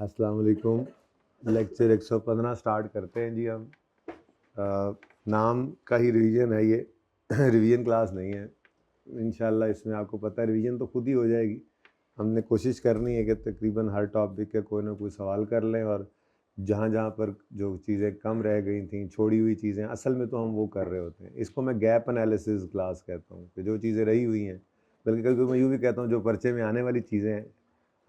अस्सलाम वालेकुम। Lecture 115 start करते हैं जी हम। नाम का ही रिवीजन है ये रिवीजन क्लास नहीं है। इंशाल्लाह इसमें आपको पता है रिवीजन तो खुद ही हो जाएगी। हमने कोशिश करनी है कि तकरीबन हर टॉपिक के कोई ना कोई सवाल कर लें, और जहाँ जहाँ पर जो चीज़ें कम रह गई थी, छोड़ी हुई चीज़ें, असल में तो हम वो कर रहे होते हैं। इसको मैं गैप एनालिसिस क्लास कहता हूँ कि जो चीज़ें रही हुई हैं, बल्कि कभी कभी मैं यूँ भी कहता हूँ जो पर्चे में आने वाली चीज़ें हैं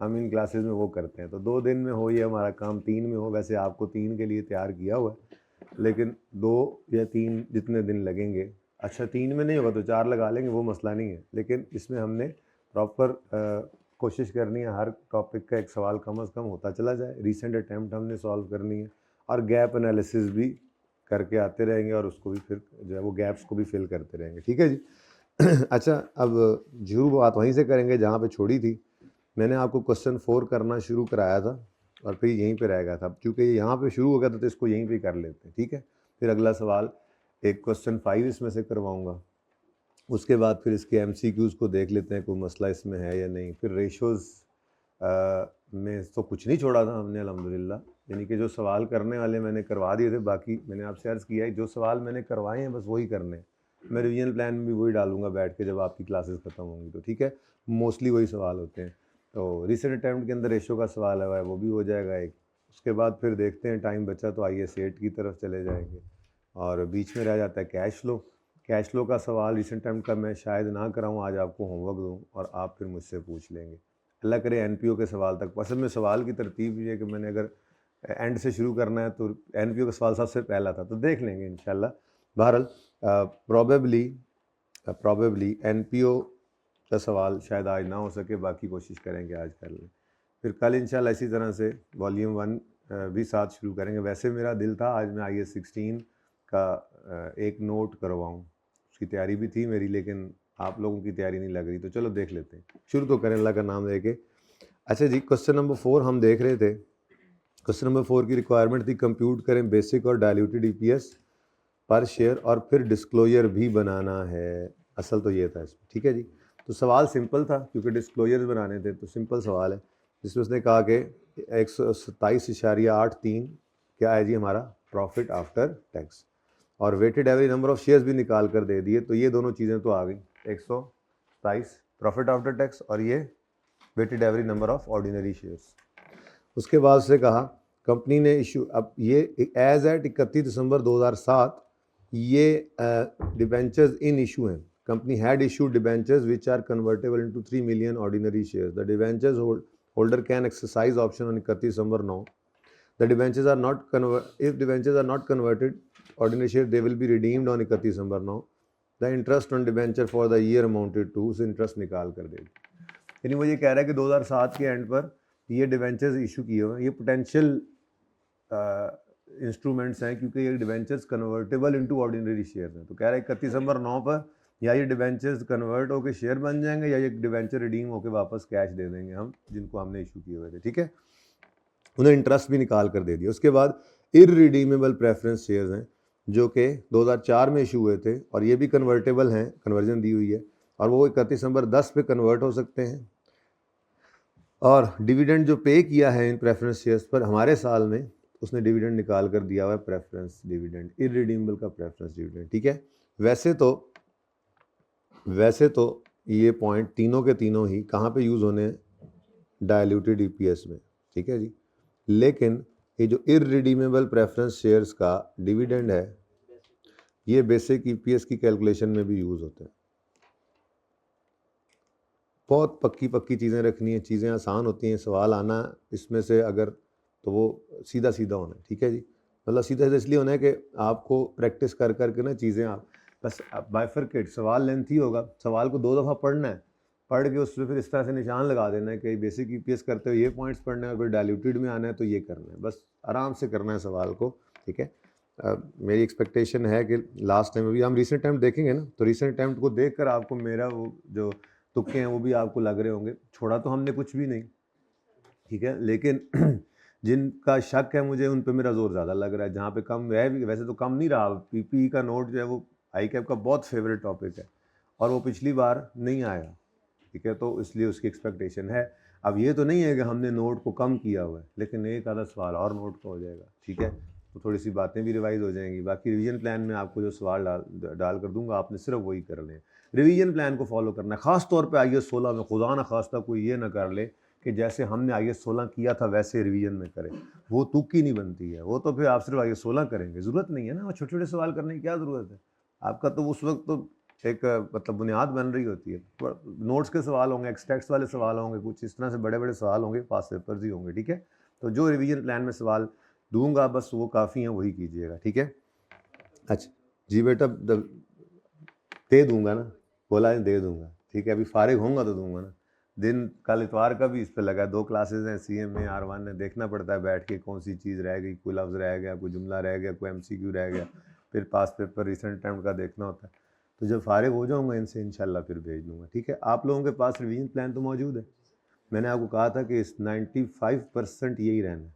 हम इन क्लासेस में वो करते हैं। तो 2 दिन में हो ये हमारा काम, 3 में हो। वैसे आपको 3 के लिए तैयार किया हुआ है, लेकिन 2 या 3 जितने दिन लगेंगे, अच्छा 3 में नहीं होगा तो 4 लगा लेंगे, वो मसला नहीं है। लेकिन इसमें हमने प्रॉपर कोशिश करनी है हर टॉपिक का एक सवाल कम से कम होता चला जाए। रीसेंट अटैम्प्ट हमने सॉल्व करनी है और गैप एनालिसिस भी करके आते रहेंगे, और उसको भी फिर जो है वो गैप्स को भी फिल करते रहेंगे। ठीक है जी। अच्छा, अब शुरू बात वहीं से करेंगे जहाँ पे छोड़ी थी। मैंने आपको क्वेश्चन 4 करना शुरू कराया था और फिर यहीं पे रह गया था। क्योंकि यहाँ पे शुरू हो गया था तो इसको यहीं पे कर लेते हैं, ठीक है। फिर अगला सवाल एक क्वेश्चन 5 इसमें से करवाऊंगा, उसके बाद फिर इसके एमसीक्यूज़ को देख लेते हैं कोई मसला इसमें है या नहीं। फिर रेशोज़ में तो कुछ नहीं छोड़ा था हमने अल्हम्दुलिल्लाह, यानी कि जो सवाल करने वाले मैंने करवा दिए थे। बाकी मैंने आपसे अर्ज़ किया है जो सवाल मैंने करवाए हैं बस वही करने हैं। मैं रिवीजन प्लान में भी वही डालूंगा बैठ के जब आपकी क्लासेस ख़त्म होंगी तो, ठीक है। मोस्टली वही सवाल होते हैं। तो रिसेंट अटैम्प्ट के अंदर रेशो का सवाल है वो भी हो जाएगा एक। उसके बाद फिर देखते हैं, टाइम बचा तो IS 8 की तरफ चले जाएंगे। और बीच में रह जाता है कैश फ्लो। कैश फ्लो का सवाल रिसेंट अटैम्प्ट का मैं शायद ना कराऊँ, आज आपको होमवर्क दूँ और आप फिर मुझसे पूछ लेंगे। अल्लाह करे NPO के सवाल तक। असल में सवाल की तरतीब ये है कि मैंने अगर एंड से शुरू करना है तो NPO का सवाल सबसे पहला था, तो देख लेंगे इंशाल्लाह। बहरहाल प्रॉबेबली NPO का सवाल शायद आज ना हो सके, बाकी कोशिश करेंगे आज कर लें। फिर कल इंशाल्लाह इसी तरह से वॉल्यूम 1 भी साथ शुरू करेंगे। वैसे मेरा दिल था आज मैं IS 16 का एक नोट करवाऊँ, उसकी तैयारी भी थी मेरी, लेकिन आप लोगों की तैयारी नहीं लग रही, तो चलो देख लेते हैं। शुरू तो करें अल्लाह का नाम लेके। अच्छा जी, क्वेश्चन नंबर 4 हम देख रहे थे। क्वेश्चन नंबर 4 की रिक्वायरमेंट थी कंप्यूट करें बेसिक और डायल्यूटेड EPS पर शेयर, और फिर डिस्क्लोजर भी बनाना है। असल तो ये था इसमें, ठीक है जी। तो सवाल सिंपल था क्योंकि डिस्क्लोजर बनाने थे, तो सिंपल सवाल है जिसमें उसने कहा कि 127.83 क्या है जी हमारा प्रॉफिट आफ्टर टैक्स, और weighted average number of shares भी निकाल कर दे दिए। तो ये दोनों चीज़ें तो आ गई, 127 प्रॉफिट आफ्टर टैक्स और ये weighted average number of ordinary shares. उसके बाद से कहा कंपनी ने इशू, अब ये एज एट 31 दिसंबर 2007 ये डिबेंचर्स इन इशू हैं। Company had issued debentures which are convertible into 3 million ordinary shares. The debentures holder can exercise option on 31 December 9। The debentures are not if debentures are not converted ordinary share, they will be redeemed on 31 December 9। The interest on debenture for the year amounted to, उस interest निकाल कर देगी। यानी वो ये कह रहा है कि 2007 के एंड पर ये डिबेंचर्स इशू किए हुए हैं, ये पोटेंशियल इंस्ट्रूमेंट्स हैं क्योंकि ये debentures convertible into ordinary shares हैं। तो कह रहा है 31 दिसंबर 9 पर या ये डिबेंचर्स कन्वर्ट होकर शेयर बन जाएंगे या ये डिबेंचर रिडीम होकर वापस कैश दे देंगे हम जिनको हमने इशू किए हुए थे, ठीक है। उन्हें इंटरेस्ट भी निकाल कर दे दिया। उसके बाद इररिडीमेबल प्रेफरेंस शेयर्स हैं जो कि 2004 में इशू हुए थे और ये भी कन्वर्टेबल हैं, कन्वर्जन दी हुई है, और वो 31 दिसंबर 10 पे कन्वर्ट हो सकते हैं। और डिविडेंड जो पे किया है इन प्रेफरेंस शेयर्स पर हमारे साल में, उसने डिविडेंड निकाल कर दिया हुआ है प्रेफरेंस डिविडेंड, इररिडीमेबल का प्रेफरेंस डिविडेंड, ठीक है। वैसे तो ये पॉइंट तीनों के तीनों ही कहाँ पे यूज़ होने हैं, डायल्यूटेड EPS में, ठीक है जी। लेकिन ये जो इररिडीमेबल प्रेफरेंस शेयर्स का डिविडेंड है ये बेसिक EPS की कैलकुलेशन में भी यूज़ होते हैं। बहुत पक्की चीज़ें रखनी है, चीज़ें आसान होती हैं, सवाल आना इसमें से अगर तो वो सीधा होना है, ठीक है जी। मतलब सीधा इसलिए होना है कि आपको प्रैक्टिस कर करके ना चीज़ें आप बस बाइफरकेट, सवाल लेंथी होगा, सवाल को 2 दफ़ा पढ़ना है, पढ़ के उसमें फिर इस तरह से निशान लगा देना है कि बेसिक EPS करते हुए ये पॉइंट्स पढ़ना है, फिर डायल्यूटेड में आना है तो ये करना है, बस आराम से करना है सवाल को, ठीक है। मेरी एक्सपेक्टेशन है कि लास्ट टाइम, अभी हम रिसेंट टाइम देखेंगे ना, तो रिसेंट टाइम को देख कर आपको मेरा वो जो तुक्के हैं वो भी आपको लग रहे होंगे। छोड़ा तो हमने कुछ भी नहीं, ठीक है, लेकिन जिनका शक है मुझे उन पे मेरा जोर ज़्यादा लग रहा है। जहाँ पे कम है भी, वैसे तो कम नहीं रहा, PPE का नोट जो है वो ICAP का बहुत फेवरेट टॉपिक है और वो पिछली बार नहीं आया, ठीक है, तो इसलिए उसकी एक्सपेक्टेशन है। अब ये तो नहीं है कि हमने नोट को कम किया हुआ है, लेकिन एक आधा सवाल और नोट का हो जाएगा, ठीक है, तो थोड़ी सी बातें भी रिवाइज हो जाएंगी। बाकी रिवीजन प्लान में आपको जो सवाल डाल कर दूंगा, आपने सिर्फ वही कर लें, रिवीजन प्लान को फॉलो करना है। ख़ास तौर पे IAS 16 में खुदा ना खास्ता कोई ये ना कर ले कि जैसे हमने IAS 16 किया था वैसे रिवीजन में करें, वो तुक्की नहीं बनती है, वो तो फिर आप सिर्फ IAS 16 करेंगे, ज़रूरत नहीं है ना, वो छोटे छोटे सवाल करने की क्या ज़रूरत है। आपका तो उस वक्त तो एक मतलब बुनियाद बन रही होती है, नोट्स के सवाल होंगे, एक्सट्रैक्ट्स वाले सवाल होंगे, कुछ इस तरह से बड़े बड़े सवाल होंगे, पास पेपर्स ही होंगे, ठीक है। तो जो रिवीजन प्लान में सवाल दूंगा बस वो काफ़ी हैं, वही कीजिएगा, ठीक है। अच्छा जी बेटा, दे दूंगा ना, बोला है दे दूंगा, ठीक है, अभी फारिग होऊंगा तो दूंगा ना। दिन कल इतवार का भी इस पर लगा, 2 क्लासेज हैं CMA R1 में, देखना पड़ता है बैठ के कौन सी चीज़ रह गई, कोई लफ्ज़ रह गया, कोई जुमला रह गया, कोई MCQ रह गया, फिर पास पेपर रिसेंट अटेम्प्ट का देखना होता है। तो जब फारिग हो जाऊंगा इनसे इंशाल्लाह फिर भेज दूंगा, ठीक है। आप लोगों के पास रिवीजन प्लान तो मौजूद है, मैंने आपको कहा था कि इस 95% यही रहना है।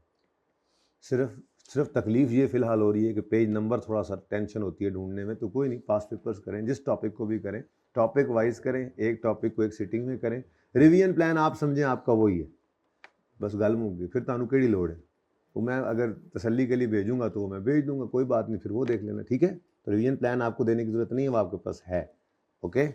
सिर्फ तकलीफ़ ये फ़िलहाल हो रही है कि पेज नंबर थोड़ा सा टेंशन होती है ढूंढने में, तो कोई नहीं, पास पेपर्स करें, जिस टॉपिक को भी करें टॉपिक वाइज करें, एक टॉपिक को एक सिटिंग में करें। रिवीजन प्लान आप समझें आपका वही है, बस गल मुक गई, फिर तानू केड़ी लोड़ है, वो मैं अगर तसल्ली के लिए भेजूंगा तो वो मैं भेज दूंगा, कोई बात नहीं, फिर वो देख लेना, ठीक है। तो रिवीजन प्लान आपको देने की ज़रूरत नहीं है, वो आपके पास है, ओके।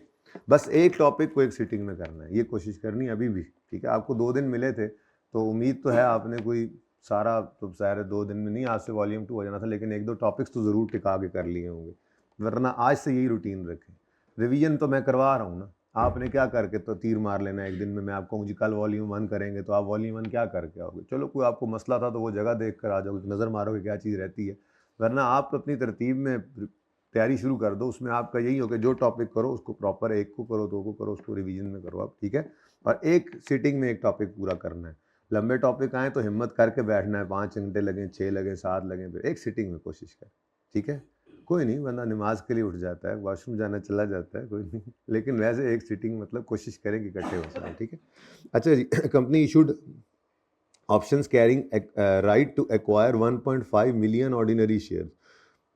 बस एक टॉपिक को एक सिटिंग में करना है, ये कोशिश करनी है अभी भी, ठीक है। आपको 2 दिन मिले थे तो उम्मीद तो है आपने कोई सारा, तो सारे 2 दिन में नहीं, आज से वॉल्यूम 2 हो जाना था, लेकिन 1-2 टॉपिक्स तो ज़रूर टिका के कर लिए होंगे, वरना आज से यही रूटीन रखें। रिवीजन तो मैं करवा रहा हूँ ना, आपने क्या करके तो तीर मार लेना एक दिन में, मैं आपको जी कल वॉल्यूम 1 करेंगे, तो आप वॉल्यूम 1 क्या करके आओगे, चलो कोई आपको मसला था तो वो जगह देख कर आ जाओगे, नज़र मारोगे क्या चीज़ रहती है, वरना आप अपनी तरतीब में तैयारी शुरू कर दो, उसमें आपका यही हो कि जो टॉपिक करो उसको प्रॉपर, एक को करो, 2 को करो, उसको रिवीजन में करो आप, ठीक है। और एक सिटिंग में एक टॉपिक पूरा करना है। लंबे टॉपिक आए तो हिम्मत करके बैठना है, 5 घंटे लगें, 6 लगें, 7 लगें, फिर एक सिटिंग में कोशिश कर, ठीक है। कोई नहीं, बंदा नमाज के लिए उठ जाता है, वॉशरूम जाना चला जाता है, कोई नहीं, लेकिन वैसे एक सिटिंग मतलब कोशिश करें कि इकट्ठे हो सकें, ठीक है। अच्छा जी, company issued options carrying right to acquire 1.5 million ordinary share,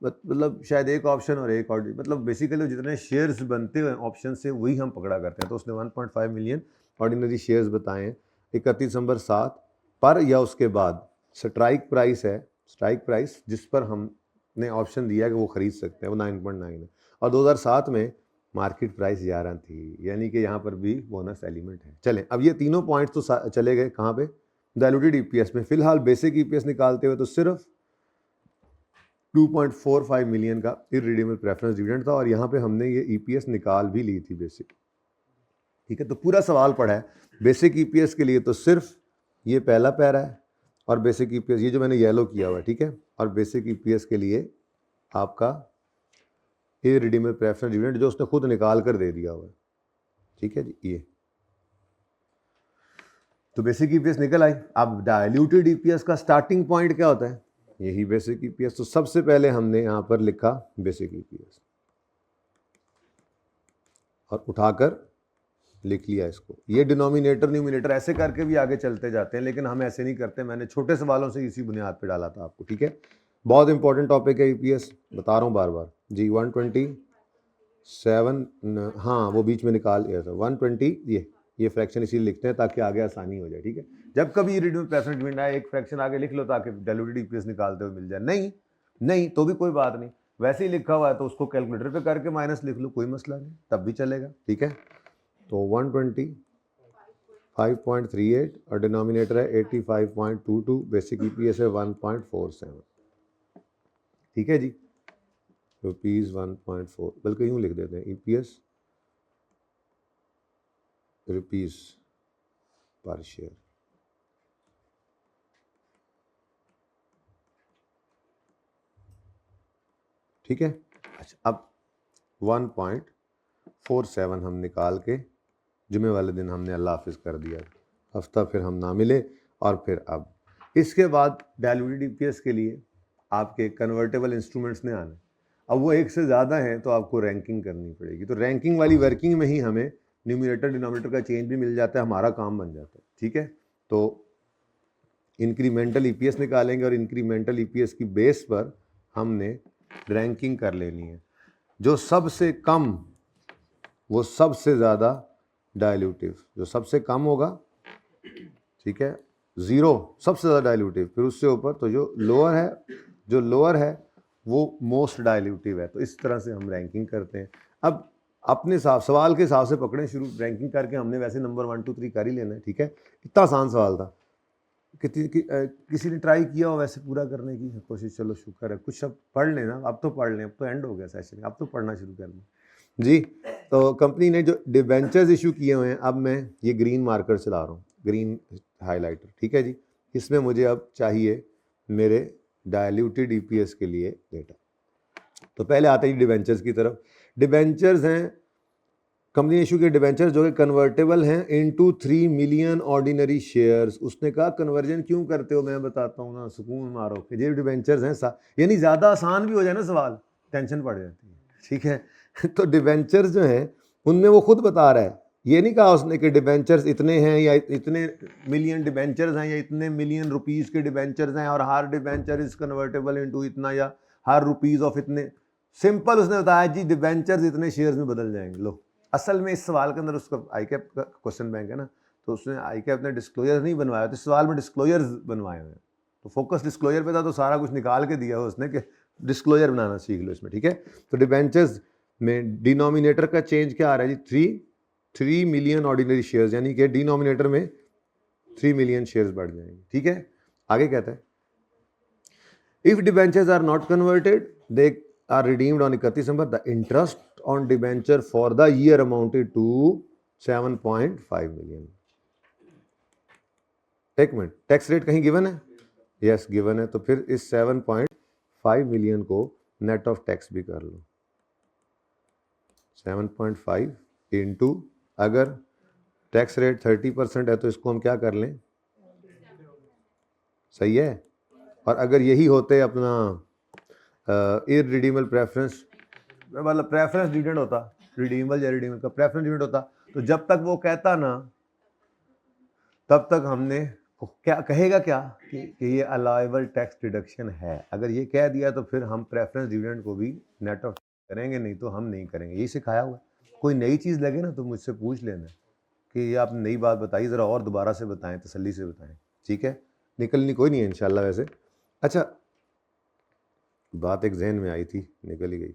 मतलब शायद एक ऑप्शन और एक ऑर्डर, मतलब बेसिकली जितने शेयर्स बनते हैं ऑप्शन से वही हम पकड़ा करते हैं, तो उसने 1.5 मिलियन ऑर्डिनरी शेयर्स बताए हैं 31 दिसंबर 7 पर या उसके बाद। स्ट्राइक प्राइस है, स्ट्राइक प्राइस जिस पर हमने ऑप्शन दिया कि वो ख़रीद सकते हैं वो 9.9 है, और 2007 में मार्केट प्राइस 11 थी, यानी कि यहाँ पर भी बोनस एलिमेंट है। चलें, अब ये तीनों पॉइंट्स तो चले गए कहाँ पे, डायलूटेड EPS में। फिलहाल बेसिक EPS निकालते हुए तो सिर्फ 2.45 मिलियन का इररिडीमेबल प्रेफरेंस डिविडेंड था, और यहाँ पे हमने ये EPS निकाल भी ली थी बेसिक, ठीक है। तो पूरा सवाल पड़ा है बेसिक EPS के लिए, तो सिर्फ ये पहला पैरा है, और बेसिक EPS ये जो मैंने येलो किया हुआ है, ठीक है, और बेसिक EPS के लिए आपका इररिडीमेबल प्रेफरेंस डिविडेंड जो उसने खुद निकाल कर दे दिया हुआ है, ठीक है जी, ये तो बेसिक EPS निकल आई। अब डायल्यूटेड EPS का स्टार्टिंग पॉइंट क्या होता है, यही बेसिक EPS। तो सबसे पहले हमने यहां पर लिखा बेसिक EPS और उठाकर लिख लिया इसको, ये डिनोमिनेटर न्यूमिनेटर ऐसे करके भी आगे चलते जाते हैं, लेकिन हम ऐसे नहीं करते, मैंने छोटे सवालों से इसी बुनियाद पे डाला था आपको, ठीक है। बहुत इंपॉर्टेंट टॉपिक है EPS, बता रहा हूँ बार बार जी। 127, हाँ वो बीच में निकाल लिया था 120, ये फ्रैक्शन इसीलिए लिखते हैं ताकि आगे आसानी हो जाए, ठीक है। जब कभी इररिडीमेबल प्रेफरेंस डिविडेंड आए, एक फ्रैक्शन आगे लिख लो ताकि डायल्यूटेड EPS निकालते हुए मिल जाए, नहीं तो भी कोई बात नहीं, वैसे ही लिखा हुआ है तो उसको कैलकुलेटर पे करके माइनस लिख लो, कोई मसला नहीं, तब भी चलेगा, ठीक है। तो 125.38 और डिनोमिनेटर है 85.22, बेसिक EPS है 1.47, ठीक है जी, ₹1.4, बल्कि यूँ लिख देते हैं EPS रुपीज़ पर शेयर, ठीक है। अच्छा, अब 1.47 हम निकाल के जुमे वाले दिन हमने अल्लाह हाफिज़ कर दिया, हफ्ता फिर हम ना मिले, और फिर अब इसके बाद डायल्यूटेड EPS के लिए आपके कन्वर्टेबल इंस्ट्रूमेंट्स ने आना। अब वो एक से ज़्यादा हैं तो आपको रैंकिंग करनी पड़ेगी, तो रैंकिंग वाली वर्किंग में ही हमें न्यूमिनेटर डिनोमिनेटर का चेंज भी मिल जाता है, हमारा काम बन जाता है, ठीक है। तो इंक्रीमेंटल EPS निकालेंगे और इंक्रीमेंटल EPS की बेस पर हमने रैंकिंग कर लेनी है, जो सबसे कम वो सबसे ज़्यादा डायल्यूटिव, जो सबसे कम होगा ठीक है, 0 सबसे ज़्यादा डाइल्यूटिव, फिर उससे ऊपर तो जो लोअर है वो मोस्ट डाइल्यूटिव है। तो इस तरह से हम रैंकिंग करते हैं। अब अपने सवाल के हिसाब से पकड़ें, शुरू रैंकिंग करके हमने वैसे नंबर 1 2 3 कर ही लेना है, ठीक है। इतना आसान सवाल था। किसी ने ट्राई किया हो वैसे पूरा करने की कोशिश? चलो शुक्र है, कुछ अब पढ़ लेना, अब तो पढ़ लें, अब तो एंड हो गया सेशन, अब तो पढ़ना शुरू कर लें जी। तो कंपनी ने जो डिबेंचर्स इशू किए हुए हैं, अब मैं ये ग्रीन मार्कर चला रहा हूँ, ग्रीन हाईलाइटर, ठीक है जी। इसमें मुझे अब चाहिए मेरे डायल्यूटेड ईपीएस के लिए डेटा। तो पहले आते हैं डिबेंचर्स की तरफ। डिबेंचर्स हैं कंपनी इशू के डिबेंचर्स जो कि कन्वर्टेबल हैं इनटू 3 मिलियन ऑर्डिनरी शेयर्स। उसने कहा कन्वर्जन क्यों करते हो, मैं बताता हूँ ना, सुकून मारो कि ये डिबेंचर्स हैं, यानी ज़्यादा आसान भी हो जाए ना सवाल, टेंशन पड़ जाती है, ठीक है। तो डिबेंचर्स जो हैं उनमें वो खुद बता रहा है, ये नहीं कहा उसने कि डिबेंचर्स इतने हैं या इतने मिलियन डिबेंचर्स हैं या इतने मिलियन रुपीज़ के डिबेंचर्स हैं और हर डिबेंचर इज़ कन्वर्टेबल इनटू इतना या हर रुपीज़ ऑफ इतने। सिंपल उसने बताया जी डिबेंचर्स इतने शेयर्स में बदल जाएंगे। लो, असल में इस सवाल के अंदर उसका आईकैप का क्वेश्चन बैंक है ना, तो उसने आईकैप ने डिस्क्लोजर नहीं बनवाया, तो सवाल में डिस्क्लोजर्स बनवाए हुए हैं। तो फोकस डिस्क्लोजर पे था, तो सारा कुछ निकाल के दिया उसने कि डिस्क्लोजर बनाना सीख लो इसमें, ठीक है। तो डिबेंचर्स में डिनोमिनेटर का चेंज क्या आ रहा है जी, 3 मिलियन ऑर्डिनरी शेयर्स, यानी कि डिनोमिनेटर में 3 मिलियन शेयर्स बढ़ जाएंगे, ठीक है। आगे कहता है if debentures are not converted they are redeemed on 31 December, the interest on debenture for the year amounted to 7.5 million। एक मिनट, टैक्स रेट कहीं गिवन है? यस गिवन है, तो फिर इस 7.5 मिलियन को नेट ऑफ टैक्स भी कर लो। 7.5 इंटू, अगर टैक्स रेट 30% है तो इसको हम क्या कर लें, सही है। और अगर यही होते अपना इररिडीमेबल प्रेफरेंस, मतलब प्रेफरेंस डिविडेंड होता, रिडीमेबल या रिडीमेबल का प्रेफरेंस डिविडेंड होता, तो जब तक वो कहता ना तब तक हमने क्या कहेगा, क्या कि ये अलाउएबल टैक्स डिडक्शन है। अगर ये कह दिया तो फिर हम प्रेफरेंस डिविडेंड को भी नेट ऑफ करेंगे, नहीं तो हम नहीं करेंगे, यही सिखाया हुआ। कोई नई चीज़ लगे ना तो मुझसे पूछ लेना कि ये आपने नई बात बताई, ज़रा और दोबारा से बताएं, तसल्ली से बताएं, ठीक है। निकलनी कोई नहीं है इंशाल्लाह वैसे। अच्छा, बात एक जहन में आई थी, निकल ही गई।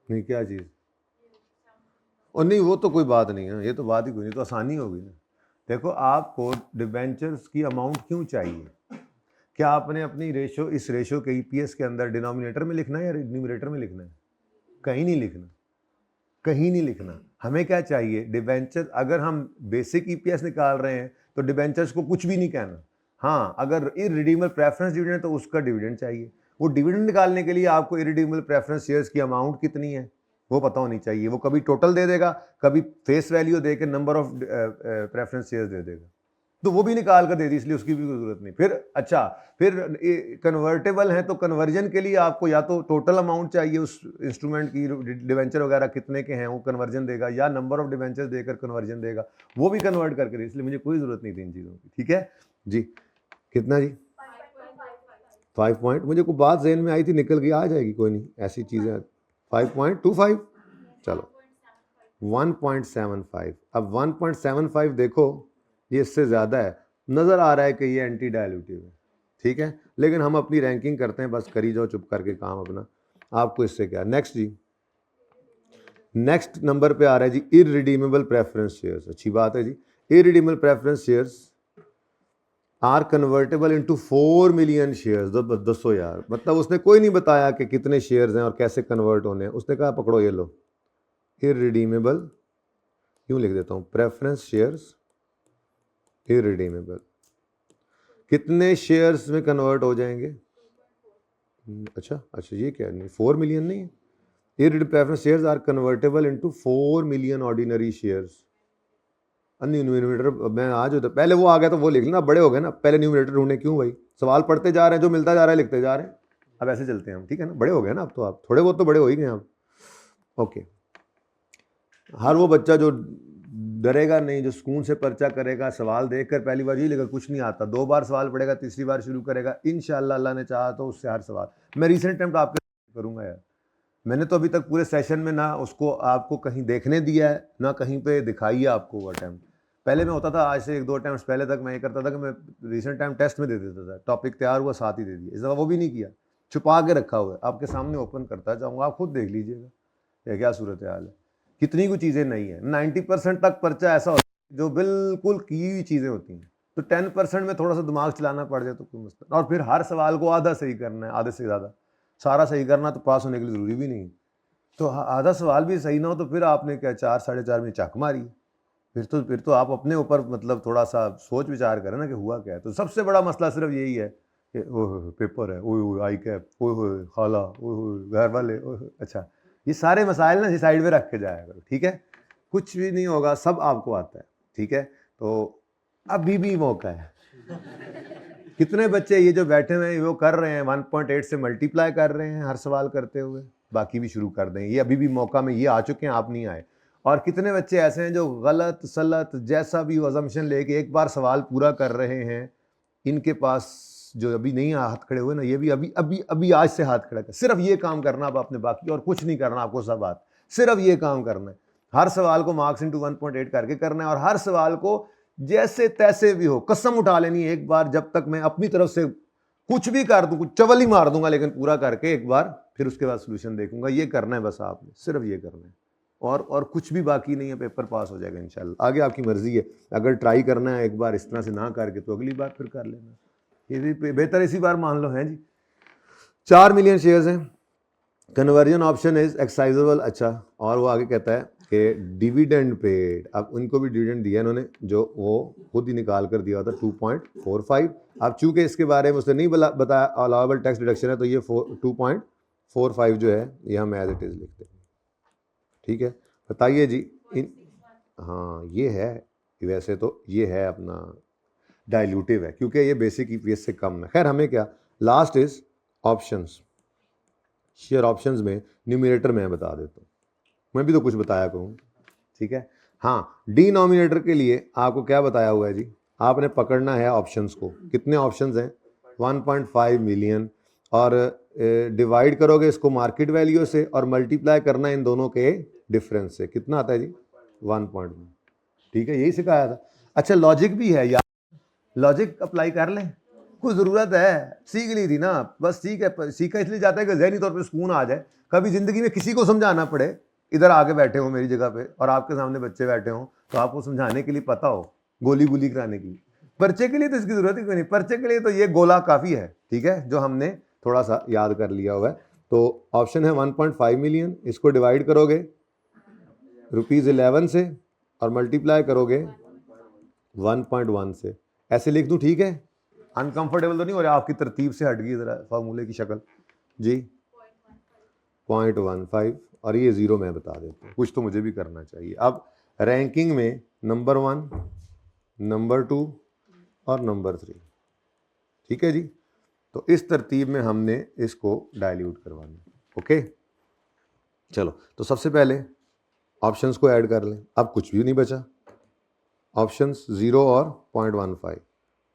नहीं, क्या चीज़? और नहीं, वो तो कोई बात नहीं है, ये तो बात ही कोई नहीं, तो आसानी होगी ना। देखो, आपको डिबेंचर्स की अमाउंट क्यों चाहिए? क्या आपने अपनी रेशो, इस रेशो के ईपीएस के अंदर डिनोमिनेटर में लिखना है या न्यूमरेटर में लिखना है? कहीं नहीं लिखना, कहीं नहीं लिखना। हमें क्या चाहिए, डिबेंचर। अगर हम बेसिक ईपीएस निकाल रहे हैं तो डिबेंचर्स को कुछ भी नहीं कहना। हाँ, अगर इररिडीमेबल प्रेफरेंस डिविडेंड है तो उसका डिविडेंड चाहिए। वो डिविडेंड निकालने के लिए आपको इररिडीमेबल प्रेफरेंस शेयर्स की अमाउंट कितनी है वो पता होनी चाहिए। वो कभी टोटल दे देगा, कभी फेस वैल्यू दे के नंबर ऑफ प्रेफरेंस शेयर्स दे देगा, तो वो भी निकाल कर दे दी, इसलिए उसकी भी कोई जरूरत नहीं। फिर अच्छा, फिर कन्वर्टेबल है तो कन्वर्जन के लिए आपको या तो टोटल अमाउंट चाहिए उस इंस्ट्रूमेंट की, डिवेंचर वगैरह कितने के हैं वो कन्वर्जन देगा, या नंबर ऑफ डिवेंचर देकर कन्वर्जन देगा, वो भी कन्वर्ट करके दे, इसलिए मुझे कोई जरूरत नहीं थी इन चीज़ों की, ठीक है जी। कितना जी? 5 पॉइंट, मुझे कोई बात जहन में आई थी, निकल गई, आ जाएगी, कोई नहीं, ऐसी चीज़ें। 5.25, चलो 1.75। अब 1.75 देखो, ये इससे ज़्यादा है, नज़र आ रहा है कि ये एंटी डायल्यूटिव है, ठीक है। लेकिन हम अपनी रैंकिंग करते हैं, बस करी जाओ चुप करके काम अपना, आपको इससे क्या। नेक्स्ट जी, नेक्स्ट नंबर पे आ रहा है जी इररिडीमेबल प्रेफरेंस शेयर्स। अच्छी बात है जी, irredeemable preference shares are convertible into 4 million shares. दसो यार, मतलब उसने कोई नहीं बताया कि कितने शेयर्स हैं और कैसे कन्वर्ट होने हैं, उसने कहा पकड़ो ये लो, इररिडीमेबल, क्यों लिख देता हूँ, प्रेफरेंस शेयर्स इररिडीमेबल, कितने शेयर्स में कन्वर्ट हो जाएंगे? अच्छा, ये क्या नहीं, 4 मिलियन नहीं है। Irredeemable preference shares are convertible into 4 million ordinary shares. Numerator मैं आज होता, पहले वो आ गया तो वो लिख लेना, बड़े हो गए ना, पहले न्यूमरेटर ढूंढने क्यों भाई, सवाल पढ़ते जा रहे हैं, जो मिलता जा रहा है लिखते जा रहे हैं। अब ऐसे चलते हैं हम, ठीक है ना, बड़े हो गए ना अब तो, आप थोड़े बहुत तो बड़े हो ही गए आप। ओके, हर वो बच्चा जो डरेगा नहीं, जो सुकून से पर्चा करेगा, सवाल देखकर पहली बार यही लेकर कुछ नहीं आता, 2 बार सवाल पढ़ेगा, तीसरी बार शुरू करेगा, इंशाल्लाह अल्लाह ने चाहा तो उससे हर सवाल। मैं रीसेंट अटेम्प्ट आपके करूंगा यार, मैंने तो अभी तक पूरे सेशन में ना उसको आपको कहीं देखने दिया है, ना कहीं पे दिखाई है आपको वो अटैम्प्ट। पहले मैं होता था, आज से 1-2 अटैम्प्ट्स पहले तक मैं ये करता था कि मैं रिसेंट टाइम टेस्ट में दे देता था, टॉपिक तैयार हुआ साथ ही दे दिया। इस दफ़ा वो भी नहीं किया, छुपा के रखा हुआ है, आपके सामने ओपन करता जाऊँगा, आप खुद देख लीजिएगा ये क्या सूरत हाल है। कितनी कुछ चीज़ें नहीं है। 90% तक पर्चा ऐसा होता है जो बिल्कुल की हुई चीज़ें होती हैं, तो 10% में थोड़ा सा दिमाग चलाना पड़ जाए तो कोई मसला। और फिर हर सवाल को आधा सही करना है, आधे से ज़्यादा सारा सही करना तो पास होने के लिए ज़रूरी भी नहीं। तो आधा सवाल भी सही ना हो तो फिर आपने क्या 4 साढ़े 4 में चक मारी। फिर तो आप अपने ऊपर मतलब थोड़ा सा सोच विचार करें ना कि हुआ क्या है। तो सबसे बड़ा मसला सिर्फ यही है कि ओह पेपर है, ओह ओह आई कैप, ओह ओह खाला, ओह ओह घर वाले, ओह अच्छा, ये सारे मसाइल ना साइड में रख के जाया करो, ठीक है। कुछ भी नहीं होगा, सब आपको आता है, ठीक है। तो अभी भी मौका है। कितने बच्चे ये जो बैठे हुए हैं वो कर रहे हैं 1.8 से मल्टीप्लाई कर रहे हैं हर सवाल करते हुए, बाकी भी शुरू कर दें। ये अभी भी मौका में ये आ चुके हैं, आप नहीं आए। और कितने बच्चे ऐसे हैं जो गलत सलत जैसा भी अजम्पशन लेके एक बार सवाल पूरा कर रहे हैं। इनके पास जो अभी नहीं हाथ खड़े हुए ना, ये भी अभी अभी अभी आज से हाथ खड़ा कर, सिर्फ ये काम करना अब आपने, बाकी और कुछ नहीं करना आपको, सब बात सिर्फ ये काम करना है। हर सवाल को मार्क्स इंटू 1.8 करके करना है, और हर सवाल को जैसे तैसे भी हो कसम उठा लेनी है एक बार, जब तक मैं अपनी तरफ से कुछ भी कर दूं, कुछ चवल ही मार दूंगा, लेकिन पूरा करके एक बार फिर उसके बाद सोल्यूशन देखूंगा। ये करना है बस आपने, सिर्फ ये करना है, और कुछ भी बाकी नहीं है। पेपर पास हो जाएगा इंशाल्लाह। आगे आपकी मर्जी है, अगर ट्राई करना है एक बार इस तरह से ना करके तो अगली बार फिर कर लेना। ये भी बेहतर इसी बार मान लो है जी। 4 मिलियन शेयर्स हैं, कन्वर्जन ऑप्शन इज एक्साइजेबल। अच्छा, और वो आगे कहता है कि डिविडेंड पेड, अब उनको भी डिविडेंड दिया इन्होंने, जो वो खुद ही निकाल कर दिया था 2.45। अब चूंकि इसके बारे में उसने नहीं बताया अलाउेबल टैक्स डिडक्शन है, तो ये 2.45 जो है ये हम एज इट इज लिखते हैं, ठीक है। बताइए जी इन, हाँ ये है, वैसे तो ये है अपना डाइल्यूटिव है क्योंकि ये बेसिक ईपीएस से कम है। खैर हमें क्या, last is options. Share options में न्यूमरेटर में बता देता हूँ, मैं भी तो कुछ बताया करूँ, ठीक है। हाँ, डिनोमिनेटर के लिए आपको क्या बताया हुआ है जी, आपने पकड़ना है ऑप्शंस को। कितने ऑप्शंस हैं, 1.5 मिलियन, और डिवाइड करोगे इसको मार्केट वैल्यू से और मल्टीप्लाई करना इन दोनों के डिफरेंस से। कितना आता है जी, 1.1, ठीक है, यही सिखाया था। अच्छा लॉजिक भी है यार, लॉजिक अप्लाई कर लें, कुछ ज़रूरत है, सीख ली थी ना बस, सीख है, सीखा इसलिए जाता है कि ज़हनी तौर पे सुकून आ जाए। कभी ज़िंदगी में किसी को समझाना पड़े, इधर आके बैठे हो मेरी जगह पे और आपके सामने बच्चे बैठे हों, तो आपको समझाने के लिए पता हो, गोली गुली कराने के लिए। पर्चे के लिए तो इसकी ज़रूरत ही कोई नहीं, पर्चे के लिए तो ये गोला काफ़ी है, ठीक है, जो हमने थोड़ा सा याद कर लिया हुआ है। तो ऑप्शन है 1.5 मिलियन, इसको डिवाइड करोगे ₹11 से और मल्टीप्लाई करोगे 1.1 से, ऐसे लिख दूं, ठीक है। अनकंफर्टेबल तो नहीं हो रहा, आपकी तरतीब से हट गई जरा फार्मूले की शक्ल जी। 0.15 और ये 0 मैं बता देता हूँ, कुछ तो मुझे भी करना चाहिए। अब रैंकिंग में नंबर 1, नंबर 2 और नंबर 3, ठीक है जी। तो इस तरतीब में हमने इसको डाइल्यूट करवाना, ओके। चलो तो सबसे पहले ऑप्शंस को ऐड कर लें, अब कुछ भी नहीं बचा। ऑप्शंस 0 और 0.15,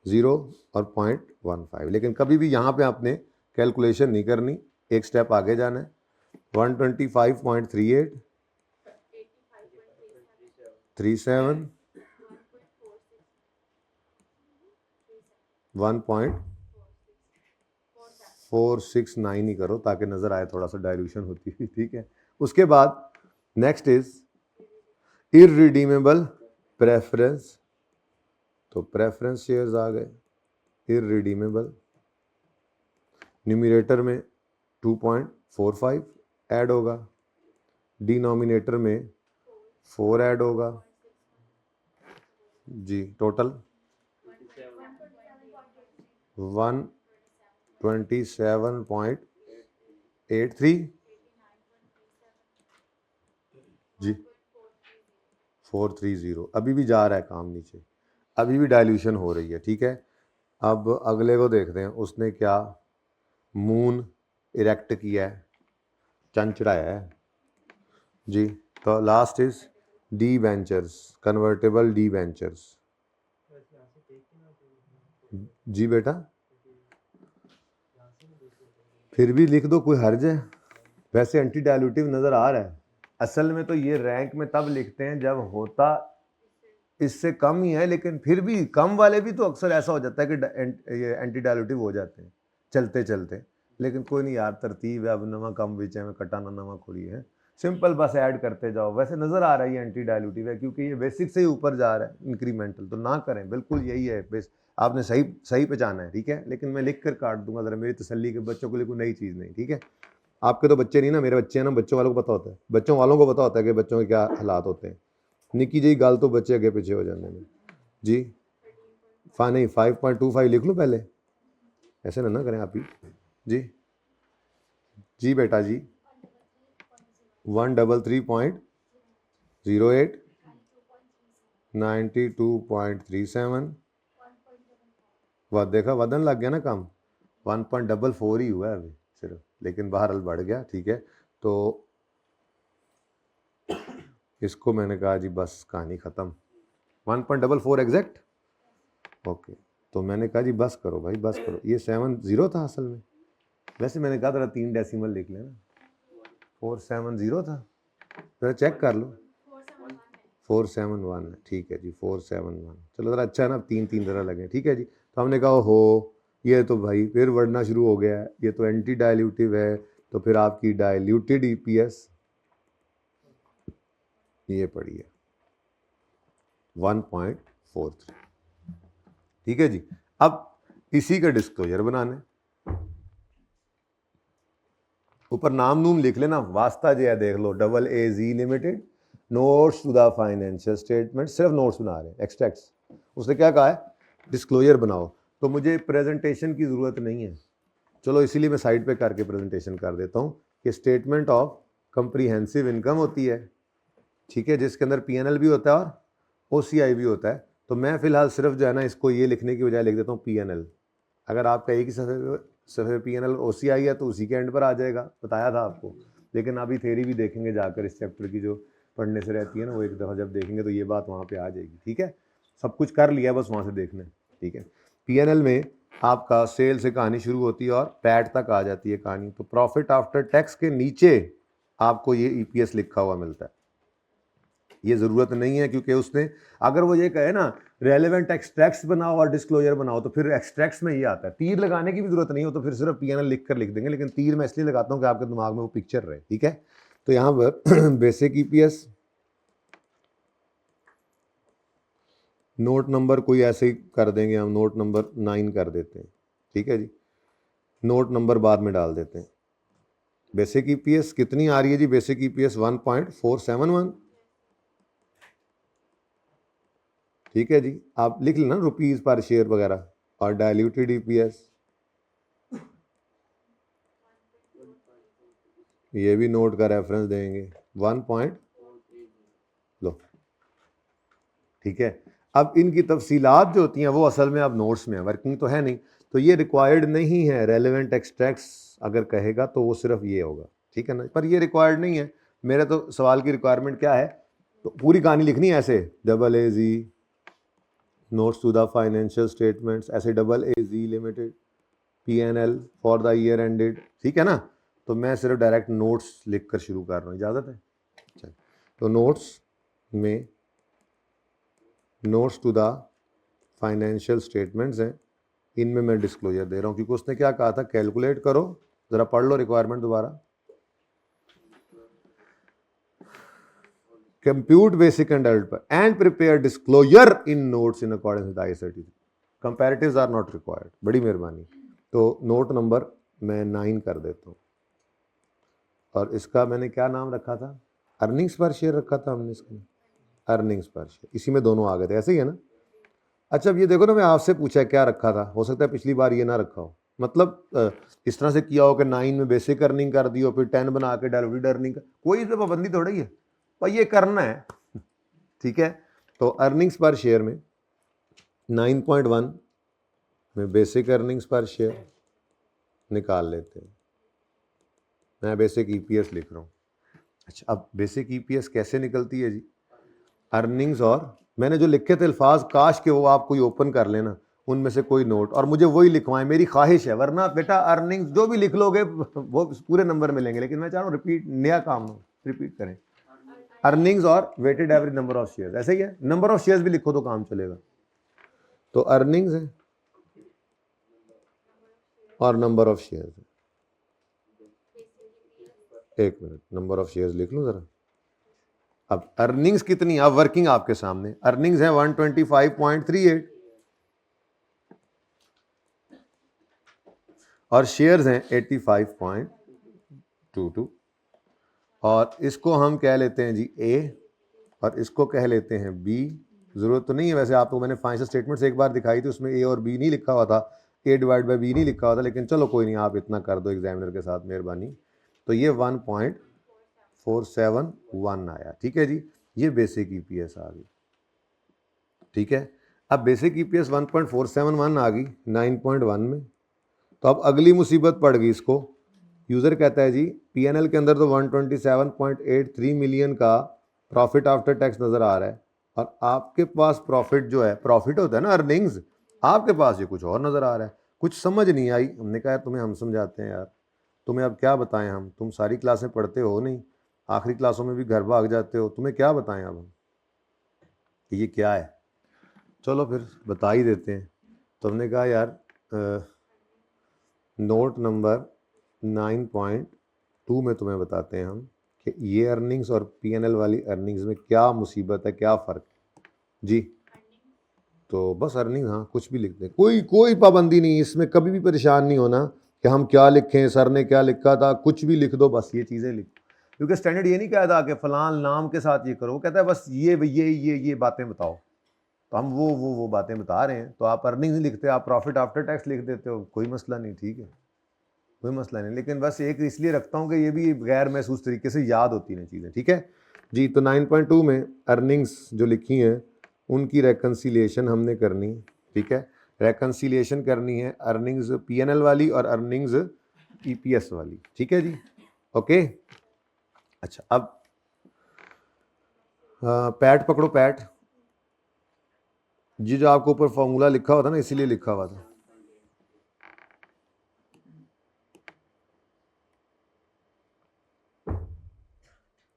0 और 0.15, लेकिन कभी भी यहाँ पे आपने कैलकुलेशन नहीं करनी, एक स्टेप आगे जाना है। 125.38, 37, 1.469 ही करो ताकि नज़र आए थोड़ा सा डाइल्यूशन होती है, ठीक है। उसके बाद नेक्स्ट इज इररिडीमेबल प्रेफरेंस, तो प्रेफरेंस शेयर्स आ गए इररिडीमेबल। न्यूमरेटर में 2.45 ऐड होगा, डिनोमिनेटर में 4 ऐड होगा जी, टोटल 127.83 जी, 430। अभी भी जा रहा है काम नीचे, अभी भी डाइल्यूशन हो रही है, ठीक है। अब अगले को देखते हैं, उसने क्या मून इरेक्ट किया है, चंद चढ़ाया है जी। तो last is D ventures, convertible D ventures जी बेटा, फिर भी लिख दो, कोई हर्ज है, वैसे एंटी डायल्यूटिव नज़र आ रहा है, असल में तो ये रैंक में तब लिखते हैं जब होता इससे कम ही है, लेकिन फिर भी कम वाले भी तो अक्सर ऐसा हो जाता है कि ये एंटी डायल्यूटिव हो जाते हैं चलते चलते। लेकिन कोई नहीं यार, तरतीब है, अब नवा कम विच में कटाना नवा खोली है, सिंपल बस ऐड करते जाओ। वैसे नज़र आ रहा है ये एंटी डायल्यूटिव है क्योंकि ये बेसिक से ही ऊपर जा रहा है, इंक्रीमेंटल तो ना करें, बिल्कुल यही है बेस, आपने सही सही पहचाना है, ठीक है। लेकिन मैं लिख कर काट दूंगा ज़रा मेरी तसल्ली के, बच्चों को लिए कोई नई चीज़ नहीं, ठीक है। आपके तो बच्चे नहीं ना, मेरे बच्चे हैं ना, बच्चों वालों को पता होता है, बच्चों वालों को पता होता है कि बच्चों के क्या हालात होते हैं। निकी जी गाल तो बच्चे आगे पीछे हो जाने में जी। नहीं 5.25 लिख लूँ पहले, ऐसे ना करें आप ही जी। जी बेटा जी 133.08 92.37 देखा वजन लग गया ना कम, 1.44 ही हुआ है अभी सिर्फ, लेकिन बहरहाल बढ़ गया, ठीक है। तो इसको मैंने कहा जी बस कहानी ख़त्म, 1.44 एग्जैक्ट, ओके। तो मैंने कहा जी बस करो भाई बस करो, ये 70 था असल में, वैसे मैंने कहा था 3 डेसिमल लिख लेना, 470 था, जरा चेक कर लो, 471 है, ठीक है जी 471, चलो ज़रा अच्छा है ना, 3 ज़रा लगे, ठीक है जी। तो हमने कहा हो ये तो भाई फिर बढ़ना शुरू हो गया है, ये तो एंटी डायल्यूटिव है, तो फिर आपकी डायल्यूटेड ईपीएस ये पड़ी है 1.43, ठीक है जी। अब इसी का डिस्क्लोजर बनाने, ऊपर नाम नूम लिख लेना, वास्ता जो है देख लो, AAZ limited notes to the financial statement, सिर्फ नोट्स बना रहे हैं, एक्सट्रैक्ट्स। उसने क्या कहा है, डिस्क्लोजर बनाओ, तो मुझे प्रेजेंटेशन की ज़रूरत नहीं है, चलो इसीलिए मैं साइड पे करके प्रेजेंटेशन कर देता हूँ कि स्टेटमेंट ऑफ कंप्रीहेंसिव इनकम होती है, ठीक है, जिसके अंदर PNL भी होता है और OCI भी होता है। तो मैं फ़िलहाल सिर्फ जो है ना इसको ये लिखने की बजाय लिख देता हूँ PNL। अगर आपका एक ही सफ़े PNL और OCI है तो उसी के एंड पर आ जाएगा, बताया था आपको। लेकिन अभी थेरी भी देखेंगे जाकर, इस चैप्टर की जो पढ़ने से रहती है ना, वो एक दफ़ा जब देखेंगे तो ये बात वहाँ पे आ जाएगी, ठीक है। सब कुछ कर लिया, बस वहाँ से देखना, ठीक है। PNL में आपका सेल से कहानी शुरू होती है और पैट तक आ जाती है कहानी। तो प्रॉफिट आफ्टर टैक्स के नीचे आपको ये EPS लिखा हुआ मिलता है, ये ज़रूरत नहीं है क्योंकि उसने अगर वो ये कहे ना रेलेवेंट एक्सट्रैक्ट्स बनाओ और डिस्क्लोजर बनाओ, तो फिर एक्सट्रैक्ट्स में ये आता है, तीर लगाने की भी जरूरत नहीं हो, तो फिर सिर्फ PNL लिख कर लिख देंगे, लेकिन तीर मैं इसलिए लगाता हूँ कि आपके दिमाग में वो पिक्चर रहे, ठीक है। तो यहाँ पर बेसिक EPS नोट नंबर कोई ऐसे ही कर देंगे, हम नोट नंबर 9 कर देते हैं, ठीक है जी, नोट नंबर बाद में डाल देते हैं। बेसिक EPS कितनी आ रही है जी, बेसिक EPS 1.471, ठीक है जी। आप लिख लेना रुपीज़ पर शेयर वगैरह, और डायल्यूटेड EPS ये भी नोट का रेफरेंस देंगे 1. लो, ठीक है। अब इनकी तफसीलात जो होती हैं वो असल में अब नोट्स में है, वर्किंग तो है नहीं, तो ये रिक्वायर्ड नहीं है। रेलेवेंट एक्सट्रैक्ट्स अगर कहेगा तो वो सिर्फ ये होगा, ठीक है ना, पर ये रिक्वायर्ड नहीं है। मेरा तो सवाल की रिक्वायरमेंट क्या है, तो पूरी कहानी लिखनी है ऐसे, AAZ notes to the financial statements, ऐसे AAZ limited PNL for the year ended, ठीक है ना। तो मैं सिर्फ डायरेक्ट नोट्स लिख कर शुरू कर रहा हूँ, इजाज़त है। चल, तो नोट्स में notes to the financial statements हैं, इनमें मैं डिस्क्लोजर दे रहा हूँ, क्योंकि उसने क्या कहा था, कैलकुलेट करो, ज़रा पढ़ लो रिक्वायरमेंट दोबारा, compute basic and prepare disclosure in notes in accordance with I30। Comparatives are not required, बड़ी मेहरबानी। तो नोट नंबर मैं 9 कर देता हूँ, और इसका मैंने क्या नाम रखा था, अर्निंग्स पर शेयर रखा था हमने, इसका अर्निंग्स पर शेयर, इसी में दोनों आ गए थे, ऐसे ही है ना। अच्छा, अब ये देखो ना, मैं आपसे पूछा क्या रखा था, हो सकता है पिछली बार ये ना रखा हो, मतलब इस तरह से किया हो कि 9 में बेसिक अर्निंग कर दी हो, फिर 10 बना के डायल्यूटेड अर्निंग, कोई इस पर पाबंदी थोड़ी है, पर ये करना है, ठीक है। तो अर्निंग्स पर शेयर में 9.1 में बेसिक अर्निंग्स पर शेयर निकाल लेते हैं, मैं बेसिक EPS लिख रहा हूँ। अच्छा, अब बेसिक EPS कैसे निकलती है जी, अर्निंग्स, और मैंने जो लिखे थे अल्फाज, काश के वो आप कोई ओपन कर लेना, उनमें से कोई नोट, और मुझे वही लिखवाएं, मेरी ख्वाहिश है, वरना बेटा अर्निंग्स जो भी लिख लोगे वो पूरे नंबर मिलेंगे, लेकिन मैं चाह रहा हूँ रिपीट, नया काम हो, रिपीट करें। अर्निंग्स और weighted average number of shares, ऐसे ही है, नंबर ऑफ शेयर्स भी लिखो तो काम चलेगा। तो अर्निंग्स है और नंबर ऑफ शेयर्स है। एक मिनट, नंबर ऑफ शेयर्स लिख लूं जरा। अब अर्निंग्स कितनी, अब वर्किंग आपके सामने, अर्निंग्स है 125.38 और शेयर्स हैं 85.22, और इसको हम कह लेते हैं जी ए और इसको कह लेते हैं बी। जरूरत तो नहीं है वैसे, आपको मैंने फाइनेंशियल स्टेटमेंट्स एक बार दिखाई थी, उसमें ए और बी नहीं लिखा हुआ था, ए डिवाइड बाय बी नहीं लिखा हुआ था, लेकिन चलो कोई नहीं, आप इतना कर दो एग्जामिनर के साथ, मेहरबानी। तो ये 1.471 आया, ठीक है जी, ये बेसिक ईपीएस आ गई, ठीक है। अब बेसिक ईपीएस 1.471 आ गई 9.1 में, तो अब अगली मुसीबत पड़ गई इसको। यूज़र कहता है जी पीएनएल के अंदर तो 127.83 मिलियन का प्रॉफिट आफ्टर टैक्स नज़र आ रहा है, और आपके पास प्रॉफिट जो है, प्रॉफिट होता है ना अर्निंग्स, आपके पास ये कुछ और नज़र आ रहा है, कुछ समझ नहीं आई। हमने कहा तुम्हें हम समझाते हैं यार, तुम्हें अब क्या बताएं हम, तुम सारी क्लासें पढ़ते हो नहीं, आखिरी क्लासों में भी घर भाग जाते हो, तुम्हें क्या बताएं अब हम कि ये क्या है। चलो फिर बता ही देते हैं। तो हमने कहा यार नोट नंबर 9.2 में तुम्हें बताते हैं हम कि ये अर्निंग्स और पीएनएल वाली अर्निंग्स में क्या मुसीबत है, क्या फ़र्क जी। तो बस अर्निंग, हाँ कुछ भी लिख दें, कोई पाबंदी नहीं, इसमें कभी भी परेशान नहीं होना कि हम क्या लिखें, सर ने क्या लिखा था, कुछ भी लिख दो, बस ये चीज़ें लिख। क्योंकि स्टैंडर्ड ये नहीं कहता कि फलान नाम के साथ ये करो, वो कहता है बस ये बातें बताओ, तो हम वो बातें बता रहे हैं। तो आप अर्निंग नहीं लिखते, आप प्रॉफिट आफ्टर टैक्स लिख देते हो, कोई मसला नहीं, ठीक है, कोई मसला नहीं, लेकिन बस एक इसलिए रखता हूँ कि ये भी गैर महसूस तरीके से याद होती हैं चीज़ें, ठीक है जी। तो 9.2 में अर्निंग्स जो लिखी हैं उनकी रेकन्सिलिएशन हमने करनी, ठीक है, रेकन्सिलिएशन करनी है अर्निंग्स पीएनएल वाली और अर्निंग्स ईपीएस वाली, ठीक है जी, ओके। अच्छा, अब पैट पकड़ो, पैट जी, जो आपको ऊपर फॉर्मूला लिखा हुआ था ना, इसीलिए लिखा हुआ था।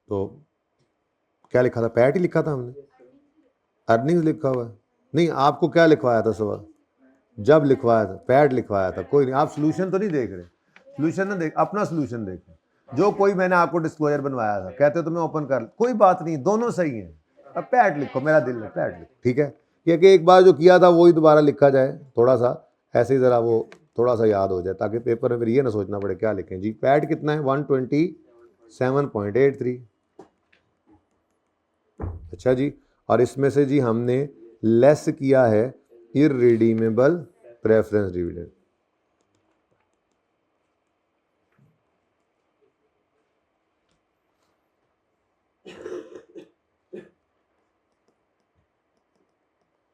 तो क्या लिखा था, पैट ही लिखा था हमने, अर्निंग्स लिखा हुआ है नहीं, आपको क्या लिखवाया था सवाल, जब लिखवाया था पैट लिखवाया था, कोई नहीं, आप सोल्यूशन तो नहीं देख रहे, सोल्यूशन ना देख, अपना सोल्यूशन देखें, जो कोई मैंने आपको डिस्क्लोजर बनवाया था, कहते हो तो मैं ओपन कर, कोई बात नहीं, दोनों सही हैं, अब पैट लिखो, मेरा दिल है पैट लिखो, ठीक है, क्योंकि एक बार जो किया था वही दोबारा लिखा जाए, थोड़ा सा ऐसे ही ज़रा वो थोड़ा सा याद हो जाए, ताकि पेपर में फिर ये ना सोचना पड़े क्या लिखें जी। पैट कितना है, 127.83, अच्छा जी, और इसमें से जी हमने लेस किया है इररिडीमेबल प्रेफरेंस डिविडेंड,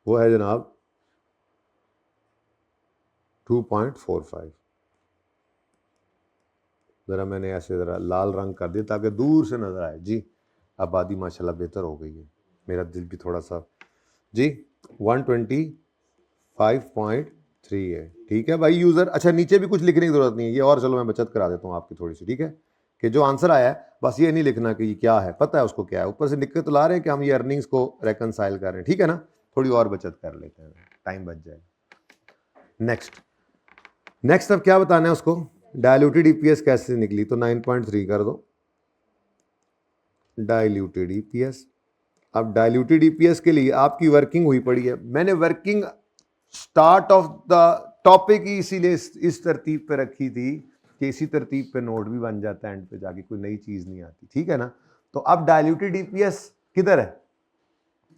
वो है जनाब 2.45। ज़रा मैंने ऐसे ज़रा लाल रंग कर दिया ताकि दूर से नज़र आए जी। आबादी माशाल्लाह बेहतर हो गई है, मेरा दिल भी थोड़ा सा जी। 125.3 है, ठीक है भाई यूज़र। अच्छा, नीचे भी कुछ लिखने की ज़रूरत नहीं है, ये और चलो मैं बचत करा देता हूँ आपकी थोड़ी सी, ठीक है, कि जो आंसर आया है बस ये नहीं लिखना कि ये क्या है, पता है उसको क्या है, ऊपर से लिख के तो ला रहे हैं कि हम ये अर्निंग्स को रेकनसाइल कर रहे हैं, ठीक है ना, थोड़ी और बचत कर लेते हैं, टाइम बच जाएगा। नेक्स्ट अब क्या बताना है उसको, डायल्यूटेड ईपीएस कैसे निकली, तो 9.3 कर दो डायल्यूटेड ईपीएस। अब डायल्यूटेड ईपीएस के लिए आपकी वर्किंग हुई पड़ी है, मैंने working start of the topic ही इसीलिए इस तरतीब पे रखी थी कि इसी तरतीब पे नोट भी बन जाता है एंड पे जाके, कोई नई चीज़ नहीं आती, ठीक है ना। तो अब डायल्यूटेड ईपीएस किधर है,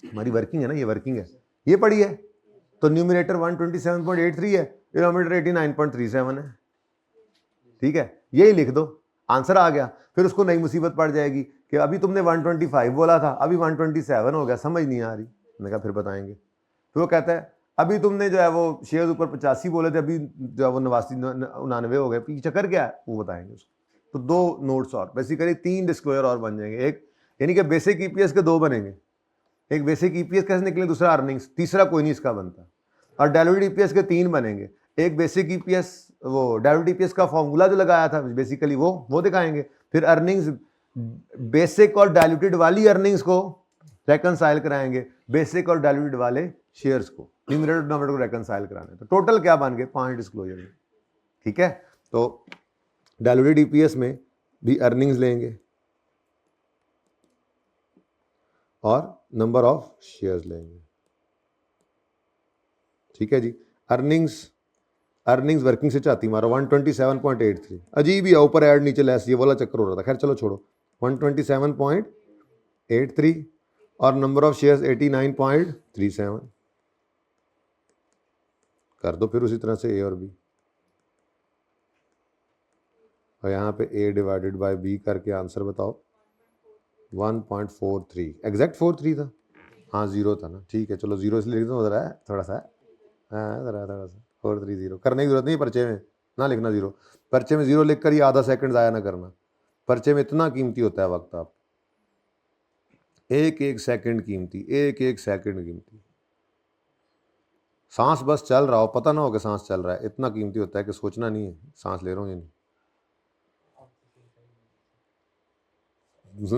हमारी वर्किंग है ना, ये वर्किंग है, ये पड़ी है, तो न्यूमरेटर 127.83 है, डिनोमिनेटर 89.37 है, ठीक है, यही लिख दो, आंसर आ गया। फिर उसको नई मुसीबत पड़ जाएगी कि अभी तुमने 125 बोला था, अभी 127 हो गया, समझ नहीं आ रही, मैंने कहा फिर बताएंगे। फिर वो कहता है अभी तुमने जो है वो शेयर ऊपर 85 बोले थे, अभी जो है वो 89 हो गए, पीछे चक्कर क्या है वो बताएंगे उसको। तो 2 नोट्स और, बेसिकली 3 डिस्क्लोजर और बन जाएंगे, एक यानी कि बेसिक ईपीएस के 2 बनेंगे, एक बेसिक ईपीएस कैसे निकले, दूसरा अर्निंग्स, तीसरा कोई नहीं इसका बनता। और डायलूटेड ईपीएस के 3 बनेंगे। एक बेसिक ईपीएस, वो डायलूटेड ईपीएस का फॉर्मूला जो लगाया था बेसिकली वो दिखाएंगे। फिर अर्निंग्स, बेसिक और डायलूटेड वाली अर्निंग्स को रेकनसाइल कराएंगे, बेसिक और डायलूटेड वाले शेयर्स को, न्यूमरेटर डिनोमिनेटर को रेकनसाइल कराने। तो टोटल क्या बन गए? 5 डिस्क्लोजर में। ठीक है, तो डायलूटेड ईपीएस में भी अर्निंग्स लेंगे और नंबर ऑफ शेयर्स लेंगे। ठीक है जी। अर्निंग्स वर्किंग से चाहती मारो 127.83, अजीब ही है, ऊपर ऐड नीचे लेस, ये वाला चक्कर हो रहा था। खैर चलो छोड़ो, 127.83 और नंबर ऑफ शेयर्स 89.37 कर दो। फिर उसी तरह से ए और बी, और यहाँ पे ए डिवाइडेड बाय बी करके आंसर बताओ। 1.43, एग्जैक्ट 43 था। हाँ 0 था ना, ठीक है चलो 0 इसलिए लिख दो, ज़रा थोड़ा सा, हाँ ज़रा थोड़ा सा 430 करने की जरूरत नहीं, पर्चे में ना लिखना 0। पर्चे में 0 लिख कर ही आधा सेकंड ज़ाया ना करना। पर्चे में इतना कीमती होता है वक्त, आप एक एक सेकंड कीमती, एक एक सेकंड कीमती। सांस बस चल रहा हो, पता ना हो कि सांस चल रहा है, इतना कीमती होता है कि सोचना नहीं है सांस ले रहा हूँ या नहीं।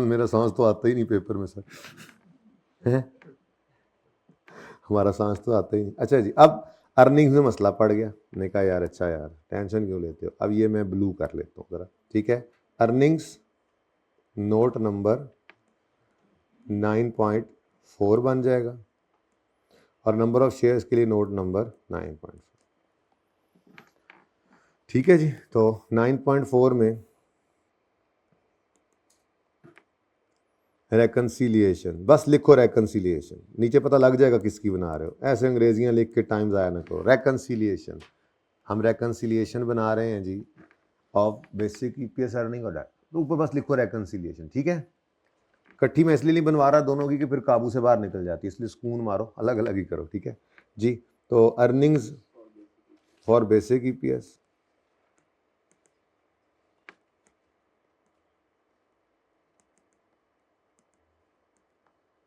मेरा सांस तो आता ही नहीं पेपर में सर है, हमारा सांस तो आता ही नहीं। अच्छा जी, अब अर्निंग्स में मसला पड़ गया। मैंने कहा यार अच्छा यार टेंशन क्यों लेते हो, अब ये मैं ब्लू कर लेता हूँ ज़रा। ठीक है, अर्निंग्स नोट नंबर 9.4 बन जाएगा और नंबर ऑफ शेयर्स के लिए नोट नंबर 9.4। ठीक है जी, तो 9.4 में रेकन्सिलिएशन, बस लिखो रेकन्सिलिएशन, नीचे पता लग जाएगा किसकी बना रहे हो, ऐसे अंग्रेजियां लिख के टाइम ज़ाया ना करो। रेकन्सिलिएशन, हम रेकन्सिलिएशन बना रहे हैं जी ऑफ बेसिक ईपीएस अर्निंग और डेट, तो ऊपर बस लिखो रेकन्सिलिएशन। ठीक है, इकट्ठी में इसलिए नहीं बनवा रहा दोनों की कि फिर काबू से बाहर निकल जाती है, इसलिए सुकून मारो, अलग अलग ही करो। ठीक है जी, तो earnings for basic EPS,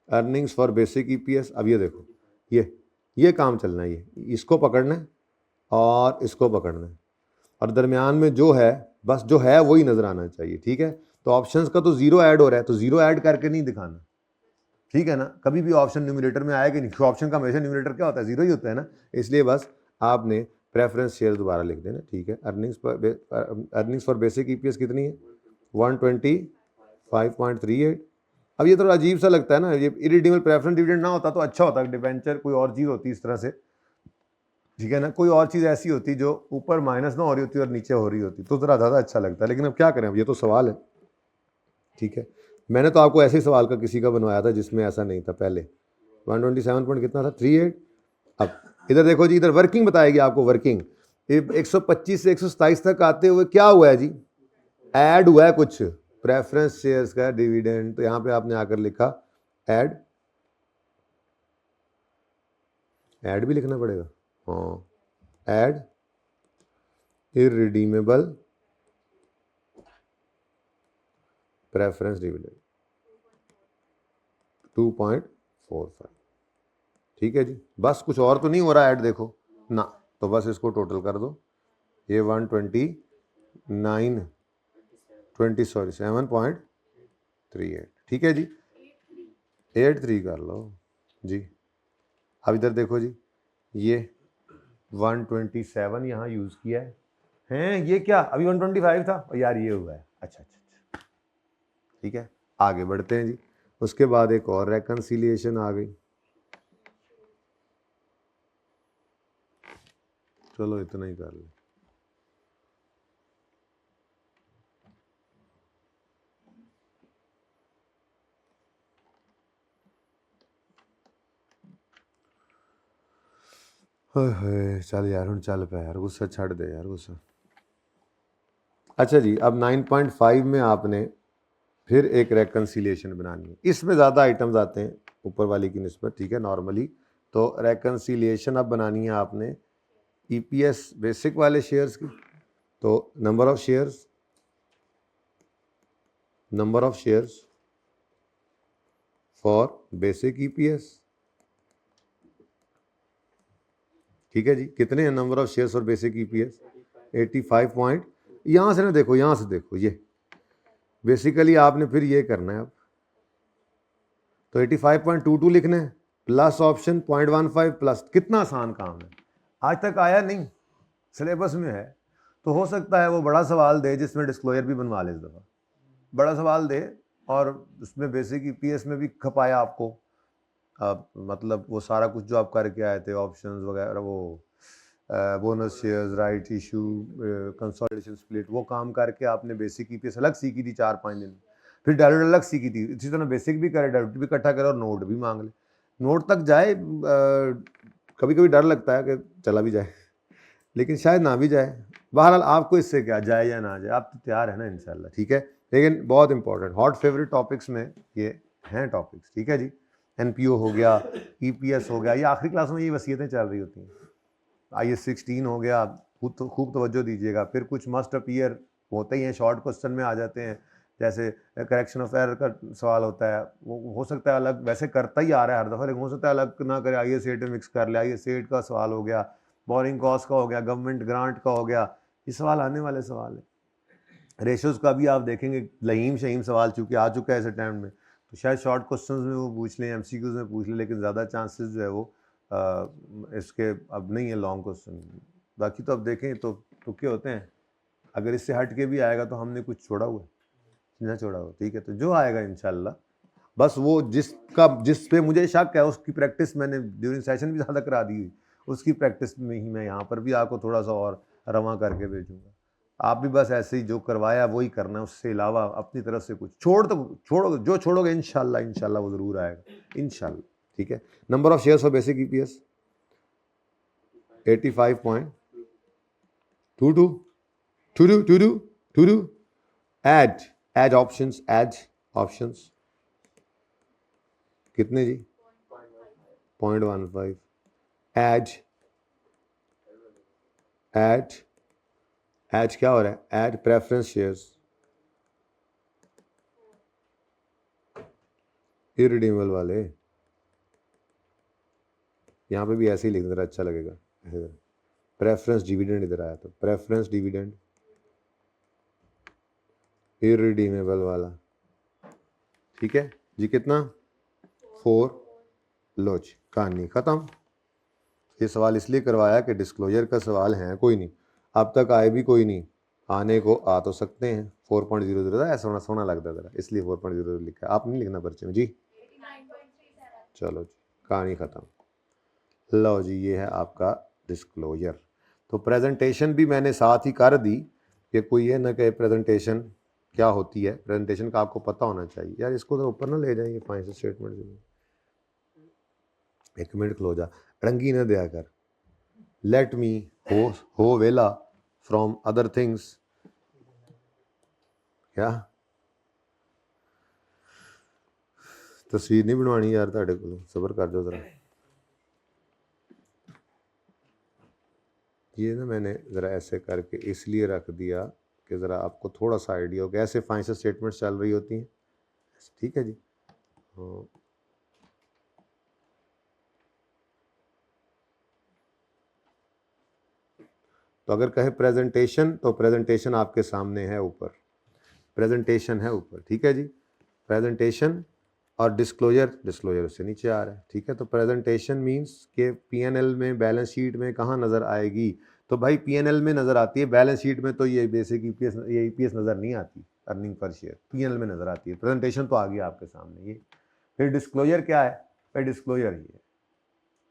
earnings for basic EPS. अब ये देखो, ये काम चलना है, ये इसको पकड़ना है और इसको पकड़ना है, और दरमियान में जो है बस जो है वही नजर आना चाहिए। ठीक है, तो ऑप्शंस का तो 0 ऐड हो रहा है, तो 0 ऐड करके नहीं दिखाना। ठीक है ना, कभी भी ऑप्शन न्यूमरेटर में आएगा नहीं, ऑप्शन का हमेशा न्यूमरेटर क्या होता है? 0 ही होता है ना, इसलिए बस आपने प्रेफरेंस शेयर दोबारा लिख देना। ठीक है, अर्निंग्स फॉर बेसिक ईपीएस कितनी है? 125.38। अब ये थोड़ा अजीब सा लगता है ना, ये इरिडीमेबल प्रेफरेंस डिविडेंड ना होता तो अच्छा होता, डिबेंचर कोई और चीज़ होती इस तरह से। ठीक है ना, कोई और चीज़ ऐसी होती जो ऊपर माइनस ना हो रही होती और नीचे हो रही होती, तो ज़रा ज़्यादा अच्छा लगता है। लेकिन अब क्या करें, अब ये तो सवाल है। ठीक है, मैंने तो आपको ऐसे ही सवाल का किसी का बनवाया था जिसमें ऐसा नहीं था पहले। 127 पॉइंट कितना था? 38। अब इधर देखो जी, इधर वर्किंग बताएगी आपको, वर्किंग 125 से 127 तक आते हुए क्या हुआ है जी? ऐड हुआ है कुछ प्रेफरेंस शेयर्स का डिविडेंड, तो यहाँ पे आपने आकर लिखा ऐड भी लिखना पड़ेगा। हाँ, ऐड इररिडीमेबल प्रेफरेंस डिविडेंड 2.45। ठीक है जी, बस कुछ और तो नहीं हो रहा ऐड, देखो ना, तो बस इसको टोटल कर दो। ये 7.38। ठीक है जी, 83 कर लो जी। अब इधर देखो जी, ये 127 यहाँ यूज़ किया है, हैं ये क्या अभी 125 था और यार ये हुआ है। अच्छा अच्छा अच्छा, ठीक है, आगे बढ़ते हैं जी। उसके बाद एक और रेकन्सिलिएशन आ गई, चलो इतना ही कर ले। चल यार हूँ चल पे यार, गुस्सा छड़ दे यार गुस्सा। अच्छा जी, अब 9.5 में आपने फिर एक रेकन्सिलिएशन बनानी है, इसमें ज़्यादा आइटम्स आते हैं ऊपर वाली की निस्बत। ठीक है, नॉर्मली तो रेकन्सिलिएशन अब बनानी है आपने ईपीएस बेसिक वाले शेयर्स की, तो number of shares for basic EPS ठीक है जी, कितने हैं नंबर ऑफ शेयर्स और बेसिक ईपीएस 85 पॉइंट। यहाँ से ना देखो, यहाँ से देखो, ये बेसिकली आपने फिर ये करना है अब, तो 85.22 लिखना है प्लस ऑप्शन 0.15 प्लस। कितना आसान काम है, आज तक आया नहीं, सिलेबस में है, तो हो सकता है वो बड़ा सवाल दे जिसमें डिस्क्लोजर भी बनवा ले। इस दफ़ा बड़ा सवाल दे और उसमें बेसिक ईपीएस में भी खपाया आपको, मतलब वो सारा कुछ जो आप करके आए थे, ऑप्शंस वगैरह, वो bonus shares, right issue, consolidation split, वो काम करके आपने बेसिक ईपीएस अलग सीखी थी 4-5 दिन, फिर डायरेक्ट अलग सीखी थी। इसी तरह बेसिक भी करे, डायरेक्ट भी इकट्ठा करे और नोट भी मांग ले। नोट तक जाए, कभी कभी डर लगता है कि चला भी जाए, लेकिन शायद ना भी जाए। बहरहाल आपको इससे क्या, जाए या ना जाए, आप तो तैयार है ना इंशाल्लाह, ठीक है। लेकिन बहुत इंपॉर्टेंट हॉट फेवरेट टॉपिक्स में ये हैं टॉपिक्स, ठीक है जी। एनपीओ हो गया, ईपीएस हो गया, ये आखिरी क्लास में ये वसीयतें चल रही होती हैं। IAS 16 हो गया, खूब तवज्जो दीजिएगा। फिर कुछ मस्ट अपीयर होते ही हैं, शॉर्ट क्वेश्चन में आ जाते हैं, जैसे करेक्शन ऑफ एरर का सवाल होता है, वो हो सकता है अलग, वैसे करता ही आ रहा है हर दफ़ा, लेकिन हो सकता है अलग ना करे, IAS 8 में मिक्स कर ले। IAS 8 का सवाल हो गया, बोरिंग कॉस्ट का हो गया, गवर्नमेंट ग्रांट का हो गया, ये सवाल आने वाले सवाल है। रेशोज़ का भी आप देखेंगे, लहीम शहीम सवाल चूँकि आ चुका है इस अटैम्प्ट में, तो शायद शॉर्ट क्वेश्चंस में वो पूछ लें, MCQs में पूछ लें, लेकिन ज़्यादा चांसेस जो है वो इसके अब नहीं है लॉन्ग क्वेश्चन। बाकी तो अब देखें तो तुक्के होते हैं, अगर इससे हट के भी आएगा तो हमने कुछ छोड़ा हुआ है ना, छोड़ा हुआ, ठीक है। तो जो आएगा इंशाल्लाह, बस वो जिस पे मुझे शक है उसकी प्रैक्टिस मैंने ड्यूरिंग सेशन भी ज़्यादा करा दी हुई, उसकी प्रैक्टिस में ही मैं यहाँ पर भी आपको थोड़ा सा और रवा करके भेजूँगा। आप भी बस ऐसे ही जो करवाया वही करना है, उससे अलावा अपनी तरफ से कुछ छोड़ोगे, जो छोड़ोगे इंशाल्लाह वो ज़रूर आएगा इंशाल्लाह, ठीक है। Number of shares for basic EPS 85.22 add options कितने जी, 0.15 ऐड क्या हो रहा है, ऐड प्रेफरेंस शेयर्स इररिडीमेबल वाले, यहाँ पे भी ऐसे ही लिख देना, अच्छा लगेगा। प्रेफरेंस डिविडेंड इधर आया, तो प्रेफरेंस डिविडेंड इररिडीमेबल वाला, ठीक है जी। कितना, 4, लो जी, कहानी ख़त्म। ये सवाल इसलिए करवाया कि डिस्क्लोजर का सवाल है कोई नहीं, अब तक आए भी कोई नहीं, आने को आ तो सकते हैं। 4.00 ऐसा सोना लगता है ज़रा, इसलिए 4.00 लिखा है। आप नहीं लिखना पर्चे में जी, चलो जी, कहानी ख़त्म। लो जी, ये है आपका डिस्क्लोजर। तो प्रेजेंटेशन भी मैंने साथ ही कर दी कि कोई ये ना कि प्रेजेंटेशन क्या होती है, प्रेजेंटेशन का आपको पता होना चाहिए। यार इसको तो ऊपर ना ले जाएंगे फाइनेंशियल स्टेटमेंट, एक मिनट खलो जा, अड़ंगी ना दिया कर। लेट मी हो वेला फ्रॉम अदर थिंग्स। क्या तस्वीर नहीं बनवानी यार तुहाडे कोलों, सबर कर जाओ ज़रा। ये ना मैंने ज़रा ऐसे करके इसलिए रख दिया कि ज़रा आपको थोड़ा सा आइडिया हो कि ऐसे फाइनेंशियल स्टेटमेंट चल रही होती हैं, ठीक है जी। तो अगर कहे प्रेजेंटेशन, तो प्रेजेंटेशन आपके सामने है ऊपर, प्रेजेंटेशन है ऊपर, ठीक है जी। प्रेजेंटेशन और डिस्क्लोजर उससे नीचे आ रहा है, ठीक है। तो प्रेजेंटेशन मींस के पीएनएल में, बैलेंस शीट में कहाँ नज़र आएगी, तो भाई पीएनएल में नज़र आती है, बैलेंस शीट में तो ये बेसिक ईपीएस, ये ईपीएस नज़र नहीं आती, अर्निंग पर शेयर पीएनएल में नज़र आती है। प्रेजेंटेशन तो आ गया आपके सामने ये। फिर डिस्क्लोजर क्या है, भाई डिस्क्लोजर ही है,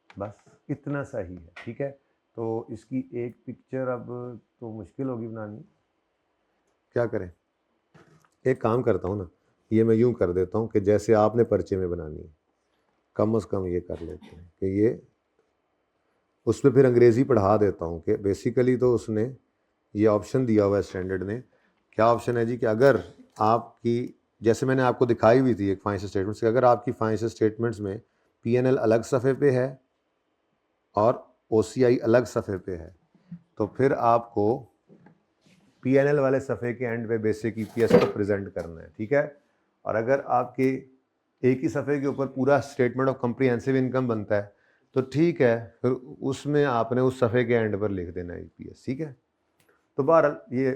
बस इतना सही है, ठीक है। तो इसकी एक पिक्चर अब तो मुश्किल होगी बनानी, क्या करें, एक काम करता हूँ ना, ये मैं यूँ कर देता हूँ कि जैसे आपने पर्चे में बनानी है, कम से कम ये कर लेते हैं कि ये उस पर फिर अंग्रेज़ी पढ़ा देता हूँ कि बेसिकली तो उसने ये ऑप्शन दिया हुआ है स्टैंडर्ड ने। क्या ऑप्शन है जी, कि अगर आपकी, जैसे मैंने आपको दिखाई हुई थी एक फाइनेंशियल स्टेटमेंट्स, अगर आपकी फाइनेंशियल स्टेटमेंट्स में पीएनएल अलग सफ़े पे है और ओसीआई अलग सफ़े पे है, तो फिर आपको पीएनएल वाले सफ़े के एंड पे बेसिक ईपीएस को प्रेजेंट करना है, ठीक है। और अगर आपके एक ही सफ़े के ऊपर पूरा स्टेटमेंट ऑफ कॉम्प्रिहेंसिव इनकम बनता है, तो ठीक है, फिर उसमें आपने उस सफ़े के एंड पर लिख देना EPS, ठीक है। तो बहरहाल ये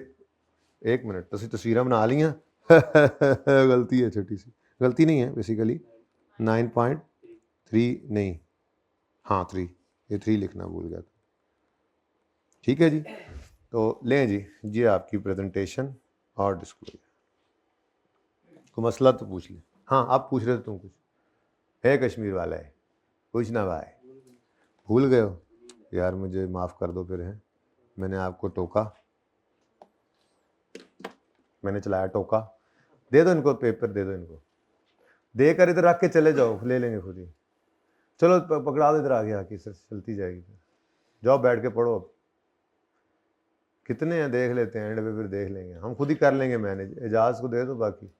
1 मिनट तो तस्वीरें बना ली हैं गलती है, छोटी सी गलती नहीं है बेसिकली, 9.3 नहीं, हाँ 3, ये 3 लिखना भूल गया था, ठीक है जी। तो लें जी, ये आपकी प्रेजेंटेशन और डिस्क्लोजर। कोई मसला तो पूछ ले। हाँ आप पूछ रहे थे तुम कुछ, है कश्मीर वाला है, कुछ ना भाई, भूल गए हो यार, मुझे माफ़ कर दो फिर, है मैंने आपको टोका, मैंने चलाया टोका। दे दो इनको पेपर, दे दो इनको, दे कर इधर रख के चले जाओ, ले लेंगे खुद ही। चलो पकड़ा दो इधर आगे आके, सर चलती जाएगी, जाओ बैठ के पढ़ो। अब कितने हैं देख लेते हैं, एंड पे फिर देख लेंगे, हम खुद ही कर लेंगे मैनेज। एजाज को दे दो, बाकी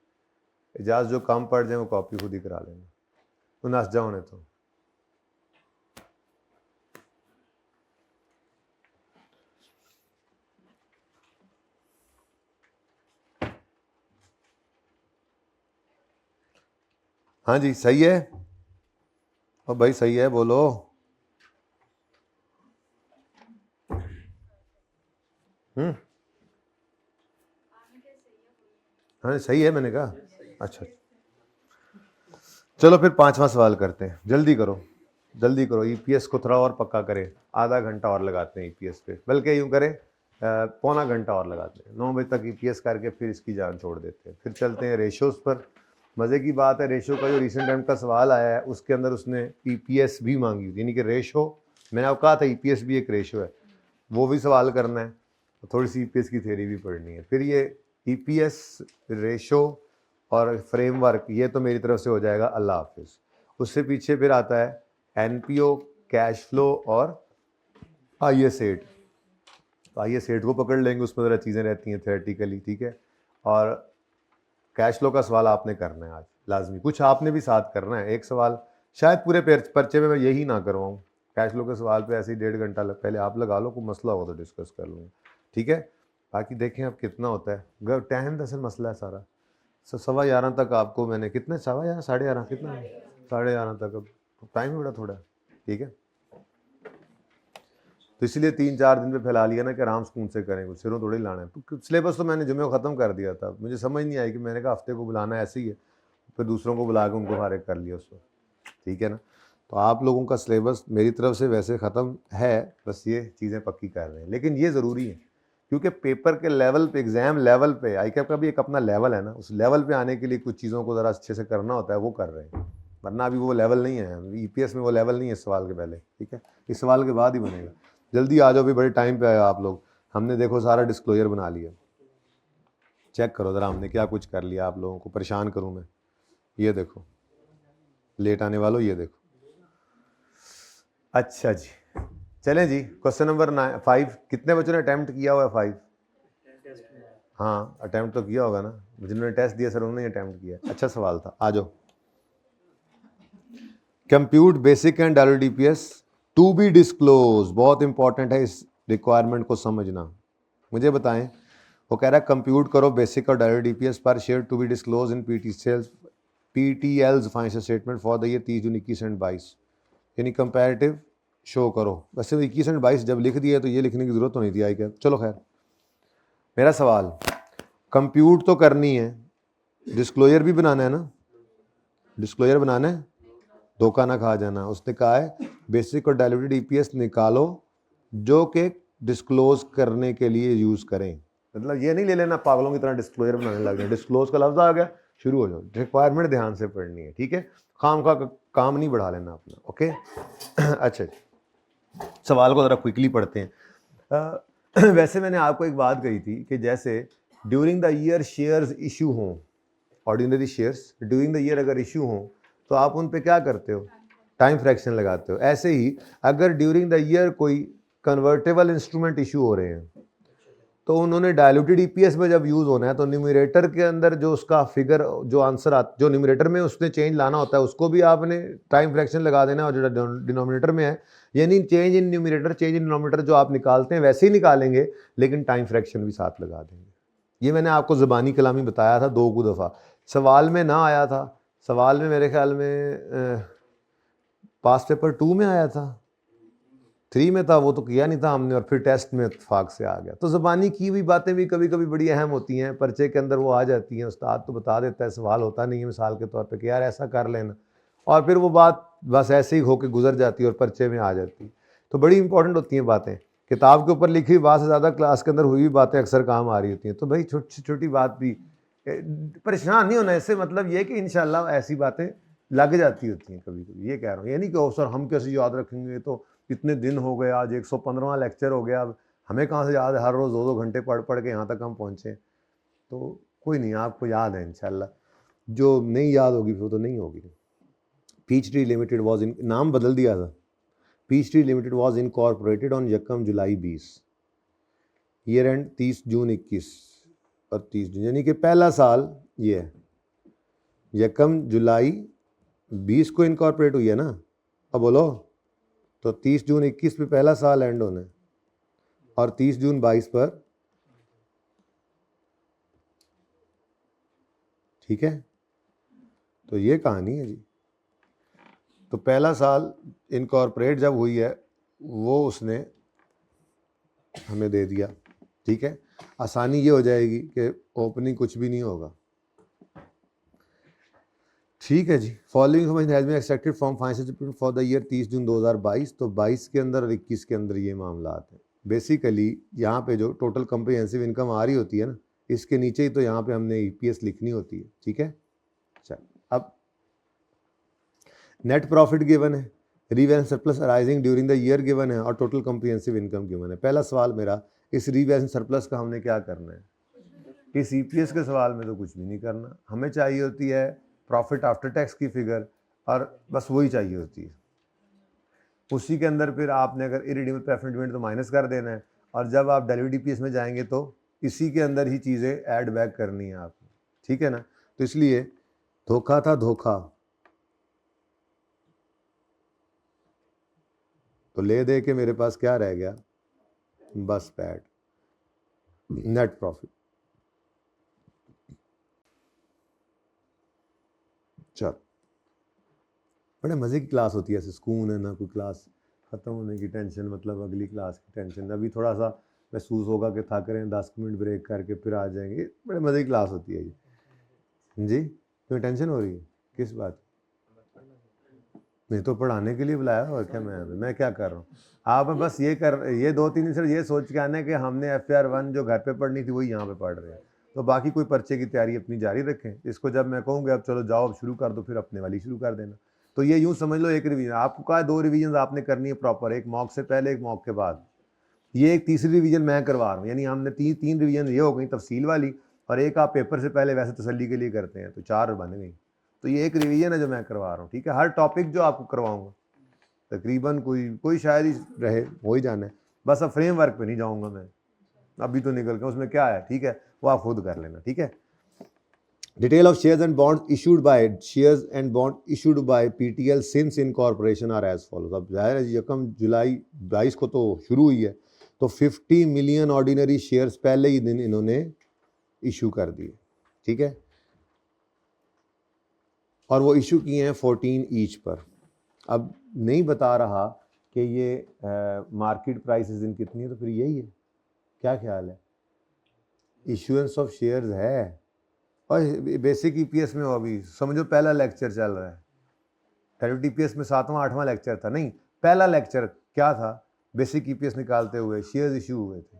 एजाज जो कम पढ़ जाए वो कॉपी खुद ही करा लेंगे, तो नस जाओ ने तो। हाँ जी सही है, और भाई सही है बोलो। हाँ सही है मैंने कहा, अच्छा चलो फिर 5वां सवाल करते हैं, जल्दी करो जल्दी करो, EPS को थोड़ा और पक्का करें, आधा घंटा और लगाते हैं EPS पे, बल्कि यूँ करें पौना घंटा और लगाते हैं, 9 बजे तक EPS करके फिर इसकी जान छोड़ देते हैं, फिर चलते हैं रेशोज़ पर। मज़े की बात है, रेशो का जो रिसेंट टाइम का सवाल आया है उसके अंदर उसने EPS भी मांगी, यानी कि रेशो, मैंने आपको कहा था EPS भी एक रेशो है, वो भी सवाल करना है, थोड़ी सी EPS की थ्योरी भी पढ़नी है। फिर ये EPS, रेशो और फ्रेमवर्क, ये तो मेरी तरफ से हो जाएगा, अल्लाह हाफिज़। उससे पीछे फिर आता है NPO, कैश फ्लो और IS8। तो IS8 को पकड़ लेंगे, उसमें ज़रा चीज़ें रहती हैं थ्योरेटिकली, ठीक है। और कैश फ्लो का सवाल आपने करना है आज लाजमी, कुछ आपने भी साथ करना है, एक सवाल शायद पूरे पर्चे में मैं यही ना करवाऊँ, कैश फ्लो के सवाल पे ऐसे ही 1.5 घंटा पहले आप लगा लो, कोई मसला होगा तो डिस्कस कर लूँगा, ठीक है। बाकी देखें अब कितना होता है, टाइम दरअसल मसला है सारा। 11:15 तक आपको मैंने, कितने 11:15 11:30 कितना, 11:30 तक, अब टाइम ही बड़ा थोड़ा, ठीक है। तो इसलिए 3-4 दिन पे फैला लिया ना कि आराम सुकून से करें, कुछ सिरों थोड़ी लाना है। तो सिलेबस तो मैंने जुमे को ख़त्म कर दिया था, मुझे समझ नहीं आई कि मैंने कहा हफ्ते को बुलाना ऐसे ही है, फिर दूसरों को बुला के उनको फारिग कर लिया उसको, ठीक है ना। तो आप लोगों का सिलेबस मेरी तरफ से वैसे ख़त्म है, बस ये चीज़ें पक्की कर रहे हैं, लेकिन ये ज़रूरी है क्योंकि पेपर के लेवल पे, एग्ज़ाम लेवल पे, ICAP का भी एक अपना लेवल है ना, उस लेवल पे आने के लिए कुछ चीज़ों को ज़रा अच्छे से करना होता है, वो कर रहे हैं, वरना अभी वो लेवल नहीं है, EPS में वो लेवल नहीं है इस सवाल के पहले, ठीक है, इस सवाल के बाद ही बनेगा। जल्दी आ जाओ, भी बड़े टाइम पे आया आप लोग, हमने देखो सारा डिस्क्लोजर बना लिया, चेक करो ज़रा हमने क्या कुछ कर लिया, आप लोगों को परेशान करूँ मैं, ये देखो लेट आने वालों, ये देखो। अच्छा जी चलें जी, क्वेश्चन नंबर 5, कितने बच्चों ने अटैम्प्ट किया हुआ है 5? हाँ अटैम्प्ट तो किया होगा ना, जिन्होंने टेस्ट दिया सर उन्होंने अटैम्प्ट किया, अच्छा सवाल था, आ जाओ। Compute basic and direct EPS to be disclose, बहुत इंपॉर्टेंट है इस रिक्वायरमेंट को समझना। मुझे बताएं, वो कह रहा है कंप्यूट करो बेसिक और डायरेक्ट EPS पर share to be disclose in PTL's financial statement for the year 30 June 21 and 22, यानी कंपैरेटिव शो करो। वैसे 21 एंड 22 जब लिख दिया तो ये लिखने की जरूरत तो नहीं थी आई क्या, चलो खैर। मेरा सवाल, कंप्यूट तो करनी है, डिस्क्लोजर भी बनाना है ना, डिस्क्लोजर बनाना है, धोखा ना खा जाना। उसने कहा है बेसिक और डायल्यूटेड EPS निकालो जो कि डिस्क्लोज करने के लिए यूज़ करें, मतलब ये नहीं ले लेना पागलों की तरह डिस्क्लोजर बनाने लग जाए, डिस्क्लोज का लफ्ज़ आ गया शुरू हो जाओ, रिक्वायरमेंट ध्यान से पढ़नी है, ठीक है, खाम का काम नहीं बढ़ा लेना अपना, ओके। अच्छा सवाल को ज़रा क्विकली पढ़ते हैं। वैसे मैंने आपको एक बात कही थी कि जैसे during the year shares issue हों, ordinary shares during the year अगर इशू हों तो आप उन पे क्या करते हो, टाइम फ्रैक्शन लगाते हो। ऐसे ही अगर ड्यूरिंग द ईयर कोई कन्वर्टेबल इंस्ट्रूमेंट इशू हो रहे हैं तो उन्होंने डायल्यूटेड EPS में जब यूज़ होना है तो न्यूमरेटर के अंदर जो उसका फिगर, जो आंसर जो न्यूमरेटर में उसने चेंज लाना होता है उसको भी आपने टाइम फ्रैक्शन लगा देना, और जो डिनोमिनेटर में है, यानी change in numerator change in denominator जो आप निकालते हैं वैसे ही निकालेंगे, लेकिन टाइम फ्रैक्शन भी साथ लगा देंगे। ये मैंने आपको ज़बानी कलामी बताया था 2 दफ़ा, सवाल में ना आया था, सवाल में मेरे ख्याल में पास पेपर 2 में आया था, 3 में था, वो तो किया नहीं था हमने, और फिर टेस्ट में इत्तेफाक से आ गया। तो ज़बानी की हुई बातें भी कभी कभी बड़ी अहम होती हैं, पर्चे के अंदर वो आ जाती हैं, उस्ताद तो बता देता है, सवाल होता नहीं है मिसाल के तौर पे कि यार ऐसा कर लेना, और फिर वो बात बस ऐसे ही होके गुजर जाती है और पर्चे में आ जाती है। तो बड़ी इंपॉर्टेंट होती हैं बातें, किताब के ऊपर लिखी हुई बात से ज़्यादा क्लास के अंदर हुई हुई बातें अक्सर काम आ रही होती हैं। तो भाई छोटी छोटी बात भी परेशान नहीं होना, इससे मतलब ये कि इंशाल्लाह ऐसी बातें लग जाती होती हैं कभी कभी। ये कह रहा हूँ, ये नहीं कि सर हम कैसे याद रखेंगे, तो इतने दिन हो गए, आज 115वां लेक्चर हो गया, अब हमें कहाँ से याद है, हर रोज़ 2-2 घंटे पढ़ पढ़ के यहाँ तक हम पहुँचे। तो कोई नहीं, आपको याद है इंशाल्लाह, जो नहीं याद होगी वो तो नहीं होगी। Peach tree limited was in, नाम बदल दिया था, peach tree limited was incorporated on 1 July 20, year end 30 June 21 और 30 जून, यानी कि पहला साल ये है, 1 जुलाई 20 को इनकॉर्पोरेट हुई है ना। अब बोलो, तो 30 जून 21 पे पहला साल एंड होना है, और 30 जून 22 पर, ठीक है। तो ये कहानी है जी। तो पहला साल इनकॉर्पोरेट जब हुई है वो उसने हमें दे दिया, ठीक है। आसानी ये हो जाएगी कि ओपनिंग कुछ भी नहीं होगा, ठीक है जी। Following has been extracted from financial for the year 30 June 2022। तो 22 के अंदर और 21 के अंदर ये मामला हैं। बेसिकली यहाँ पे जो टोटल कम्प्रिहेंसिव इनकम आ रही होती है ना, इसके नीचे ही तो यहाँ पे हमने ईपीएस लिखनी होती है, ठीक है। चल, अब नेट प्रॉफिट गिवन है, revaluation surplus arising during the year given है, और टोटल कम्प्रिहेंसिव इनकम गिवन है। पहला सवाल मेरा, इस रीवैल्यूएशन सरप्लस का हमने क्या करना है? इस ईपीएस के सवाल में तो कुछ भी नहीं करना, हमें चाहिए होती है प्रॉफिट आफ्टर टैक्स की फिगर, और बस वही चाहिए होती है। उसी के अंदर फिर आपने अगर इरिडीमेबल प्रेफरेंस डिविडेंड तो माइनस कर देना है, और जब आप डाइल्यूटेड ईपीएस में जाएंगे तो इसी के अंदर ही चीज़ें ऐड बैक करनी है आपको, ठीक है ना। तो इसलिए धोखा था धोखा, तो ले दे के मेरे पास क्या रह गया, बस पैड नेट प्रॉफिट। चल, बड़े मज़े की क्लास होती है, ऐसे सुकून है ना, कोई क्लास ख़त्म होने की टेंशन, मतलब अगली क्लास की टेंशन। अभी थोड़ा सा महसूस होगा कि थक रहे हैं, 10 मिनट ब्रेक करके फिर आ जाएंगे। बड़े मज़े की क्लास होती है ये जी। तुम्हें टेंशन हो रही है किस बात? नहीं तो पढ़ाने के लिए बुलाया, और क्या मैं क्या कर रहा हूँ? आप बस ये 2-3 दिन से ये सोच के आना है कि हमने FR1 जो घर पे पढ़नी थी वही यहाँ पे पढ़ रहे हैं, तो बाकी कोई पर्चे की तैयारी अपनी जारी रखें। इसको जब मैं कहूँगा अब चलो जाओ अब शुरू कर दो, फिर अपने वाली शुरू कर देना। तो ये यूँ समझ लो, एक रिवीजन आपको कहा है, 2 रिवीजन आपने करनी है प्रॉपर, एक मॉक से पहले, एक मॉक के बाद। ये एक तीसरी रिवीजन मैं करवा रहा हूँ, यानी हमने तीन रिवीजन ये हो गई तफसील वाली, और एक आप पेपर से पहले वैसे तसल्ली के लिए करते हैं, तो 4 बन गई। तो ये एक रिवीजन है जो मैं करवा रहा हूँ, ठीक है। हर टॉपिक जो आपको करवाऊँगा तकरीबन कोई शायद ही रहे, हो ही जाना है। बस अब फ्रेमवर्क पे नहीं जाऊँगा मैं, अभी तो निकल के उसमें क्या है, ठीक है, वो आप खुद कर लेना, ठीक है। Detail of shares and bonds issued by, shares and bond issued by PTL since incorporation are as follows. अब जाहिर है 1 जुलाई 22 को तो शुरू हुई है, तो 50 मिलियन ऑर्डिनरी शेयर्स पहले ही दिन इन्होंने इशू कर दिए, ठीक है, और वो इशू किए हैं 14 ईच पर। अब नहीं बता रहा कि ये मार्केट प्राइस इस दिन कितनी है, तो फिर यही है, क्या ख्याल है? इशुएंस ऑफ शेयर्स है, और बेसिक ईपीएस में वो अभी समझो पहला लेक्चर चल रहा है। डाइल्यूटेड ईपीएस में 7वां 8वां लेक्चर था, नहीं पहला लेक्चर क्या था, बेसिक ईपीएस निकालते हुए शेयर्स इशू हुए थे।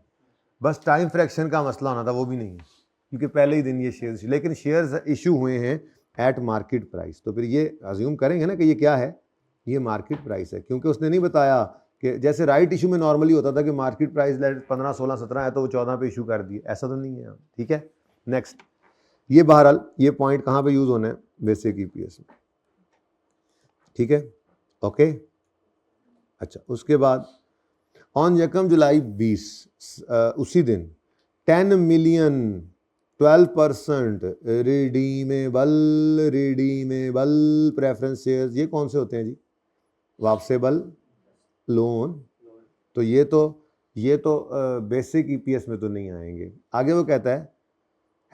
बस टाइम फ्रैक्शन का मसला होना था, वो भी नहीं है, क्योंकि पहले ही दिन ये शेयर्स, लेकिन शेयर्स इशू हुए हैं एट मार्केट प्राइस। तो फिर ये अज्यूम करेंगे ना कि ये क्या है, ये मार्केट प्राइस है, क्योंकि उसने नहीं बताया कि जैसे राइट इशू में नॉर्मली होता था कि मार्केट प्राइस 15, 16, 17 है तो वो 14 पे इशू कर दिए, ऐसा तो नहीं है, ठीक है। नेक्स्ट, ये बहरहाल ये पॉइंट कहाँ पे यूज़ होना है, बेसिक ईपीएस में, ठीक है, ओके। अच्छा, उसके बाद ऑन 1 जुलाई 20 उसी दिन 10 मिलियन 12% रिडीमेबल प्रेफरेंस शेयर्स, ये कौन से होते हैं जी? वापसेबल लोन। तो ये तो बेसिक ईपीएस में तो नहीं आएंगे। आगे वो कहता है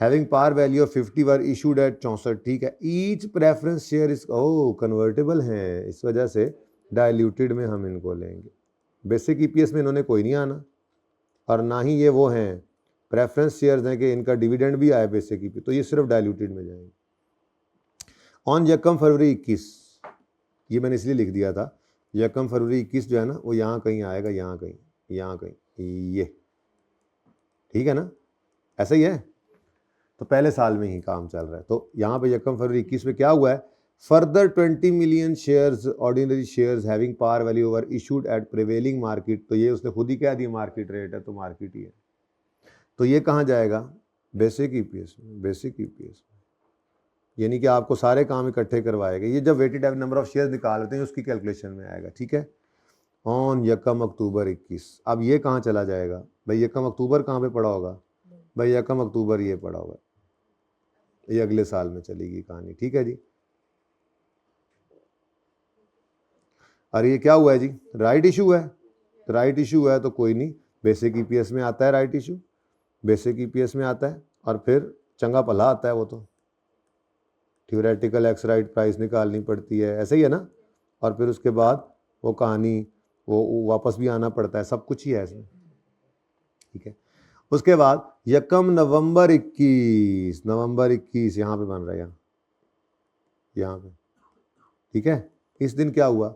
having par value of 50 were issued at 64, ठीक है। Each preference share is convertible है, इस वजह से डाइल्यूटेड में हम इनको लेंगे। बेसिक ईपीएस में इन्होंने कोई नहीं आना, और ना ही ये वो हैं प्रेफरेंस शेयर्स हैं कि इनका डिविडेंड भी आए बेसिक ईपीएस, तो ये सिर्फ डाइल्यूटेड में जाएंगे। ऑन यकम फरवरी 21, ये मैंने इसलिए लिख दिया था, यकम फरवरी 21 जो है ना वो यहाँ कहीं आएगा, यहाँ कहीं, यहाँ कहीं, ये ठीक है ना, ऐसा ही है। तो पहले साल में ही काम चल रहा है। तो यहाँ पे यकम फरवरी 21 में क्या हुआ है, further 20 million shares ordinary shares having par value over issued at prevailing market, तो ये उसने खुद ही कह दिया मार्केट रेट है तो मार्केट ही है। तो ये कहाँ जाएगा, बेसिक ईपीएस में, बेसिक ईपीएस में, यानी कि आपको सारे काम इकट्ठे करवाएगा। ये जब weighted average number of shares निकाल लेते हैं उसकी कैलकुलेशन में आएगा, ठीक है। ऑन यकम अक्टूबर 21, अब ये कहाँ चला जाएगा भाई, यकम अक्टूबर कहाँ पे पड़ा होगा भाई, यकम अक्टूबर ये पड़ा होगा, ये अगले साल में चलेगी कहानी, ठीक है जी। और ये क्या हुआ है जी, राइट इशू है, तो राइट इशू है तो कोई नहीं, बेसिक ईपीएस में आता है राइट इशू, बेसिक ईपीएस में आता है, और फिर चंगा भला आता है वो तो, थ्योरेटिकल एक्स राइट प्राइस निकालनी पड़ती है, ऐसे ही है ना, और फिर उसके बाद वो कहानी वो वापस भी आना पड़ता है, सब कुछ ही है इसमें, ठीक है। उसके बाद यकम नवंबर 21, नवंबर 21 यहाँ पे बन रहा है, यहाँ पे, ठीक है। इस दिन क्या हुआ,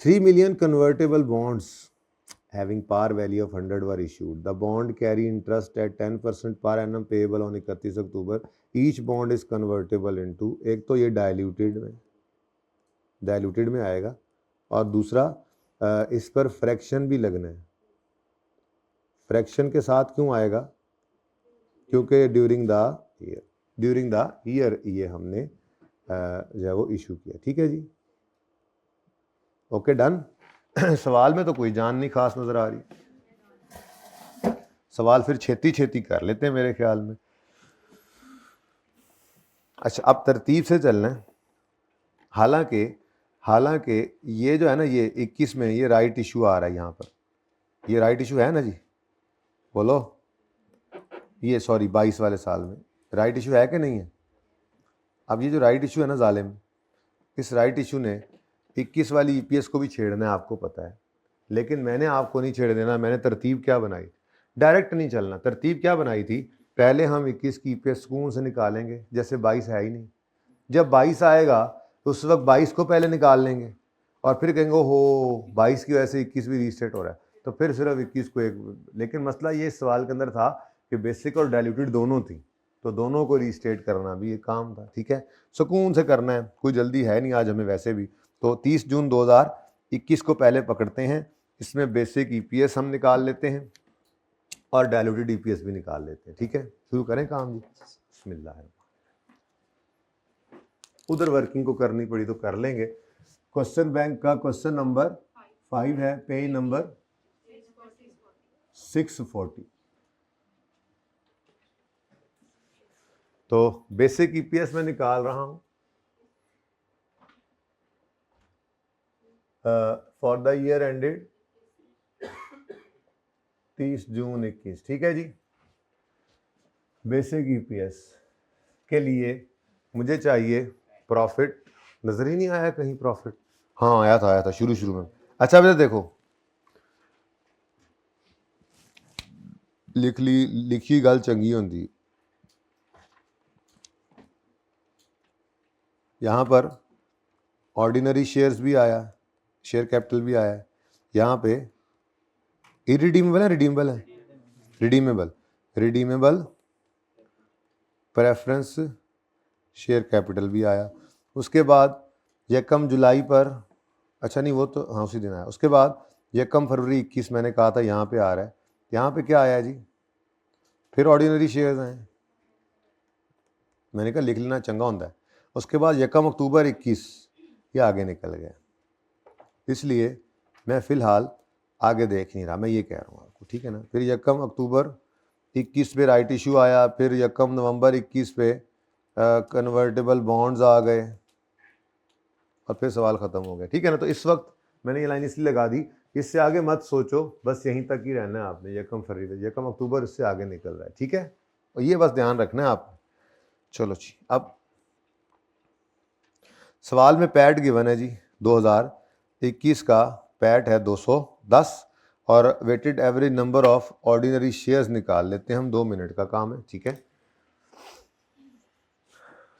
3 million convertible bonds having par value of 100 were issued. The bond carry interest at 10% per annum payable on 31 October. Each bond is convertible into, एक तो ये डायल्यूटेड में आएगा, और दूसरा इस पर फ्रैक्शन भी लगना है। फ्रैक्शन के साथ क्यों आएगा, क्योंकि ड्यूरिंग द ईयर ये हमने जो है वो इशू किया, ठीक है जी। Okay done. सवाल में तो कोई जान नहीं खास नजर आ रही, सवाल फिर छेती कर लेते हैं मेरे ख्याल में। अच्छा अब तरतीब से चलना है। हालांकि ये जो है ना, ये 21 में ये राइट इशू आ रहा है, यहाँ पर ये राइट इशू है ना जी, बोलो, ये सॉरी 22 वाले साल में राइट इशू है कि नहीं है। अब ये जो राइट इशू है ना जालिम, इस राइट इशू ने 21 वाली ईपीएस को भी छेड़ना है, आपको पता है, लेकिन मैंने आपको नहीं छेड़ देना। मैंने तरतीब क्या बनाई, डायरेक्ट नहीं चलना। तरतीब क्या बनाई थी, पहले हम 21 की ईपीएस सुकून से निकालेंगे, जैसे 22 है ही नहीं, जब 22 आएगा तो उस वक्त 22 को पहले निकाल लेंगे, और फिर कहेंगे हो 22 की वजह से 21 भी रीस्टेट हो रहा है, तो फिर सिर्फ 21 को एक। लेकिन मसला ये इस सवाल के अंदर था कि बेसिक और डायल्यूटेड दोनों थी, तो दोनों को रीस्टेट करना भी एक काम था, ठीक है। सुकून से करना है, कोई जल्दी है नहीं आज हमें वैसे भी। तो 30 जून 2021 को पहले पकड़ते हैं, इसमें बेसिक ईपीएस हम निकाल लेते हैं और डायल्यूटेड ईपीएस भी निकाल लेते हैं, ठीक है। शुरू करें काम जी, बिस्मिल्लाह। उधर वर्किंग को करनी पड़ी तो कर लेंगे। क्वेश्चन बैंक का क्वेश्चन नंबर 5 है, पेज नंबर 640। तो बेसिक ईपीएस में निकाल रहा हूं for the year ended 30 June 21, ठीक है जी। बेसिक ईपीएस के लिए मुझे चाहिए प्रॉफिट, नजर ही नहीं आया कहीं प्रॉफिट, हाँ आया था शुरू में। अच्छा बेटा देखो, लिखी गल चंगी होंगी। यहाँ पर ऑर्डिनरी शेयर्स भी आया, शेयर कैपिटल भी आया, यहाँ पे इरिडीमेबल है, रिडीमेबल है, रिडीमेबल प्रेफरेंस शेयर कैपिटल भी आया। उसके बाद यकम जुलाई पर, अच्छा नहीं वो तो हाँ उसी दिन आया। उसके बाद यकम फरवरी 21 मैंने कहा था यहाँ पे आ रहा है, यहाँ पे क्या आया जी, फिर ऑर्डिनरी शेयर्स आए, मैंने कहा लिख लेना चंगा होता है। उसके बाद यकम अक्टूबर 21 ये आगे निकल गया, इसलिए मैं फ़िलहाल आगे देख नहीं रहा, मैं ये कह रहा हूँ आपको, ठीक है ना। फिर यकम अक्टूबर 21 पे राइट इशू आया, फिर यकम नवंबर 21 पे कन्वर्टेबल बॉन्ड्स आ गए, और फिर सवाल ख़त्म हो गया, ठीक है ना। तो इस वक्त मैंने ये लाइन इसलिए लगा दी, इससे आगे मत सोचो, बस यहीं तक ही रहना है आपने। यकम फरवरी, यकम अक्टूबर इससे आगे निकल रहा है, ठीक है, और ये बस ध्यान रखना है आप। चलो जी, अब सवाल में पैड गिवन है जी 2000, 21 का पैट है 210 और weighted average number of ordinary shares निकाल लेते हैं हम, 2 मिनट का काम है, ठीक है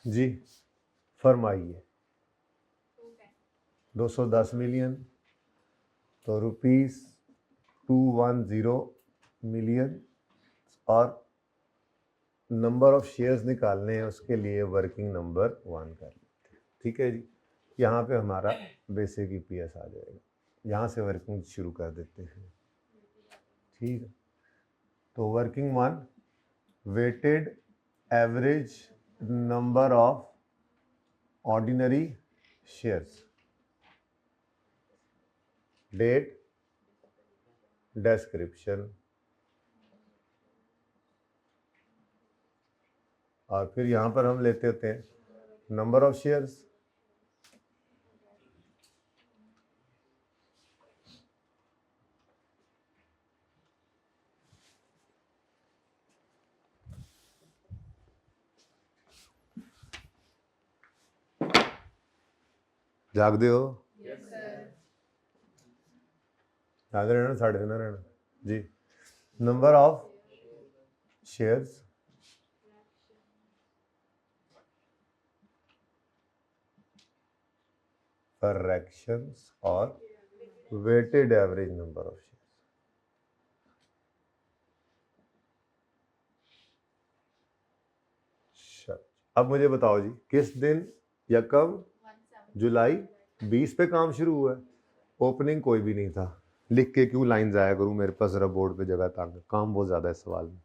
जी। फरमाइए 210 मिलियन तो ₹210 मिलियन और नंबर ऑफ शेयर्स निकालने हैं, उसके लिए वर्किंग नंबर 1 कर लेते हैं, ठीक है जी। यहाँ पे हमारा बेसिक ईपीएस आ जाएगा, यहाँ से वर्किंग शुरू कर देते हैं, ठीक है। तो working 1 weighted average number of ordinary shares, date, description और फिर यहाँ पर हम लेते होते हैं नंबर ऑफ शेयर्स, जागदे हो? Yes sir. जागदे रहना, साढ़े रहना रहना जी। नंबर ऑफ शेयर्स फ्रैक्शंस और weighted average number of shares. अब मुझे बताओ जी, किस दिन या कब जुलाई 20 पे काम शुरू हुआ है? ओपनिंग कोई भी नहीं था, लिख के क्यों लाइन जाया करूं, मेरे पास जरा बोर्ड पे जगह तंग, काम बहुत ज़्यादा है सवाल में।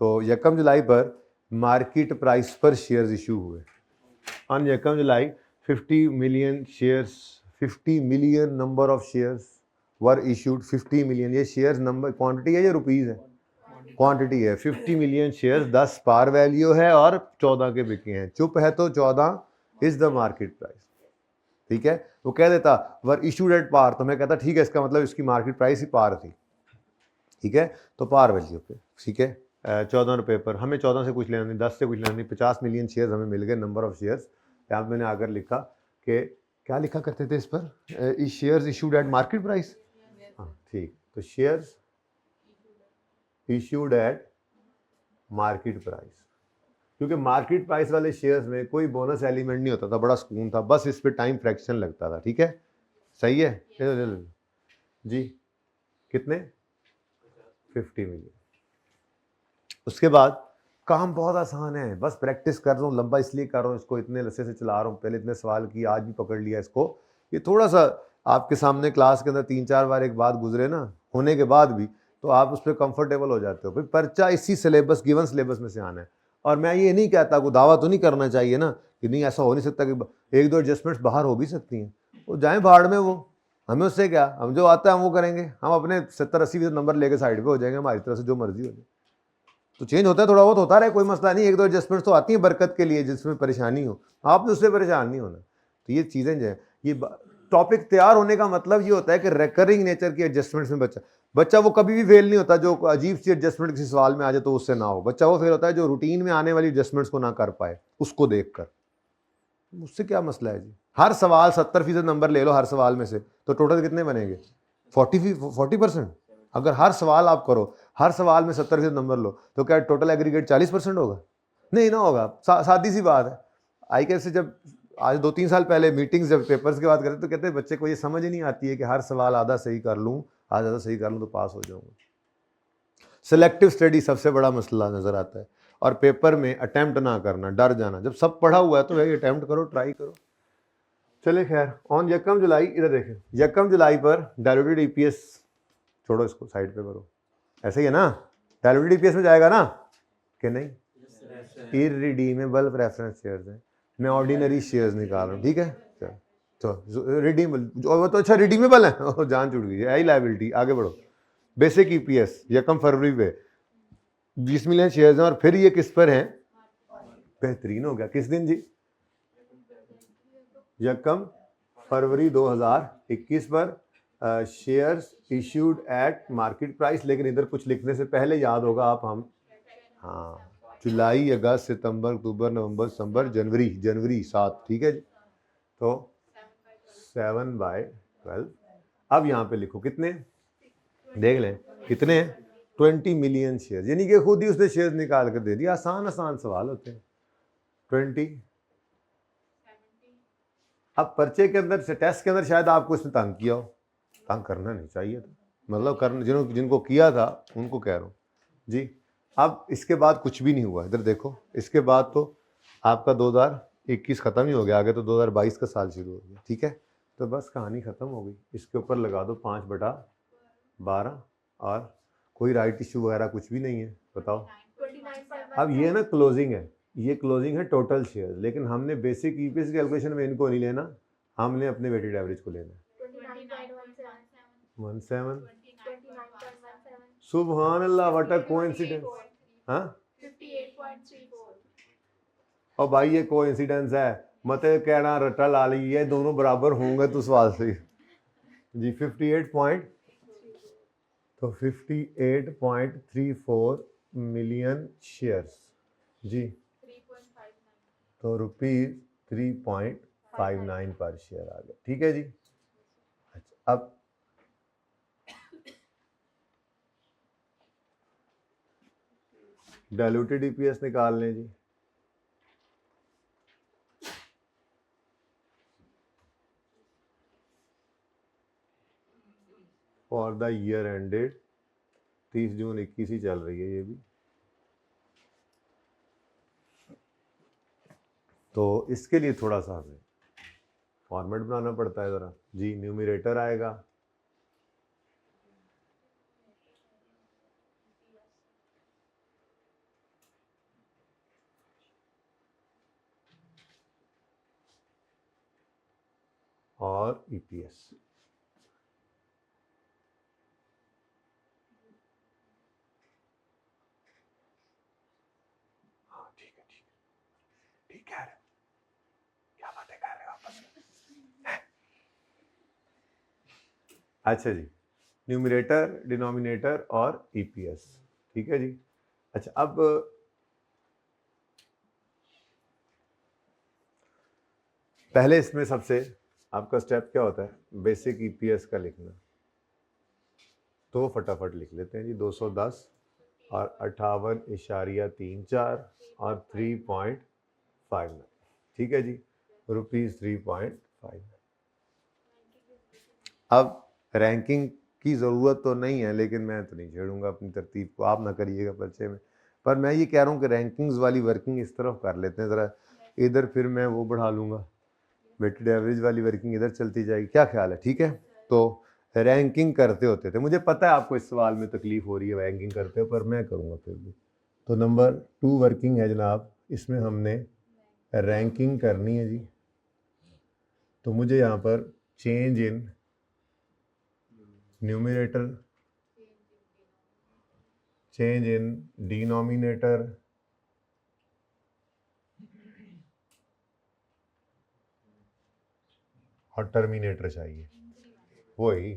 तो 1 जुलाई पर मार्केट प्राइस पर शेयर्स इशू हुए। On 1 July 50 million shares, 50 million number of shares were issued. 50 million, ये शेयर्स नंबर क्वांटिटी है या रुपीज़ है? क्वांटिटी है। 50 मिलियन शेयर्स, 10 पार वैल्यू है और 14 के बिके हैं। चुप है तो 14 इज द मार्केट प्राइस, ठीक है। वो कह देता वर इशूड एट पार, तो मैं कहता ठीक है, इसका मतलब इसकी मार्केट प्राइस ही पार थी, ठीक है। तो पार वैल्यू पे, ठीक है, 14 रुपये पर। हमें 14 से कुछ लेना नहीं, 10 से कुछ लेना नहीं, 50 मिलियन शेयर्स हमें मिल गए, नंबर ऑफ शेयर्स। यहाँ पे मैंने आकर लिखा कि क्या लिखा करते थे इस पर, shares issued at market price. हाँ ठीक, तो shares issued at market price, क्योंकि मार्केट प्राइस वाले शेयर्स में कोई बोनस एलिमेंट नहीं होता था, बड़ा सुकून था, बस इस पे टाइम फ्रैक्शन लगता था, ठीक है, सही है जी। कितने? 50 मिलियन। उसके बाद काम बहुत आसान है, बस प्रैक्टिस कर रहा हूँ, लंबा इसलिए कर रहा हूँ इसको, इतने लस्से से चला रहा हूँ, पहले इतने सवाल किए, आज भी पकड़ लिया इसको। ये थोड़ा सा आपके सामने क्लास के अंदर 3-4 बार एक बात गुजरे ना, होने के बाद भी, तो आप उस पर कंफर्टेबल हो जाते हो। भाई पर्चा इसी सिलेबस, गिवन सिलेबस में से आना है। और मैं ये नहीं कहता, को दावा तो नहीं करना चाहिए ना कि नहीं ऐसा हो नहीं सकता कि 1-2 एडजस्टमेंट्स बाहर हो भी सकती हैं, वो जाएँ भाड़ में, वो हमें उससे क्या, हम जो आता है हम वो करेंगे, हम अपने 70-80% नंबर लेके साइड पे हो जाएंगे, हमारी तरफ से जो मर्जी हो जाए। तो चेंज होता है, थोड़ा बहुत होता रहे, कोई मसला नहीं, 1-2 एडजस्टमेंट्स तो आती हैं बरकत के लिए, जिसमें परेशानी हो, आपने उससे परेशान नहीं होना। तो ये चीज़ें जो है, ये टॉपिक तैयार होने का मतलब ये होता है कि रिकरिंग नेचर की एडजस्टमेंट्स में बच्चा वो कभी भी फेल नहीं होता जो अजीब सी एडजस्टमेंट किसी सवाल में आ जाए तो उससे ना हो। बच्चा वो फेल होता है जो रूटीन में आने वाली एडजस्टमेंट्स को ना कर पाए, उसको देखकर। मुझसे क्या मसला है जी, हर सवाल 70% नंबर ले लो हर सवाल में से, तो टोटल कितने बनेंगे? 40%। अगर हर सवाल आप करो, हर सवाल में 70% नंबर लो, तो क्या टोटल एग्रीगेट 40% होगा? नहीं ना होगा। सादी सी बात है। ICAS से जब आज 2-3 साल पहले मीटिंग्स जब पेपर्स की बात करते तो कहते हैं बच्चे को ये समझ ही नहीं आती है कि हर सवाल आधा सही कर लूँ, आधा सही कर लूँ तो पास हो जाऊँगा। सिलेक्टिव स्टडी सबसे बड़ा मसला नज़र आता है, और पेपर में अटैम्प्ट ना करना, डर जाना। जब सब पढ़ा हुआ है तो भाई अटैम्प्ट करो, ट्राई करो। चले खैर, ऑन 1 जुलाई, इधर देखें, 1 जुलाई पर डायलूटेड EPS, छोड़ो इसको साइड पे करो, ऐसे ही है ना, डायलूटेड EPS में जाएगा ना कि नहीं? इररिडीमेबल प्रेफरेंस शेयर्स हैं, मैं ऑर्डिनरी शेयर्स निकाल रहा हूँ, ठीक है। तो रिडीमेबल, वो तो अच्छा रिडीमेबल है, जान छूट गई, आई लाइबिलिटी। आगे बढ़ो, बेसिक EPS 1 फरवरी पे 20 मिलियन शेयर्स हैं, और फिर ये किस पर हैं? बेहतरीन हो गया, किस दिन जी? 1 फरवरी 2021 पर shares issued at market price. लेकिन इधर कुछ लिखने से पहले याद होगा आप, हम हाँ जुलाई, अगस्त, सितंबर, अक्टूबर, नवंबर, दिसंबर, जनवरी 7, ठीक है जी। तो 7/12 12। अब यहाँ पे लिखो कितने, देख लें कितने, 20 मिलियन शेयर, यानी कि खुद ही उसने शेयर निकाल कर दे दिया। आसान आसान सवाल होते हैं। 20। अब पर्चे के अंदर से टेस्ट के अंदर शायद आपको इसने तंग किया हो, तंग करना नहीं चाहिए था, मतलब करना जिनको किया था उनको कह रहा हूँ जी। अब इसके बाद कुछ भी नहीं हुआ, इधर देखो, इसके बाद तो आपका 2021 ख़त्म ही हो गया, आगे तो 2022 का साल शुरू हो गया, ठीक है। तो बस कहानी ख़त्म हो गई। इसके ऊपर लगा दो 5/12 और कोई राइट इशू वगैरह कुछ भी नहीं है, बताओ। अब ये ना क्लोजिंग है, ये क्लोजिंग है टोटल शेयर, लेकिन हमने बेसिक ईपीएस कैलकुलेशन में इनको नहीं लेना, हमने अपने वेटेड एवरेज को लेना है। 17 सुभान अल्लाह, व्हाट अ कोइंसिडेंस। हाँ 58.34। और भाई ये कोइंसिडेंस है, मत कहना रट्टा ला ली है, दोनों बराबर होंगे तो सवाल से जी। 58 पॉइंट, तो 58.34 मिलियन शेयर्स जी, तो ₹3.59 पर शेयर आ गया, ठीक है जी। अच्छा, अब डाइल्यूटेड ईपीएस निकाल लें जी। For the year ended 30 June 21 ही चल रही है ये भी, तो इसके लिए थोड़ा सा हमें फॉर्मेट बनाना पड़ता है ज़रा जी। न्यूमरेटर आएगा और ईपीएस, हाँ ठीक है ठीक है ठीक है, क्या बातें कर रहे हो आपस में। अच्छा जी, न्यूमरेटर, डिनोमिनेटर और ईपीएस, ठीक है जी। अच्छा, अब पहले इसमें सबसे आपका स्टेप क्या होता है, बेसिक ईपीएस का लिखना, तो फटाफट लिख लेते हैं जी। 210 और 58.34 और 3.59, ठीक है जी, ₹3.59। अब रैंकिंग की ज़रूरत तो नहीं है, लेकिन मैं तो नहीं छेड़ूंगा अपनी तरतीब को, आप ना करिएगा पर्चे में, पर मैं ये कह रहा हूँ कि रैंकिंग्स वाली वर्किंग इस तरफ कर लेते हैं ज़रा, इधर फिर मैं वो बढ़ा लूँगा, वेटेड एवरेज वाली वर्किंग इधर चलती जाएगी, क्या ख्याल है, ठीक है। तो रैंकिंग करते होते थे, मुझे पता है आपको इस सवाल में तकलीफ हो रही है रैंकिंग करते हो, पर मैं करूँगा फिर भी। तो नंबर 2 वर्किंग है जनाब, इसमें हमने रैंकिंग करनी है जी। तो मुझे यहाँ पर change in numerator, change in denominator और टर्मिनेटर चाहिए। वही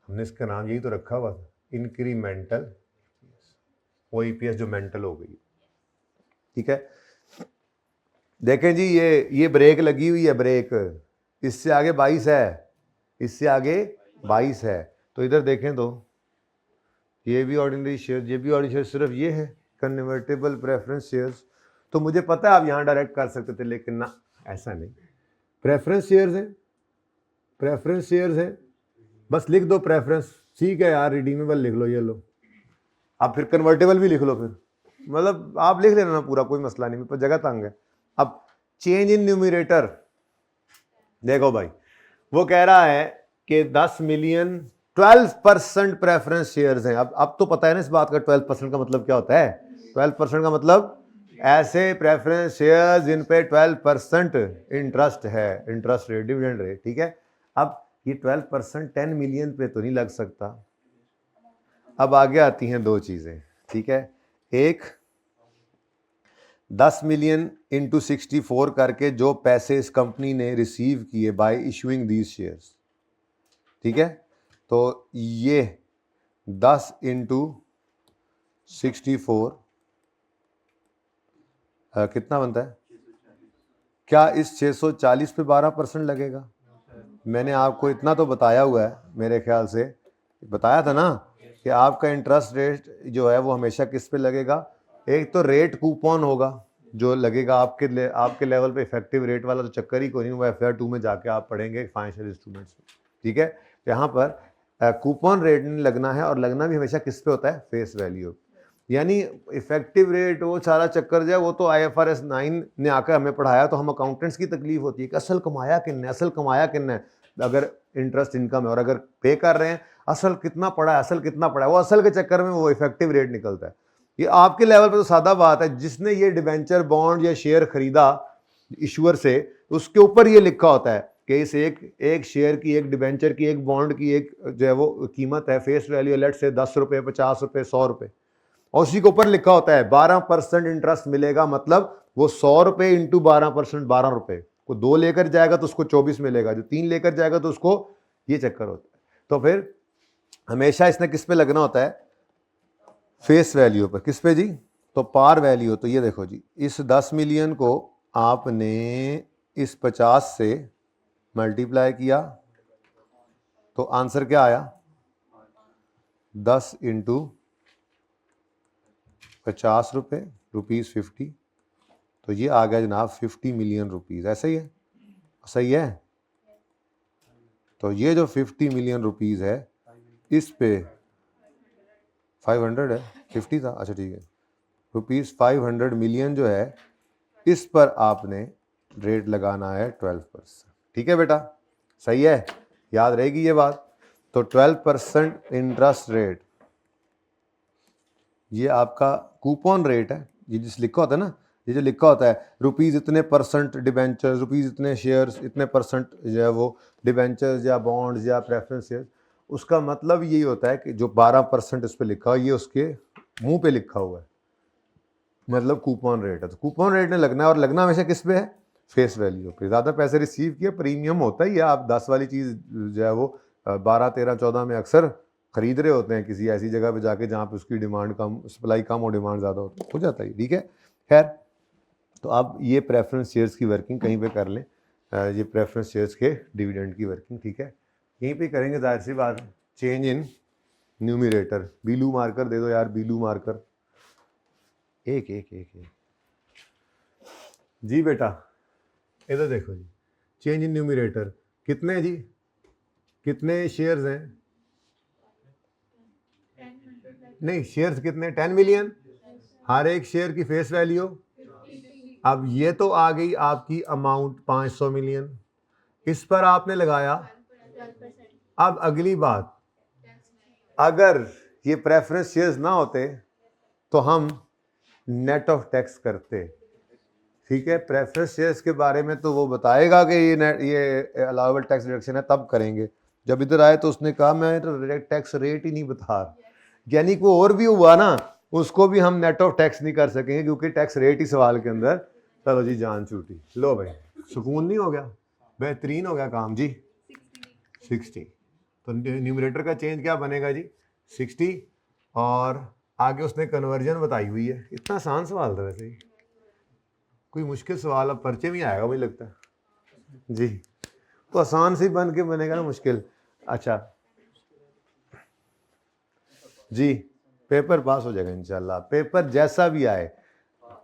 हमने इसका नाम यही तो रखा हुआ था, इंक्रीमेंटल, वो ईपीएस जो मेंटल हो गई, ठीक है। देखें जी, ये ब्रेक लगी हुई है, ब्रेक, इससे आगे 22 है, इससे आगे 22 है, तो इधर देखें तो ये भी ऑर्डिनरी शेयर, ये भी ऑर्डिनरी शेयर, सिर्फ ये है कन्वर्टेबल प्रेफरेंस शेयर्स। तो मुझे पता है आप यहाँ डायरेक्ट कर सकते थे, लेकिन ना, ऐसा नहीं, प्रेफरेंस शेयर्स हैं, प्रेफरेंस शेयर्स हैं, बस लिख दो प्रेफरेंस, ठीक है यार, रिडीमेबल लिख लो, ये लो, आप फिर कन्वर्टेबल भी लिख लो, फिर मतलब आप लिख लेना ना पूरा, कोई मसला नहीं, पर जगह तंग है। अब चेंज इन न्यूमरेटर, देखो भाई, वो कह रहा है कि 10 मिलियन 12% प्रेफरेंस शेयर्स हैं। अब तो पता है ना इस बात का 12% का मतलब क्या होता है। 12% का मतलब ऐसे प्रेफरेंस शेयर्स जिन पे 12% इंटरेस्ट है, इंटरेस्ट रेट, डिविडेंड रेट, ठीक है। अब ये 12% 10 मिलियन पे तो नहीं लग सकता। अब आगे आती हैं दो चीजें, ठीक है। एक 10 मिलियन इंटू 64 करके जो पैसे इस कंपनी ने रिसीव किए बाय इशूइंग दीज शेयर्स, ठीक है। तो ये 10 इंटू 64 कितना बनता है, क्या इस 640 पे 12% लगेगा, मैंने आपको इतना तो बताया हुआ है, मेरे ख्याल से बताया था ना कि आपका इंटरेस्ट रेट जो है वो हमेशा किस पे लगेगा। एक तो रेट कूपन होगा जो लगेगा आपके लेवल पे। इफेक्टिव रेट वाला तो चक्कर ही कोई नहीं, वो FR2 में जाके आप पढ़ेंगे फाइनेंशियल इंस्ट्रूमेंट्स में, ठीक है। यहाँ पर कूपन रेट नहीं लगना है, और लगना भी हमेशा किस पे होता है, फेस वैल्यू। यानी इफेक्टिव रेट वो सारा चक्कर जो है वो तो IFRS 9 ने आकर हमें पढ़ाया, तो हम अकाउंटेंट्स की तकलीफ होती है कि असल कमाया किन्ने, असल कमाया किन्ने। अगर इंटरेस्ट इनकम है और अगर पे कर रहे हैं, असल कितना पड़ा है, असल कितना पड़ा है, वो असल के चक्कर में वो इफेक्टिव रेट निकलता है। ये आपके लेवल पे तो सादा बात है, जिसने ये डिबेंचर बॉन्ड या शेयर खरीदा इशूअर से, उसके ऊपर ये लिखा होता है कि इस एक शेयर की, एक डिबेंचर की, एक बॉन्ड की एक जो है वो कीमत है, फेस वैल्यू लेट से 10 रुपये, 50 रुपये, 100 रुपये, और उसी के ऊपर लिखा होता है 12% इंटरेस्ट मिलेगा। मतलब वो 100 रुपये इंटू 12%, 12 रुपये। को 2 लेकर जाएगा तो उसको 24 मिलेगा, जो 3 लेकर जाएगा तो उसको, ये चक्कर होता है। तो फिर हमेशा इसने किस पे लगना होता है, फेस वैल्यू पर। किस पे जी, तो पार वैल्यू। तो ये देखो जी, इस 10 मिलियन को आपने इस 50 से मल्टीप्लाई किया तो आंसर क्या आया, 10 इंटू 50 रुपये, ₹50। तो ये आ गया जनाब 50 मिलियन रुपीज़। ऐसा ही है, सही है। तो ये जो 50 मिलियन रुपीज़ है, इस पे 500 है, 50 था, अच्छा ठीक है, ₹500 मिलियन जो है, इस पर आपने रेट लगाना है 12%। ठीक है बेटा, सही है, याद रहेगी ये बात। तो 12% इंटरेस्ट रेट, ये आपका कूपन रेट है। ये जिस लिखा होता है ना, ये जो लिखा होता है रुपीज़ इतने परसेंट डिबेंचर्स, रुपीज़ इतने शेयर्स, इतने परसेंट जो है वो डिबेंचर्स या बॉन्ड्स या प्रेफरेंस शेयर्स, उसका मतलब यही होता है कि जो 12% इस पर लिखा हुआ, ये उसके मुंह पे लिखा हुआ है, मतलब कूपन रेट है। तो कूपन रेट ने लगना है, और लगना हमेशा किस पे है, फेस वैल्यू पे। ज़्यादा पैसे रिसीव किया, प्रीमियम होता ही है। आप 10 वाली चीज़ जो है वो 12, 13, 14 में अक्सर खरीद रहे होते हैं किसी ऐसी जगह पे जाके जहाँ पे उसकी डिमांड कम, सप्लाई कम और डिमांड ज़्यादा हो जाता है, ठीक है। खैर, तो आप ये प्रेफरेंस शेयर्स की वर्किंग कहीं पे कर लें, ये प्रेफरेंस शेयर्स के डिविडेंड की वर्किंग, ठीक है, यहीं पे करेंगे। जाहिर सी बात है, चेंज इन न्यूमिरेटर, बीलू मार्कर दे दो यार, बीलू मार्कर, एक एक एक एक जी बेटा, इधर देखो जी, चेंज इन न्यूमिरेटर कितने जी, कितने शेयर्स हैं, नहीं शेयर्स कितने, 10 मिलियन, हर एक शेयर की फेस वैल्यू। अब ये तो आ गई आपकी अमाउंट 500 मिलियन, इस पर आपने लगाया। अब अगली बात, अगर ये प्रेफरेंस शेयर्स ना होते तो हम नेट ऑफ टैक्स करते, ठीक है। प्रेफरेंस शेयर्स के बारे में तो वो बताएगा कि ये अलाउबल टैक्स डिडक्शन है, तब करेंगे। जब इधर आए तो उसने कहा मैं तो टैक्स रेट ही नहीं बता, यानी कोई और भी हुआ ना, उसको भी हम नेट ऑफ टैक्स नहीं कर सकेंगे क्योंकि टैक्स रेट ही सवाल के अंदर। चलो जी, जान छूटी, लो भाई, सुकून नहीं हो गया, बेहतरीन हो गया काम जी। 60, तो न्यूमरेटर का चेंज क्या बनेगा जी, 60, और आगे उसने कन्वर्जन बताई हुई है। इतना आसान सवाल था वैसे ही, कोई मुश्किल सवाल अब पर्चे में आएगा मुझे लगता है जी, तो आसान से बन के बनेगा ना मुश्किल। अच्छा जी, पेपर पास हो जाएगा इंशाल्लाह। पेपर जैसा भी आए,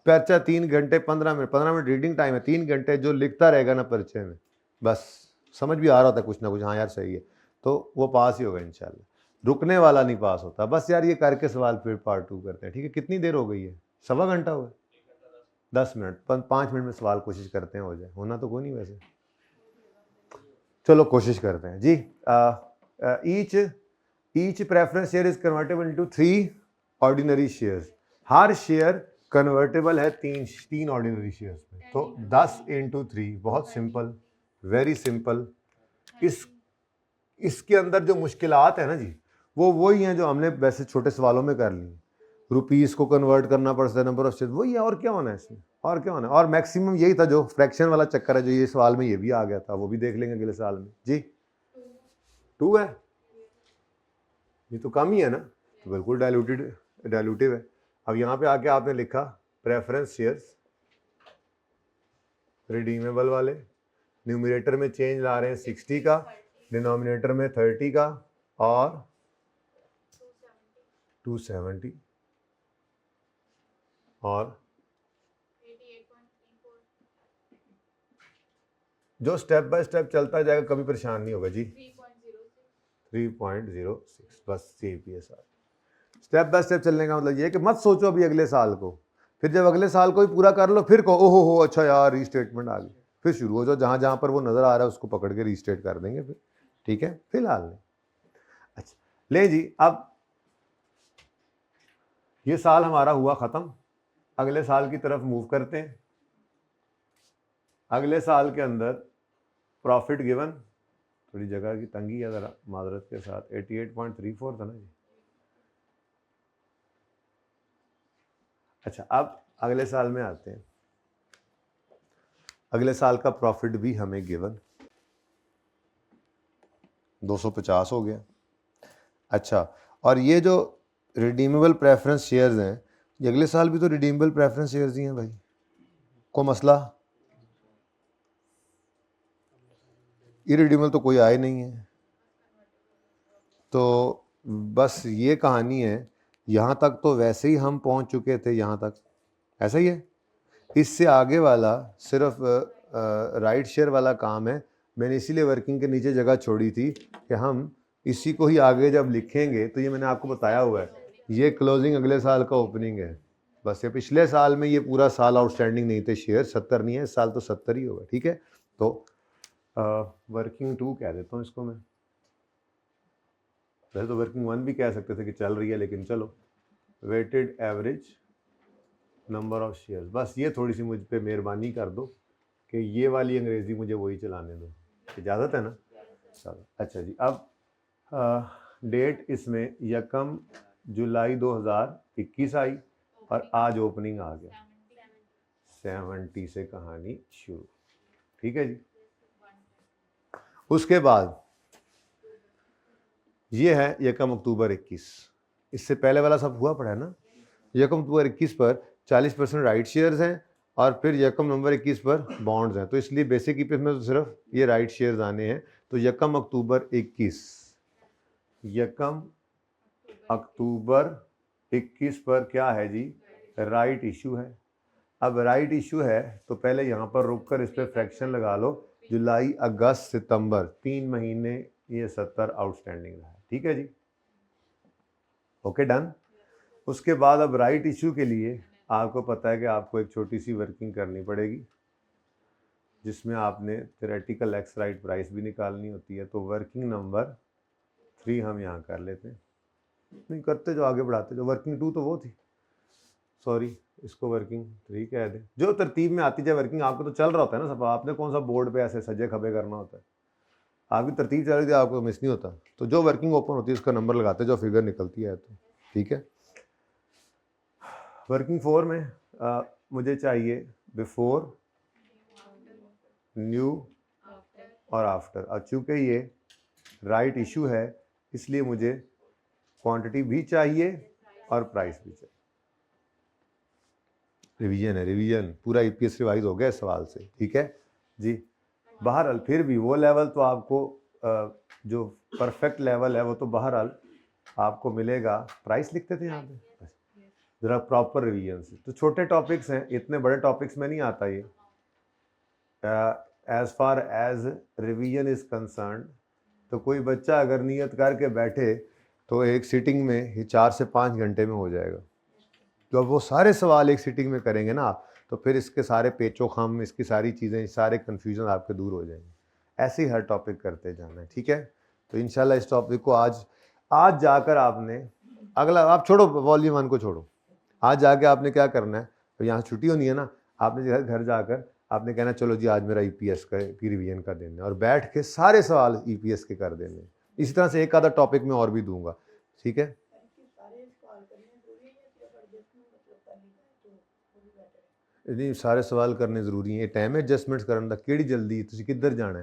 पर्चा 3 घंटे 15 मिनट रीडिंग टाइम है, 3 घंटे जो लिखता रहेगा ना पर्चे में, बस समझ भी आ रहा होता है कुछ ना कुछ, हाँ यार सही है, तो वो पास ही होगा इंशाल्लाह। रुकने वाला नहीं पास होता। बस यार ये करके सवाल फिर पार्ट 2 करते हैं, ठीक है। कितनी देर हो गई है, सवा घंटा हो गया, 10 मिनट, 5 मिनट में सवाल कोशिश करते हैं हो जाए, होना तो कोई नहीं वैसे, चलो कोशिश करते हैं जी। Each preference share is convertible into 3 ordinary shares. हर शेयर कन्वर्टेबल है तीन ऑर्डिनरी शेयर्स में। तो 10 इंटू 3, बहुत सिंपल, वेरी सिंपल। इसके अंदर जो मुश्किलात है ना जी, वो वही हैं जो हमने वैसे छोटे सवालों में कर ली। रुपीस को कन्वर्ट करना पड़ता है, नंबर ऑफ शेयर, वही है, और क्या होना है इसमें, और क्या होना है। और मैक्सिमम यही था, जो फ्रैक्शन वाला चक्कर है जो ये सवाल में ये भी आ गया था, वो भी देख लेंगे अगले साल में जी। 2 है, ये तो कम ही है ना, तो बिल्कुल डायलूटिव है। अब यहाँ पे आके आपने लिखा प्रेफरेंस शेयर्स रिडीमेबल वाले, न्यूमरेटर में चेंज ला रहे हैं 60 का, डिनोमिनेटर में 30 का और 270 और 88.34 जो स्टेप बाय स्टेप चलता जाएगा, कभी परेशान नहीं होगा जी। 3.06 3.06 बस CPS आ। स्टेप बाय स्टेप चलने का मतलब ये है कि मत सोचो अभी अगले साल को, फिर जब अगले साल को ही पूरा कर लो फिर कहो ओहो हो अच्छा यार रीस्टेटमेंट आ गई, फिर शुरू हो जाओ, जहाँ जहाँ पर वो नज़र आ रहा है उसको पकड़ के रीस्टेट कर देंगे फिर, ठीक है, फिलहाल नहीं। अच्छा ले जी, अब ये साल हमारा हुआ ख़त्म, अगले साल की तरफ मूव करते हैं। अगले साल के अंदर प्रॉफिट गिवन, थोड़ी जगह की तंगी है ज़रा माजरत के साथ, 88.34 था ना जी। अच्छा अब अगले साल में आते हैं, अगले साल का प्रॉफिट भी हमें गिवन 250 हो गया। अच्छा और ये जो रिडीमेबल प्रेफरेंस शेयर्स हैं, ये अगले साल भी तो रिडीमेबल प्रेफरेंस शेयर्स ही हैं भाई, को मसला इरिडीमेबल तो कोई आए नहीं है, तो बस ये कहानी है। यहाँ तक तो वैसे ही हम पहुँच चुके थे, यहाँ तक ऐसा ही है, इससे आगे वाला सिर्फ राइट शेयर वाला काम है। मैंने इसीलिए वर्किंग के नीचे जगह छोड़ी थी कि हम इसी को ही आगे जब लिखेंगे, तो ये मैंने आपको बताया हुआ है, ये क्लोजिंग अगले साल का ओपनिंग है। बस ये पिछले साल में ये पूरा साल आउटस्टैंडिंग नहीं थे शेयर, 70 नहीं है, इस साल तो 70 ही होगा, ठीक है। तो वर्किंग 2 कह देता हूँ इसको मैं, वैसे तो वर्किंग 1 भी कह सकते थे कि चल रही है, लेकिन चलो weighted average number of shares, बस ये थोड़ी सी मुझ पे मेहरबानी कर दो कि ये वाली अंग्रेज़ी मुझे वही चलाने दो, इजाज़त है ना। चलो अच्छा जी, अब डेट इसमें 1 जुलाई 2021 आई और आज ओपनिंग आ गया 70 से कहानी शुरू, ठीक है जी। उसके बाद ये है 1 अक्टूबर 21, इससे पहले वाला सब हुआ पड़ा है ना। 1 अक्टूबर 21 पर 40% राइट शेयर्स हैं और फिर 1 नवंबर 21 पर बॉन्ड्स हैं, तो इसलिए बेसिक ईपीएस में तो सिर्फ ये राइट शेयर्स आने हैं। तो 1 अक्टूबर 21, 1 अक्टूबर 21 पर क्या है जी, राइट इशू है। अब राइट इशू है तो पहले यहाँ पर रुक कर इस पर फ्रैक्शन लगा लो, जुलाई अगस्त सितंबर 3 महीने ये 70 आउटस्टैंडिंग रहा है, ठीक है जी, ओके डन। उसके बाद अब राइट इशू के लिए आपको पता है कि आपको एक छोटी सी वर्किंग करनी पड़ेगी, जिसमें आपने थ्योरेटिकल एक्स राइट प्राइस भी निकालनी होती है। तो वर्किंग नंबर 3 हम यहाँ कर लेते हैं, नहीं करते जो आगे बढ़ाते, जो वर्किंग 2 तो वो थी, सॉरी इसको वर्किंग 3 कह दें, जो तरतीब में आती जाए वर्किंग। आपको तो चल रहा होता है ना सब, आपने कौन सा बोर्ड पे ऐसे सजे खबे करना होता है, आपकी तरतीब चल रही थी, आपको मिस नहीं होता। तो जो वर्किंग ओपन होती है उसका नंबर लगाते, जो फिगर निकलती है, तो ठीक है। वर्किंग 4 में मुझे चाहिए बिफोर, न्यू और आफ्टर। अब चूँकि ये राइट इशू है इसलिए मुझे क्वांटिटी भी चाहिए और प्राइस भी चाहिए। रिवीजन है, रिवीजन पूरा ईपीएस रिवाइज हो गया इस सवाल से, ठीक है जी। बहरहाल फिर भी वो लेवल तो आपको जो परफेक्ट लेवल है वो तो बहरहाल आपको मिलेगा। प्राइस लिखते थे यहाँ पे ज़रा प्रॉपर रिवीजन से, तो छोटे टॉपिक्स हैं, इतने बड़े टॉपिक्स में नहीं आता ये। As far as revision is concern, तो कोई बच्चा अगर नियत करके बैठे तो एक सिटिंग में ही 4 से 5 घंटे में हो जाएगा। तो अब वो सारे सवाल एक सिटिंग में करेंगे ना आप, तो फिर इसके सारे पेचो खम, इसकी सारी चीज़ें, सारे कन्फ्यूजन आपके दूर हो जाएंगे। ऐसे ही हर टॉपिक करते जाना है, ठीक है। तो इंशाल्लाह इस टॉपिक को आज जाकर आपने अगला, आप छोड़ो वॉल्यूम 1 को छोड़ो, आज जाके आपने क्या करना है, तो यहाँ छुट्टी होनी है ना, आपने घर जाकर आपने कहना चलो जी आज मेरा ईपीएस की रिवीजन का दिन है, और बैठ के सारे सवाल ईपीएस के कर देने। इसी तरह से एक आधा टॉपिक में और भी दूंगा, ठीक है। नहीं सारे सवाल करने ज़रूरी है, टाइम एडजस्टमेंट्स करने का केड़ी जल्दी है, तुसी किधर जाना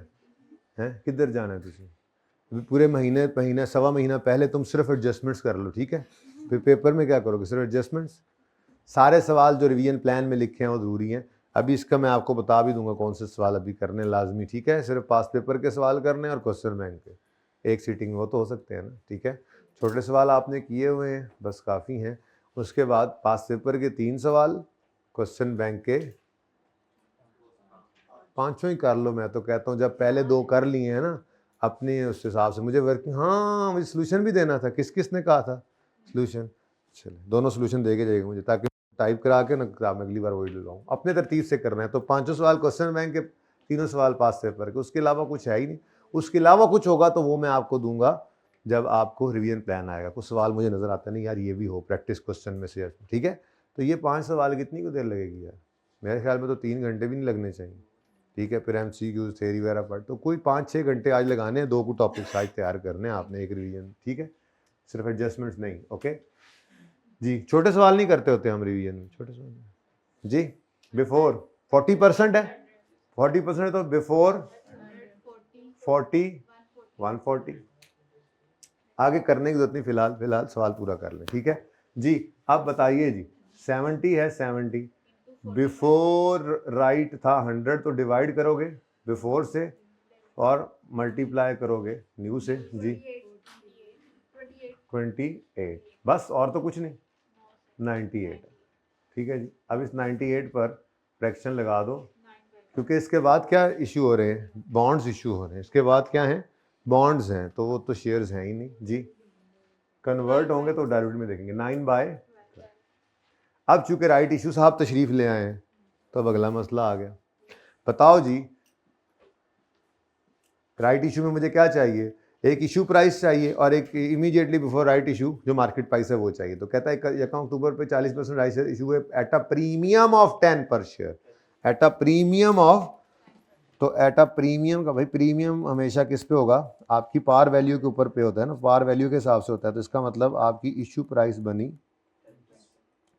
है किधर जाना है तुसी पूरे महीने सवा महीना पहले तुम सिर्फ एडजस्टमेंट्स कर लो, ठीक है। फिर पेपर में क्या करोगे, सिर्फ एडजस्टमेंट्स। सारे सवाल जो रिवीजन प्लान में लिखे हैं वो ज़रूरी हैं। अभी इसका मैं आपको बता भी दूंगा कौन से सवाल अभी करने लाजमी, ठीक है। सिर्फ पास पेपर के सवाल करने और क्वेश्चन बैंक के एक सीटिंग वो तो हो सकते हैं ना, ठीक है। छोटे सवाल आपने किए हुए हैं, बस काफ़ी हैं। उसके बाद पास पेपर के 3 सवाल, क्वेश्चन बैंक के 5 ही कर लो। मैं तो कहता हूँ जब पहले 2 कर लिए हैं ना अपने उस हिसाब से, मुझे वर्किंग, हाँ मुझे सोल्यूशन भी देना था। किस किस ने कहा था सोल्यूशन? चलो दोनों सोल्यूशन दे के जाएगा मुझे, ताकि टाइप करा के ना किताब में अगली बार वही लगाऊँ। अपने तरतीब से करना है। तो 5 सवाल क्वेश्चन बैंक के, 3 सवाल पास पेपर के, उसके अलावा कुछ है ही नहीं। उसके अलावा कुछ होगा तो वो मैं आपको दूंगा जब आपको रिवीजन प्लान आएगा। कुछ सवाल मुझे नज़र आता नहीं यार ये भी हो प्रैक्टिस क्वेश्चन में से, ठीक है। तो ये 5 सवाल कितनी को देर लगेगी यार? मेरे ख्याल में तो 3 घंटे भी नहीं लगने चाहिए, ठीक है। फिर MCQ थ्योरी वगैरह पढ़, तो कोई 5-6 घंटे आज लगाने हैं। 2 को टॉपिक्स आज तैयार करने हैं आपने, एक रिवीजन, ठीक है। सिर्फ एडजस्टमेंट्स नहीं, ओके जी। छोटे सवाल नहीं करते होते हम रिवीजन में, छोटे सवाल जी। बिफोर 40% है, 40% तो बिफोर 40 140 आगे करने की जरूरत नहीं, फिलहाल सवाल पूरा कर लें, ठीक है जी। अब बताइए जी, 70 है, 70 बिफोर राइट था 100, तो डिवाइड करोगे बिफोर से और मल्टीप्लाई करोगे न्यू से जी। 28, बस और तो कुछ नहीं, 98, ठीक है जी। अब इस 98 पर फ्रैक्शन लगा दो, क्योंकि इसके बाद क्या इशू हो रहे हैं? बॉन्ड्स इशू हो रहे हैं। इसके बाद क्या है? बॉन्ड्स हैं, तो वो तो शेयर्स हैं ही नहीं जी। कन्वर्ट होंगे तो डायल्यूट में देखेंगे 9/। अब चूंकि राइट इशू साहब तशरीफ ले आए हैं, तो अब अगला मसला आ गया। बताओ जी, राइट इशू में मुझे क्या चाहिए? एक इशू प्राइस चाहिए और एक इमीडिएटली बिफोर राइट इशू जो मार्केट प्राइस है वो चाहिए। तो कहता है 1 अक्टूबर पे 40% राइट शेयर इशू है eight a premium of 10 per share, eight a premium of. तो एट अ प्रीमियम का भाई प्रीमियम हमेशा किस पे होगा? आपकी पार वैल्यू के ऊपर पे होता है ना, पार वैल्यू के हिसाब से होता है। तो इसका मतलब आपकी इशू प्राइस बनी।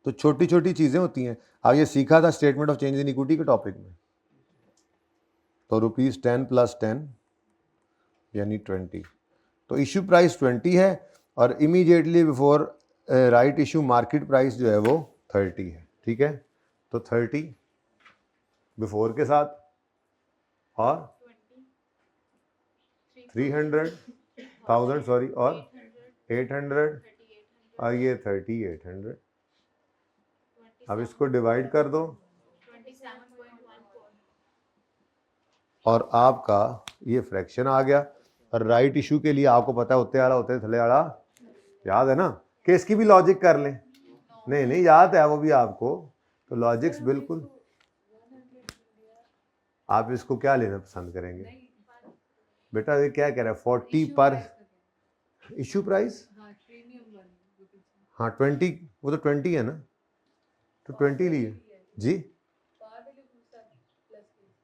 तो छोटी छोटी चीज़ें होती हैं। अब ये सीखा था statement of change in equity के टॉपिक में। तो ₹10 + 10 यानी 20। तो इशू प्राइस 20 है और immediately before right issue market price जो है वो 30 है, ठीक है। तो 30 बिफोर के साथ और 300,000 सॉरी और 800 और ये 3800। अब इसको डिवाइड कर दो 27.14 और आपका ये फ्रैक्शन आ गया। और राइट इशू के लिए आपको पता है उत्ते वाला होते थले वाला, याद है ना? कि इसकी भी लॉजिक कर लें। नहीं याद है वो भी आपको। तो लॉजिक्स बिल्कुल, आप इसको क्या लेना पसंद करेंगे बेटा? ये क्या कह रहा है 40 पर इशू प्राइस? हाँ 20, वो तो 20 है ना, तो 20 लिए जी।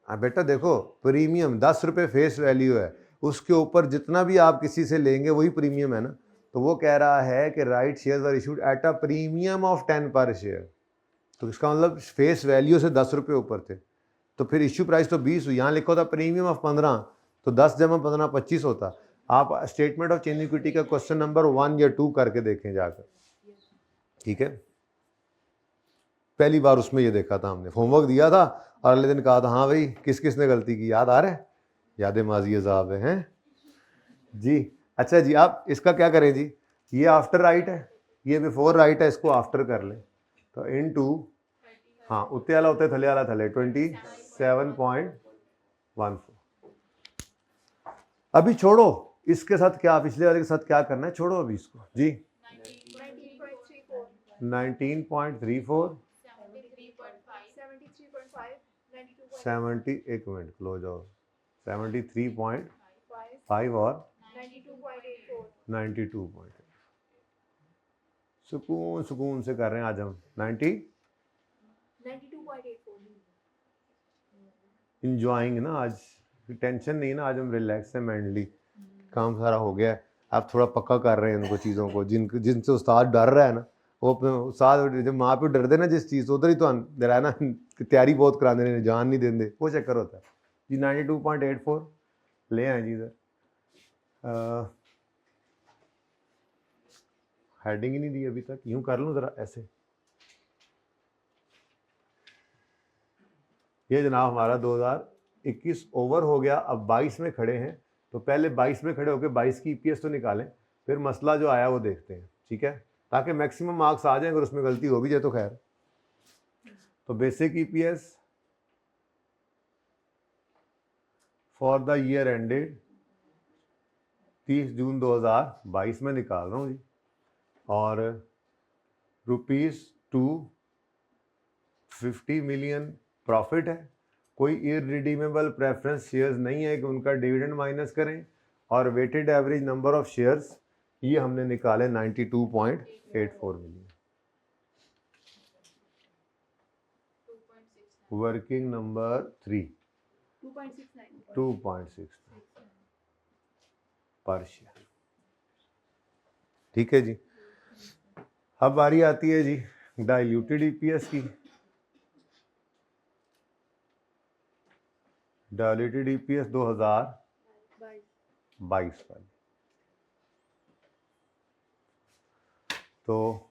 हाँ बेटा देखो, प्रीमियम 10 रुपये फेस वैल्यू है, उसके ऊपर जितना भी आप किसी से लेंगे वही प्रीमियम है ना। तो वो कह रहा है कि right shares are issued at a premium of 10 per share. तो इसका मतलब फेस वैल्यू से 10 रुपये ऊपर थे। तो फिर इशू प्राइस तो 20 हुई, यहाँ लिखा होता प्रीमियम ऑफ 15, तो 10 जमा 15 25 होता। आप स्टेटमेंट ऑफ चेंज इक्विटी का क्वेश्चन नंबर 1 या 2 करके देखें जाकर, ठीक है। पहली बार उसमें ये देखा था हमने, होमवर्क दिया था और अगले दिन कहा था हाँ भाई किस किस ने गलती की, याद आ रहा है? याद माजी साहब हैं जी। अच्छा जी, आप इसका क्या करें जी? ये आफ्टर राइट है, ये बिफोर राइट है, इसको आफ्टर कर लें। तो इनटू, हाँ उत्ते वाला होता है थले वाला थले 27.14। अभी छोड़ो इसके साथ क्या, पिछले वाले के साथ क्या करना है, छोड़ो अभी इसको जी। 19.34 70, एक मिनट क्लोज आओ, 73.5 और 92.8। सुकून से कर रहे हैं आज हम 92.84। इंजॉइंग ना, आज टेंशन नहीं ना, आज हम रिलैक्स हैं मेंटली, काम सारा हो गया है। आप थोड़ा पक्का कर रहे हैं उनको चीज़ों को जिनसे उस्ताद डर रहा है ना, वो अपने उस्ताद जब माँ पे डर देना जिस चीज़ उधर ही तो डरा है ना, तैयारी बहुत करा देने, जान नहीं देंगे, वो चक्कर होता है जी। 92.84 ले आए जी इधर। हेडिंग ही नहीं दी अभी तक, यूं कर लूँ ज़रा ऐसे। ये जनाब हमारा 2021 ओवर हो गया, अब 22 में खड़े हैं, तो पहले 22 में खड़े होकर 22 की ईपीएस तो निकालें, फिर मसला जो आया वो देखते हैं, ठीक है, ताकि मैक्सिमम मार्क्स आ जाएं, अगर उसमें गलती हो भी जाए तो खैर। तो basic EPS for the year ended 30 June 2022 में निकाल रहा हूँ जी, और ₹250 मिलियन प्रॉफिट है। कोई इररिडीमेबल प्रेफरेंस शेयर्स नहीं है कि उनका डिविडेंड माइनस करें, और weighted average number of shares ये हमने निकाले 92.84 मिलियन। वर्किंग नंबर 3 2.6 पर शेयर, ठीक है जी। अब बारी आती है जी डाइल्यूटेड ईपीएस की। डाइल्यूटेड ईपीएस 2022 वाली, तो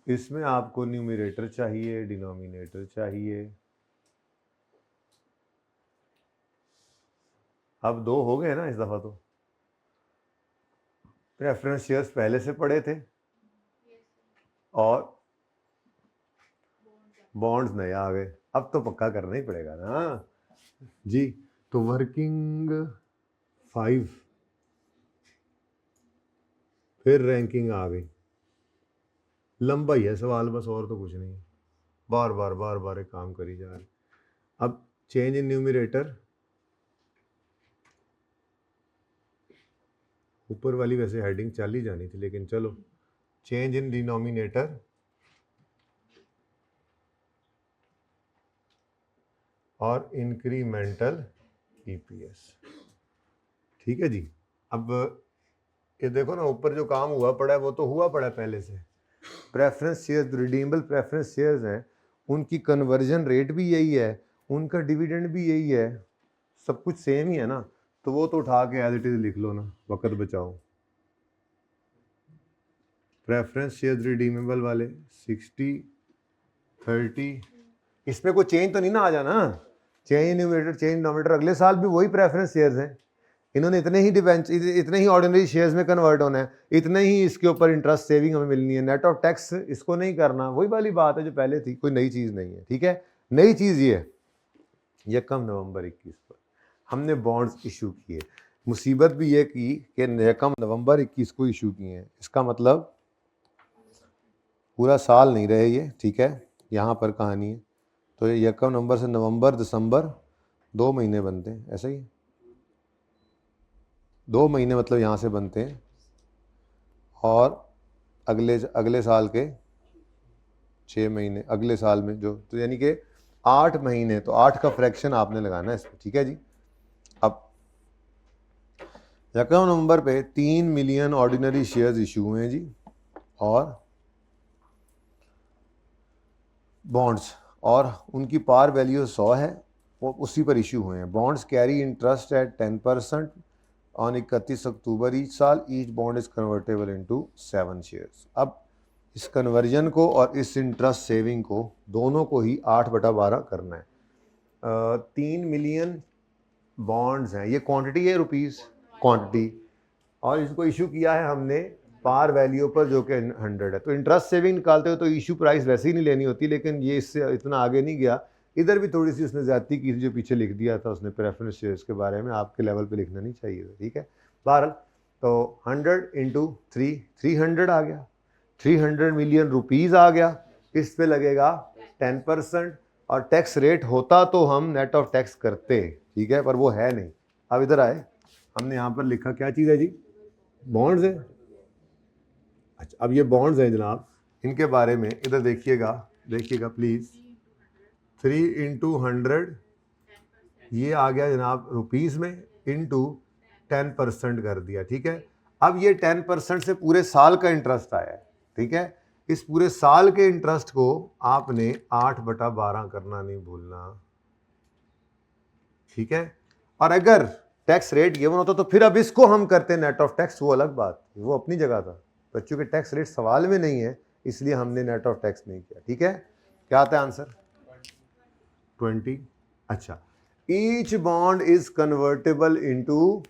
इसमें आपको न्यूमरेटर चाहिए, डिनोमिनेटर चाहिए। अब 2 हो गए ना इस दफा, तो प्रेफरेंस शेयर्स पहले से पड़े थे और बॉन्ड्स नए आ गए, अब तो पक्का करना ही पड़ेगा ना जी। तो वर्किंग 5, फिर रैंकिंग आ गई। लंबा ही है सवाल बस, और तो कुछ नहीं, बार बार एक काम करी जा रही। अब चेंज इन न्यूमरेटर, ऊपर वाली वैसे हेडिंग चल ही जानी थी, लेकिन चलो, चेंज इन डिनोमिनेटर और इंक्रीमेंटल ईपीएस, ठीक है जी। अब ये देखो ना, ऊपर जो काम हुआ पड़ा है वो तो हुआ पड़ा है पहले से। Preference shares, redeemable preference shares हैं, उनकी कन्वर्जन रेट भी यही है, उनका डिविडेंड भी यही है, सब कुछ सेम ही है ना, तो वो तो उठा के एज इट इज लिख लो ना, वक्त बचाओ। प्रेफरेंस शेयर्स रिडीमेबल वाले 60-30, इसमें कोई चेंज तो नहीं ना आ जाना, चेंज न्यूमरेटर चेंज डिनोमिनेटर, अगले साल भी वही प्रेफरेंस शेयर्स हैं, इन्होंने इतने ही ऑर्डिनरी शेयर्स में कन्वर्ट होना है, इतने ही इसके ऊपर इंटरेस्ट सेविंग हमें मिलनी है, नेट ऑफ टैक्स इसको नहीं करना, वही वाली बात है जो पहले थी, कोई नई चीज़ नहीं है, ठीक है। नई चीज़ ये है, 1 नवंबर 21 पर हमने बॉन्ड्स इशू किए। मुसीबत भी ये की कि 1 नवंबर 21 को इशू किए हैं, इसका मतलब पूरा साल नहीं रहे ये, ठीक है, यहाँ पर कहानी है। तो ये 1 नवंबर से नवंबर दिसंबर 2 महीने बनते हैं, ऐसा ही 2 महीने मतलब यहाँ से बनते हैं, और अगले साल के 6 महीने अगले साल में जो, तो यानी कि 8 महीने, तो 8 का फ्रैक्शन आपने लगाना है इसमें, ठीक है जी। अब 1 नवंबर पे 3 मिलियन ऑर्डिनरी शेयर्स इशू हुए हैं जी, और बॉन्ड्स, और उनकी पार वैल्यू 100 है, वो उसी पर इशू हुए हैं। Bonds carry interest at 10% on 31 October each साल, each bond is convertible into 7 shares. अब इस कन्वर्जन को और इस इंटरेस्ट सेविंग को दोनों को ही 8/12 करना है। 3 मिलियन बॉन्ड्स हैं, ये क्वांटिटी है रुपीस क्वांटिटी, और इसको इशू किया है हमने पार वैल्यू पर जो कि 100 है। तो इंटरेस्ट सेविंग निकालते हो तो इशू प्राइस वैसे ही नहीं लेनी होती, लेकिन ये इससे इतना आगे नहीं गया, इधर भी थोड़ी सी उसने ज़्यादती की, जो पीछे लिख दिया था उसने प्रेफरेंस शेयर्स के बारे में, आपके लेवल पे लिखना नहीं चाहिए था, ठीक है। बहरहाल तो 100 × 3 300 आ गया, 300 मिलियन रुपीज़ आ गया, इस पे लगेगा 10%, और टैक्स रेट होता तो हम नेट ऑफ टैक्स करते, ठीक है, पर वो है नहीं। अब इधर आए, हमने यहाँ पर लिखा क्या चीज़ है जी, बॉन्ड्स है। अच्छा, अब ये बॉन्ड्स हैं जनाब, इनके बारे में इधर देखिएगा प्लीज़। 3 × 100 ये आ गया जनाब रुपीज़ में, इनटू 10% कर दिया, ठीक है। अब ये 10% से पूरे साल का इंटरेस्ट आया है, ठीक है। इस पूरे साल के इंटरेस्ट को आपने 8/12 करना नहीं भूलना, ठीक है। और अगर टैक्स रेट गिवन होता तो फिर अब इसको हम करते नेट ऑफ टैक्स, वो अलग बात, वो अपनी जगह था, बच्चों के टैक्स रेट सवाल में नहीं है, इसलिए हमने नेट ऑफ टैक्स नहीं किया, ठीक है। क्या आता है आंसर, 20 अच्छा, each bond is convertible into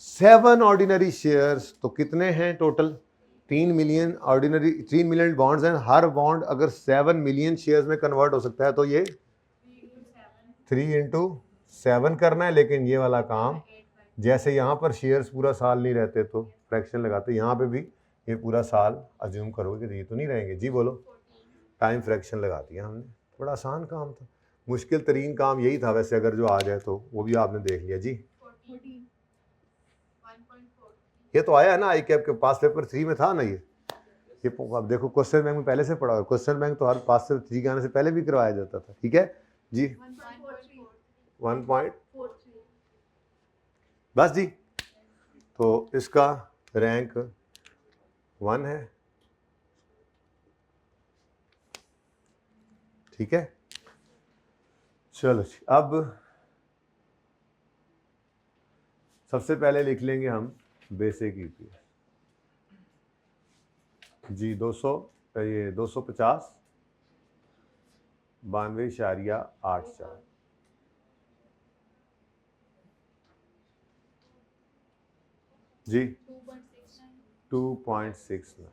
7 ordinary shares. तो कितने हैं total? 3 million ordinary, 3 million bonds हैं। हर बॉन्ड अगर 7 मिलियन शेयर्स में कन्वर्ट हो सकता है तो ये 3 इंटू 7 करना है। लेकिन ये वाला काम, जैसे यहाँ पर शेयर्स पूरा साल नहीं रहते तो फ्रैक्शन लगाते, यहाँ पे भी ये पूरा साल अज्यूम करोगे कि ये तो नहीं रहेंगे। जी बोलो, टाइम फ्रैक्शन लगा दिया हमने। बड़ा आसान काम था, मुश्किल तरीन काम यही था वैसे, अगर जो आ जाए तो वो भी आपने देख लिया। जी 1.4. ये तो आया है ना, आई कैप के पास पेपर 3 में था ना ये। अब देखो क्वेश्चन बैंक में पहले से पढ़ा, क्वेश्चन बैंक तो हर पास पेपर 3 के आने से पहले भी करवाया जाता था। ठीक है जी, 1.43 बस जी। तो इसका रैंक 1 है। ठीक है, चलो जी। अब सबसे पहले लिख लेंगे हम बेसिक ईपीएस। जी 200, ये 250 92.84 जी 2.69।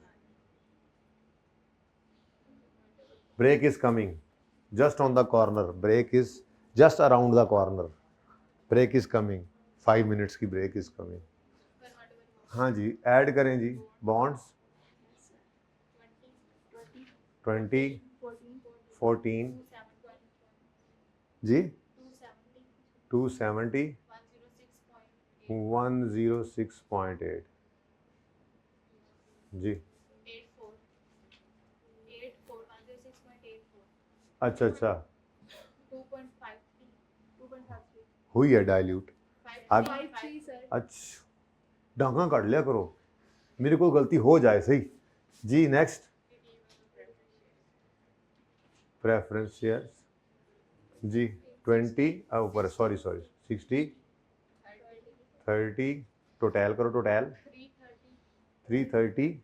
break is coming just on the corner, break is just around the corner, break is coming, 5 minutes की break is coming। हाँ जी, ऐड करें जी बॉन्ड्स 20 14 जी 270 106.8 जी। अच्छा अच्छा, 2.53 हुई है डाइल्यूट। 5.3 सर. अच्छा, डांगा काट लिया करो, मेरे को गलती हो जाए सही। जी नेक्स्ट, प्रेफरेंस शेयर्स जी 20 ऊपर, सॉरी 60 30 टोटल करो, टोटल 330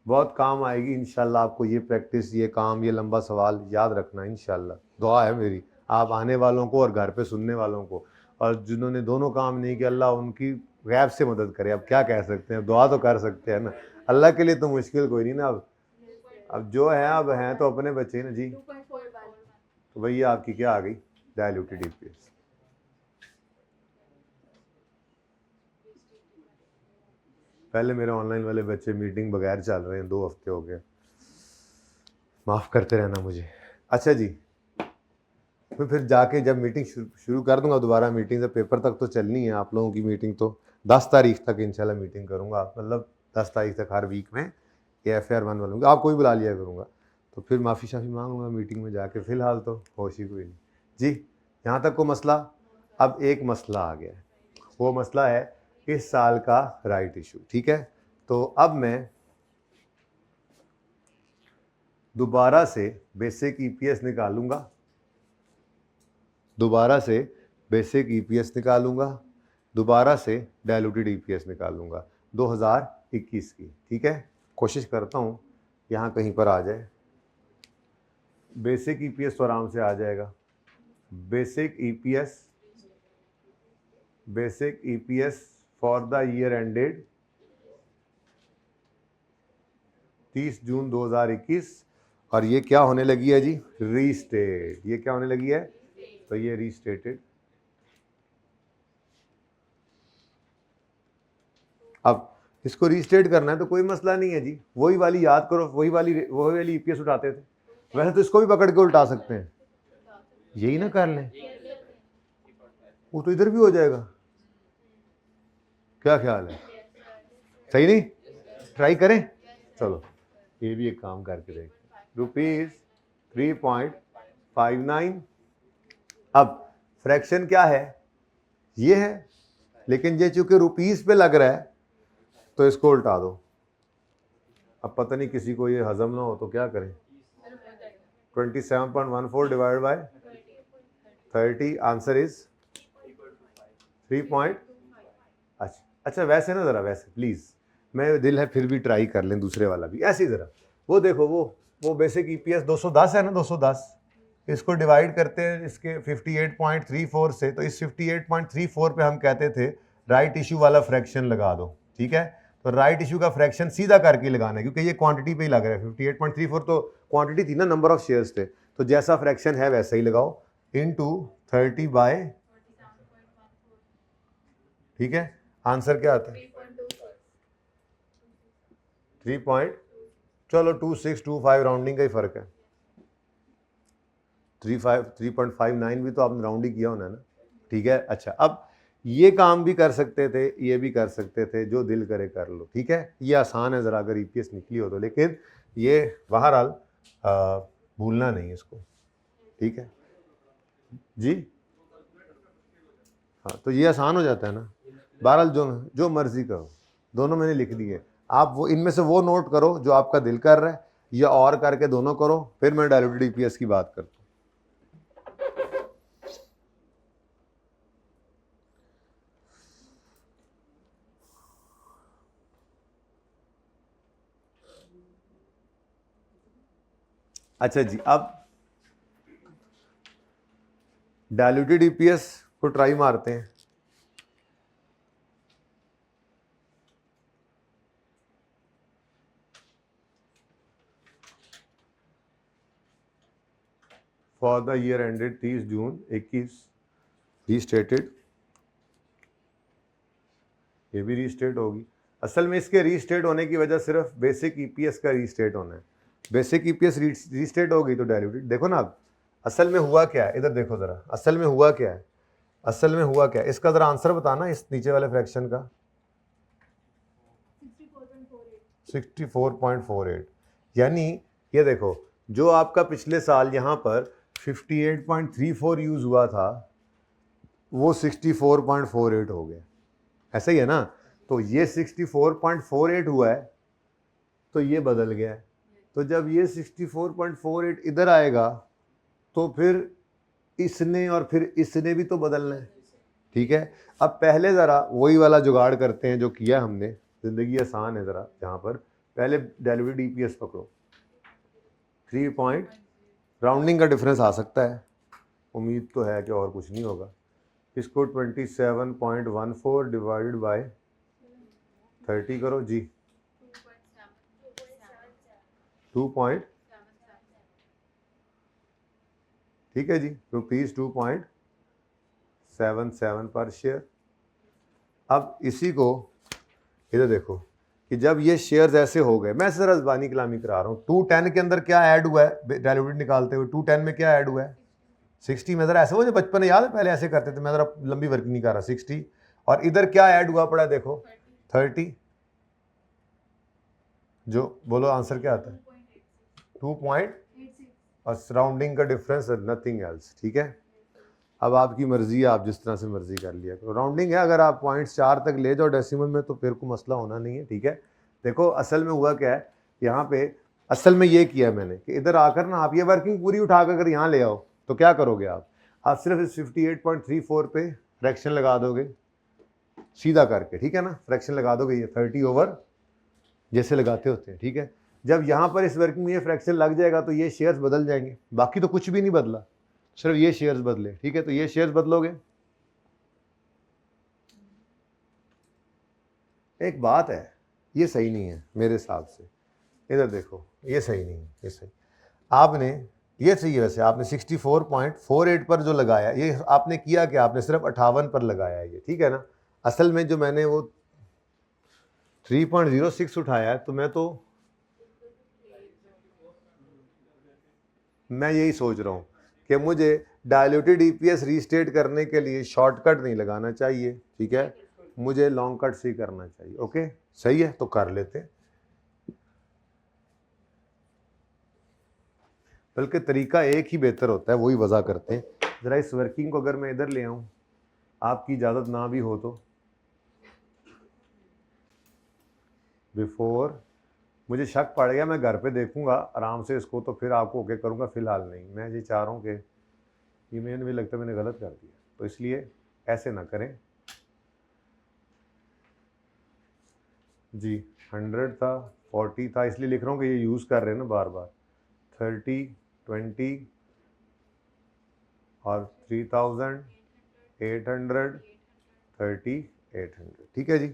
बहुत काम आएगी इंशाल्लाह आपको ये प्रैक्टिस, ये काम, ये लंबा सवाल याद रखना इंशाल्लाह। दुआ है मेरी आप आने वालों को और घर पे सुनने वालों को, और जिन्होंने दोनों काम नहीं किया अल्लाह उनकी गैब से मदद करे। अब क्या कह सकते हैं, दुआ तो कर सकते हैं ना, अल्लाह के लिए तो मुश्किल कोई नहीं ना। अब जो है अब हैं तो अपने बच्चे ना जी। 2.41. तो भैया आपकी क्या आ गई, डाइल्यूटेड ईपीएस। पहले मेरे ऑनलाइन वाले बच्चे मीटिंग बगैर चल रहे हैं, 2 हफ्ते हो गए, माफ़ करते रहना मुझे। अच्छा जी, मैं फिर जाके जब मीटिंग शुरू कर दूंगा दोबारा, मीटिंग से पेपर तक तो चलनी है आप लोगों की मीटिंग, तो 10 तारीख तक इंशाल्लाह मीटिंग करूंगा, मतलब 10 तारीख तक हर वीक में ये FR1 बनूंगा, आपको भी बुला लिया करूँगा। तो फिर माफ़ी शाफ़ी मांगूंगा मीटिंग में जाके, फ़िलहाल तो होश ही कोई नहीं जी। यहाँ तक को मसला। अब एक मसला आ गया है, वो मसला है इस साल का राइट इशू। ठीक है, तो अब मैं दोबारा से बेसिक ईपीएस निकालूंगा, दोबारा से बेसिक ईपीएस निकालूंगा, दोबारा से डाइल्यूटेड ईपीएस निकालूंगा 2021 की। ठीक है, कोशिश करता हूँ यहाँ कहीं पर आ जाए। बेसिक ईपीएस तो आराम से आ जाएगा। Basic EPS for the year ended 30 जून 2021, और ये क्या होने लगी है जी, रीस्टेट। ये क्या होने लगी है, तो ये रीस्टेटेड। अब इसको रीस्टेट करना है तो कोई मसला नहीं है जी, वही वाली याद करो, वही वाली ईपीएस उठाते थे। वैसे तो इसको भी पकड़ के उल्टा सकते हैं, यही ना कर लें, वो तो इधर भी हो जाएगा। क्या ख्याल है, सही नहीं, ट्राई करें। चलो ये भी एक काम करके देखें। ₹3.59। अब फ्रैक्शन क्या है, ये है, लेकिन ये चूंकि रुपीस पे लग रहा है तो इसको उल्टा दो। अब पता नहीं किसी को ये हजम ना हो तो क्या करें। 27.14 डिवाइड बाय 30, आंसर इज 3. अच्छा वैसे ना, ज़रा वैसे प्लीज़, मैं दिल है फिर भी ट्राई कर लें दूसरे वाला भी, ऐसे ही ज़रा वो देखो, वो बेसिक ईपीएस 210 है ना, 210, इसको डिवाइड करते हैं इसके 58.34 से, तो इस 58.34 पे हम कहते थे राइट इशू वाला फ्रैक्शन लगा दो, ठीक है। तो राइट इशू का फ्रैक्शन सीधा करके लगाना है, क्योंकि ये क्वांटिटी पे ही लग रहा है। 58.34 तो क्वांटिटी थी ना, नंबर ऑफ शेयर्स थे, तो जैसा फ्रैक्शन है वैसा ही लगाओ, इनटू 30 बाय, ठीक है। आंसर क्या आता है? 3 पॉइंट, चलो 2625, राउंडिंग का ही फर्क है। 3.59 भी तो आपने राउंड ही किया होना है ना, ठीक है। अच्छा, अब ये काम भी कर सकते थे, ये भी कर सकते थे, जो दिल करे कर लो, ठीक है। ये आसान है ज़रा अगर ईपीएस निकली हो तो, लेकिन ये बहरहाल भूलना नहीं इसको, ठीक है जी। हाँ, तो ये आसान हो जाता है ना। बहरहाल जो जो मर्जी करो, दोनों मैंने लिख दिए, आप वो इनमें से वो नोट करो जो आपका दिल कर रहा है, या और करके दोनों करो, फिर मैं डायल्यूटेड ईपीएस की बात करता हूँ। अच्छा जी, अब डायल्यूटेड ईपीएस को ट्राई मारते हैं। For the year ended 30 June 21, restated, ये भी रीस्टेट होगी। असल में इसके रीस्टेट होने की वजह सिर्फ बेसिक ईपीएस का रीस्टेट होना है। बेसिक ईपीएस रीस्टेट हो गई तो डायल्यूटेड। देखो ना अब असल में हुआ क्या है, इधर देखो ज़रा, असल में हुआ क्या है, असल में हुआ क्या है, इसका ज़रा आंसर बताना इस नीचे वाले फ्रैक्शन का। 64.48, यानी ये देखो, जो आपका पिछले साल यहाँ पर 58.34 यूज़ हुआ था, वो 64.48 हो गया, ऐसा ही है ना। तो ये 64.48 हुआ है, तो ये बदल गया है। तो जब ये 64.48 इधर आएगा, तो फिर इसने और फिर इसने भी तो बदलना है, ठीक है। अब पहले ज़रा वही वाला जुगाड़ करते हैं जो किया हमने, ज़िंदगी आसान है ज़रा, जहाँ पर पहले डायल्यूटेड ईपीएस पकड़ो, 3 पॉइंट, राउंडिंग का डिफरेंस आ सकता है, उम्मीद तो है कि और कुछ नहीं होगा। इसको 27.14 डिवाइडेड बाय 30 करो जी, 2 पॉइंट, ठीक है जी, रुपीज़ 2.77 पर शेयर। अब इसी को इधर देखो कि जब ये शेयर्स ऐसे हो गए, मैं सर ज़बानी कलामी करा रहा हूँ, 210 के अंदर क्या ऐड हुआ है डायल्यूटेड निकालते हुए, 210 में क्या ऐड हुआ है, 60 में, ज़रा ऐसे वो जो बचपन में याद है पहले ऐसे करते थे, मैं ज़रा लंबी वर्किंग नहीं कर रहा, 60, और इधर क्या ऐड हुआ पड़ा देखो 30, जो बोलो आंसर क्या आता है 2 पॉइंट, और सराउंडिंग का डिफरेंस, नथिंग एल्स, ठीक है। अब आपकी मर्जी है, आप जिस तरह से मर्जी कर लिया करो, राउंडिंग है, अगर आप पॉइंट्स 4 तक ले जाओ डेसिमल में तो फिर कोई मसला होना नहीं है, ठीक है। देखो असल में हुआ क्या है यहाँ पे, असल में ये किया मैंने कि इधर आकर ना आप ये वर्किंग पूरी उठा कर अगर यहाँ ले आओ तो क्या करोगे आप सिर्फ इस 58.34 पे फ्रैक्शन लगा दोगे सीधा करके, ठीक है ना, फ्रैक्शन लगा दोगे, ये 30 ओवर जैसे लगाते होते हैं, ठीक है। जब यहाँ पर इस वर्किंग में ये फ्रैक्शन लग जाएगा तो ये शेयर्स बदल जाएंगे, बाकी तो कुछ भी नहीं बदला, सिर्फ ये शेयर्स बदले, ठीक है। तो ये शेयर्स बदलोगे, एक बात है, ये सही नहीं है मेरे हिसाब से, इधर देखो ये सही नहीं है, ये सही आपने, ये सही है वैसे, आपने 64.48 पर जो लगाया, ये आपने किया कि आपने सिर्फ 58 पर लगाया है ये, ठीक है ना। असल में जो मैंने वो 3.06 उठाया है, तो मैं यही सोच रहा हूँ कि मुझे डायल्यूटेड ईपीएस रीस्टेट करने के लिए शॉर्टकट नहीं लगाना चाहिए, ठीक है, मुझे लॉन्ग कट से ही करना चाहिए। ओके सही है, तो कर लेते हैं, बल्कि तरीका एक ही बेहतर होता है, वही वजह करते हैं। ज़रा इस वर्किंग को अगर मैं इधर ले आऊँ, आपकी इजाज़त ना भी हो तो, बिफोर, मुझे शक पड़ गया, मैं घर पे देखूंगा आराम से इसको, तो फिर आपको ओके करूंगा, फिलहाल नहीं। मैं ये चाह रहा हूँ कि ये मैंने भी लगता है मैंने गलत कर दिया, तो इसलिए ऐसे ना करें जी। 100 था, 40 था, इसलिए लिख रहा हूँ कि ये यूज़ कर रहे हैं ना बार बार, 30, 20 और 3000, 800, 30, 800। ठीक है जी।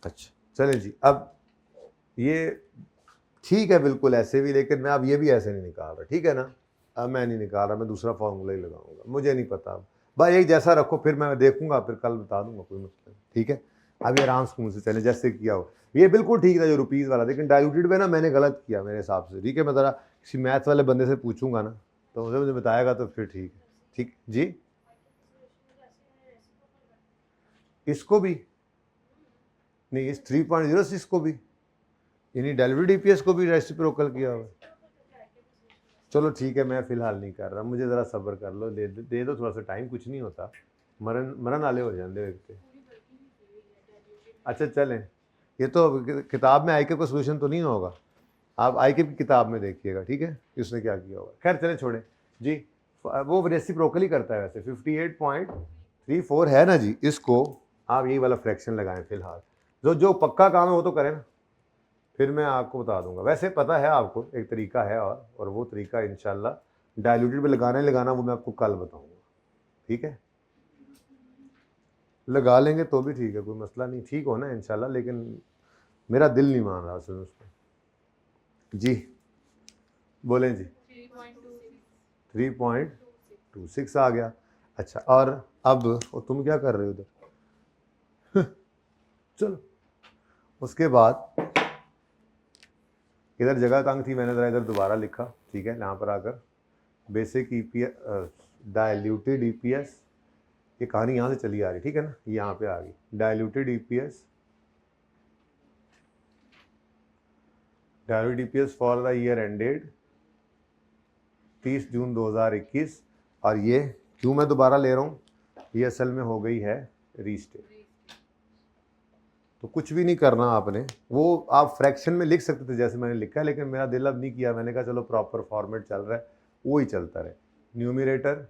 अच्छा चलें जी, अब ये ठीक है बिल्कुल ऐसे भी, लेकिन मैं अब ये भी ऐसे नहीं निकाल रहा, ठीक है ना। अब मैं नहीं निकाल रहा, मैं दूसरा फार्मूला ही लगाऊंगा, मुझे नहीं पता। अब भाई एक जैसा रखो, फिर मैं देखूंगा, फिर कल बता दूंगा, कोई मसला नहीं, ठीक है। अब ये आराम स्कूल से चले जैसे किया हो, ये बिल्कुल ठीक था जो रुपीज़ वाला, लेकिन डायलूटेड में ना मैंने गलत किया मेरे हिसाब से, ठीक है। मैं ज़रा किसी मैथ्स वाले बंदे से पूछूंगा ना, तो मुझे बताएगा तो फिर ठीक है। ठीक जी, इसको भी नहीं, इस 3.06 को भी, यानी डेलिवरी डीपीएस को भी रेसिप्रोकल किया हुआ। चलो ठीक है, मैं फ़िलहाल नहीं कर रहा, मुझे ज़रा सब्र कर लो, दे दो थोड़ा सा टाइम, कुछ नहीं होता, मरन आले हो जाते एक पे। अच्छा चलें, ये तो किताब में आईके का सोल्यूशन तो नहीं होगा, आप आईके की किताब में देखिएगा, ठीक है, उसने क्या किया होगा। खैर चलें छोड़ें जी, वो रेसिप्रोकल ही करता है वैसे। 58.34 है ना जी, इसको आप यही वाला फ्रैक्शन लगाएं फ़िलहाल, जो पक्का काम है वो तो करें ना, फिर मैं आपको बता दूंगा। वैसे पता है आपको एक तरीका है, और वो तरीका इंशाल्लाह डायल्यूटेड पे लगाना वो मैं आपको कल बताऊंगा, ठीक है। लगा लेंगे तो भी ठीक है, कोई मसला नहीं, ठीक हो ना इंशाल्लाह, लेकिन मेरा दिल नहीं मान रहा असल में उसमें। जी बोलें जी। 3.26 आ गया। अच्छा, और अब तुम क्या कर रहे हो उधर? चलो, उसके बाद इधर जगह तंग थी, मैंने ज़रा इधर दोबारा लिखा, ठीक है। यहाँ पर आकर बेसिक ईपीएस, डायल्यूटेड ईपीएस, ये कहानी यहाँ से चली आ रही, ठीक है ना, ये यहाँ पे आ गई। Diluted EPS, diluted EPS for the year ended 30 जून 2021। और ये क्यों मैं दोबारा ले रहा हूँ, ये असल में हो गई है रीस्टेट। तो कुछ भी नहीं करना आपने, वो आप फ्रैक्शन में लिख सकते थे जैसे मैंने लिखा है, लेकिन मेरा दिल अब नहीं किया, मैंने कहा चलो प्रॉपर फॉर्मेट चल रहा है वो ही चलता रहे। Numerator,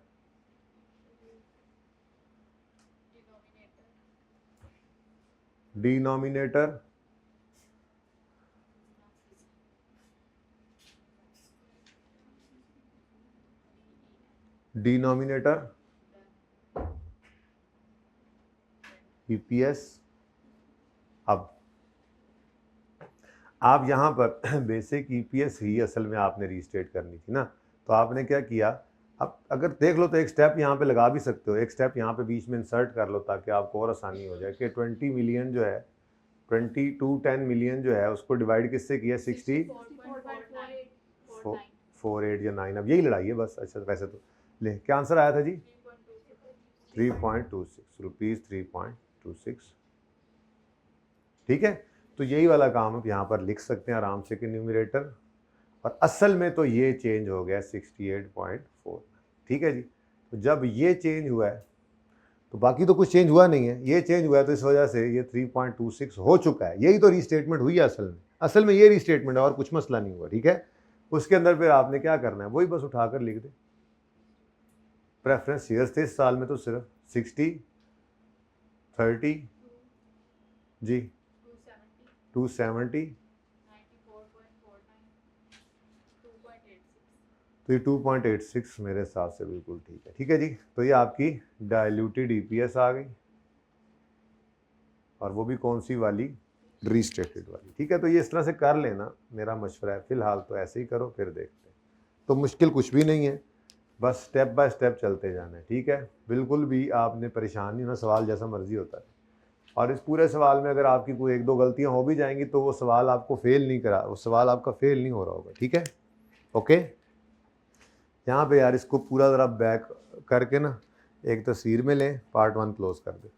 denominator, denominator EPS. अब आप यहाँ पर बेसिक ईपीएस ही असल में आपने रीस्टेट करनी थी ना, तो आपने क्या किया, अब अगर देख लो तो एक स्टेप यहाँ पे लगा भी सकते हो, एक स्टेप यहाँ पे बीच में इंसर्ट कर लो ताकि आपको और आसानी हो जाए कि 20 मिलियन जो है, 10 मिलियन जो है उसको डिवाइड किससे किया, 64.8 या 9, अब यही लड़ाई है बस। अच्छा वैसे तो ले क्या आंसर आया था जी, 3.26 रुपीज़, 3.26, ठीक है। तो यही वाला काम आप यहाँ पर लिख सकते हैं आराम से कि न्यूमरेटर, और असल में तो ये चेंज हो गया 68.4, ठीक है जी। तो जब ये चेंज हुआ है तो बाकी तो कुछ चेंज हुआ नहीं है, ये चेंज हुआ है तो इस वजह से ये 3.26 हो चुका है, यही तो रीस्टेटमेंट हुई है असल में ये रीस्टेटमेंट है और कुछ मसला नहीं हुआ, ठीक है। उसके अंदर फिर आपने क्या करना है, वही बस उठाकर लिख दे। प्रेफरेंस शेयर्स थे इस साल में तो सिर्फ 60, 30 जी, 270, तो ये 2.86 मेरे हिसाब से बिल्कुल ठीक है, ठीक है जी। तो ये आपकी डायल्यूटेड ईपीएस आ गई, और वो भी कौन सी वाली, रीस्टेटेड वाली, ठीक है। तो ये इस तरह से कर लेना, मेरा मशवरा है, फिलहाल तो ऐसे ही करो, फिर देखते हैं। तो मुश्किल कुछ भी नहीं है, बस स्टेप बाय स्टेप चलते जाना है, ठीक है। बिल्कुल भी आपने परेशान नहीं होना, सवाल जैसा मर्जी होता है, और इस पूरे सवाल में अगर आपकी कोई एक दो गलतियां हो भी जाएंगी तो वो सवाल आपको फेल नहीं करा, वो सवाल आपका फेल नहीं हो रहा होगा, ठीक है। ओके, यहाँ पे यार इसको पूरा ज़रा बैक करके ना एक तस्वीर में लें, पार्ट 1 क्लोज कर दे।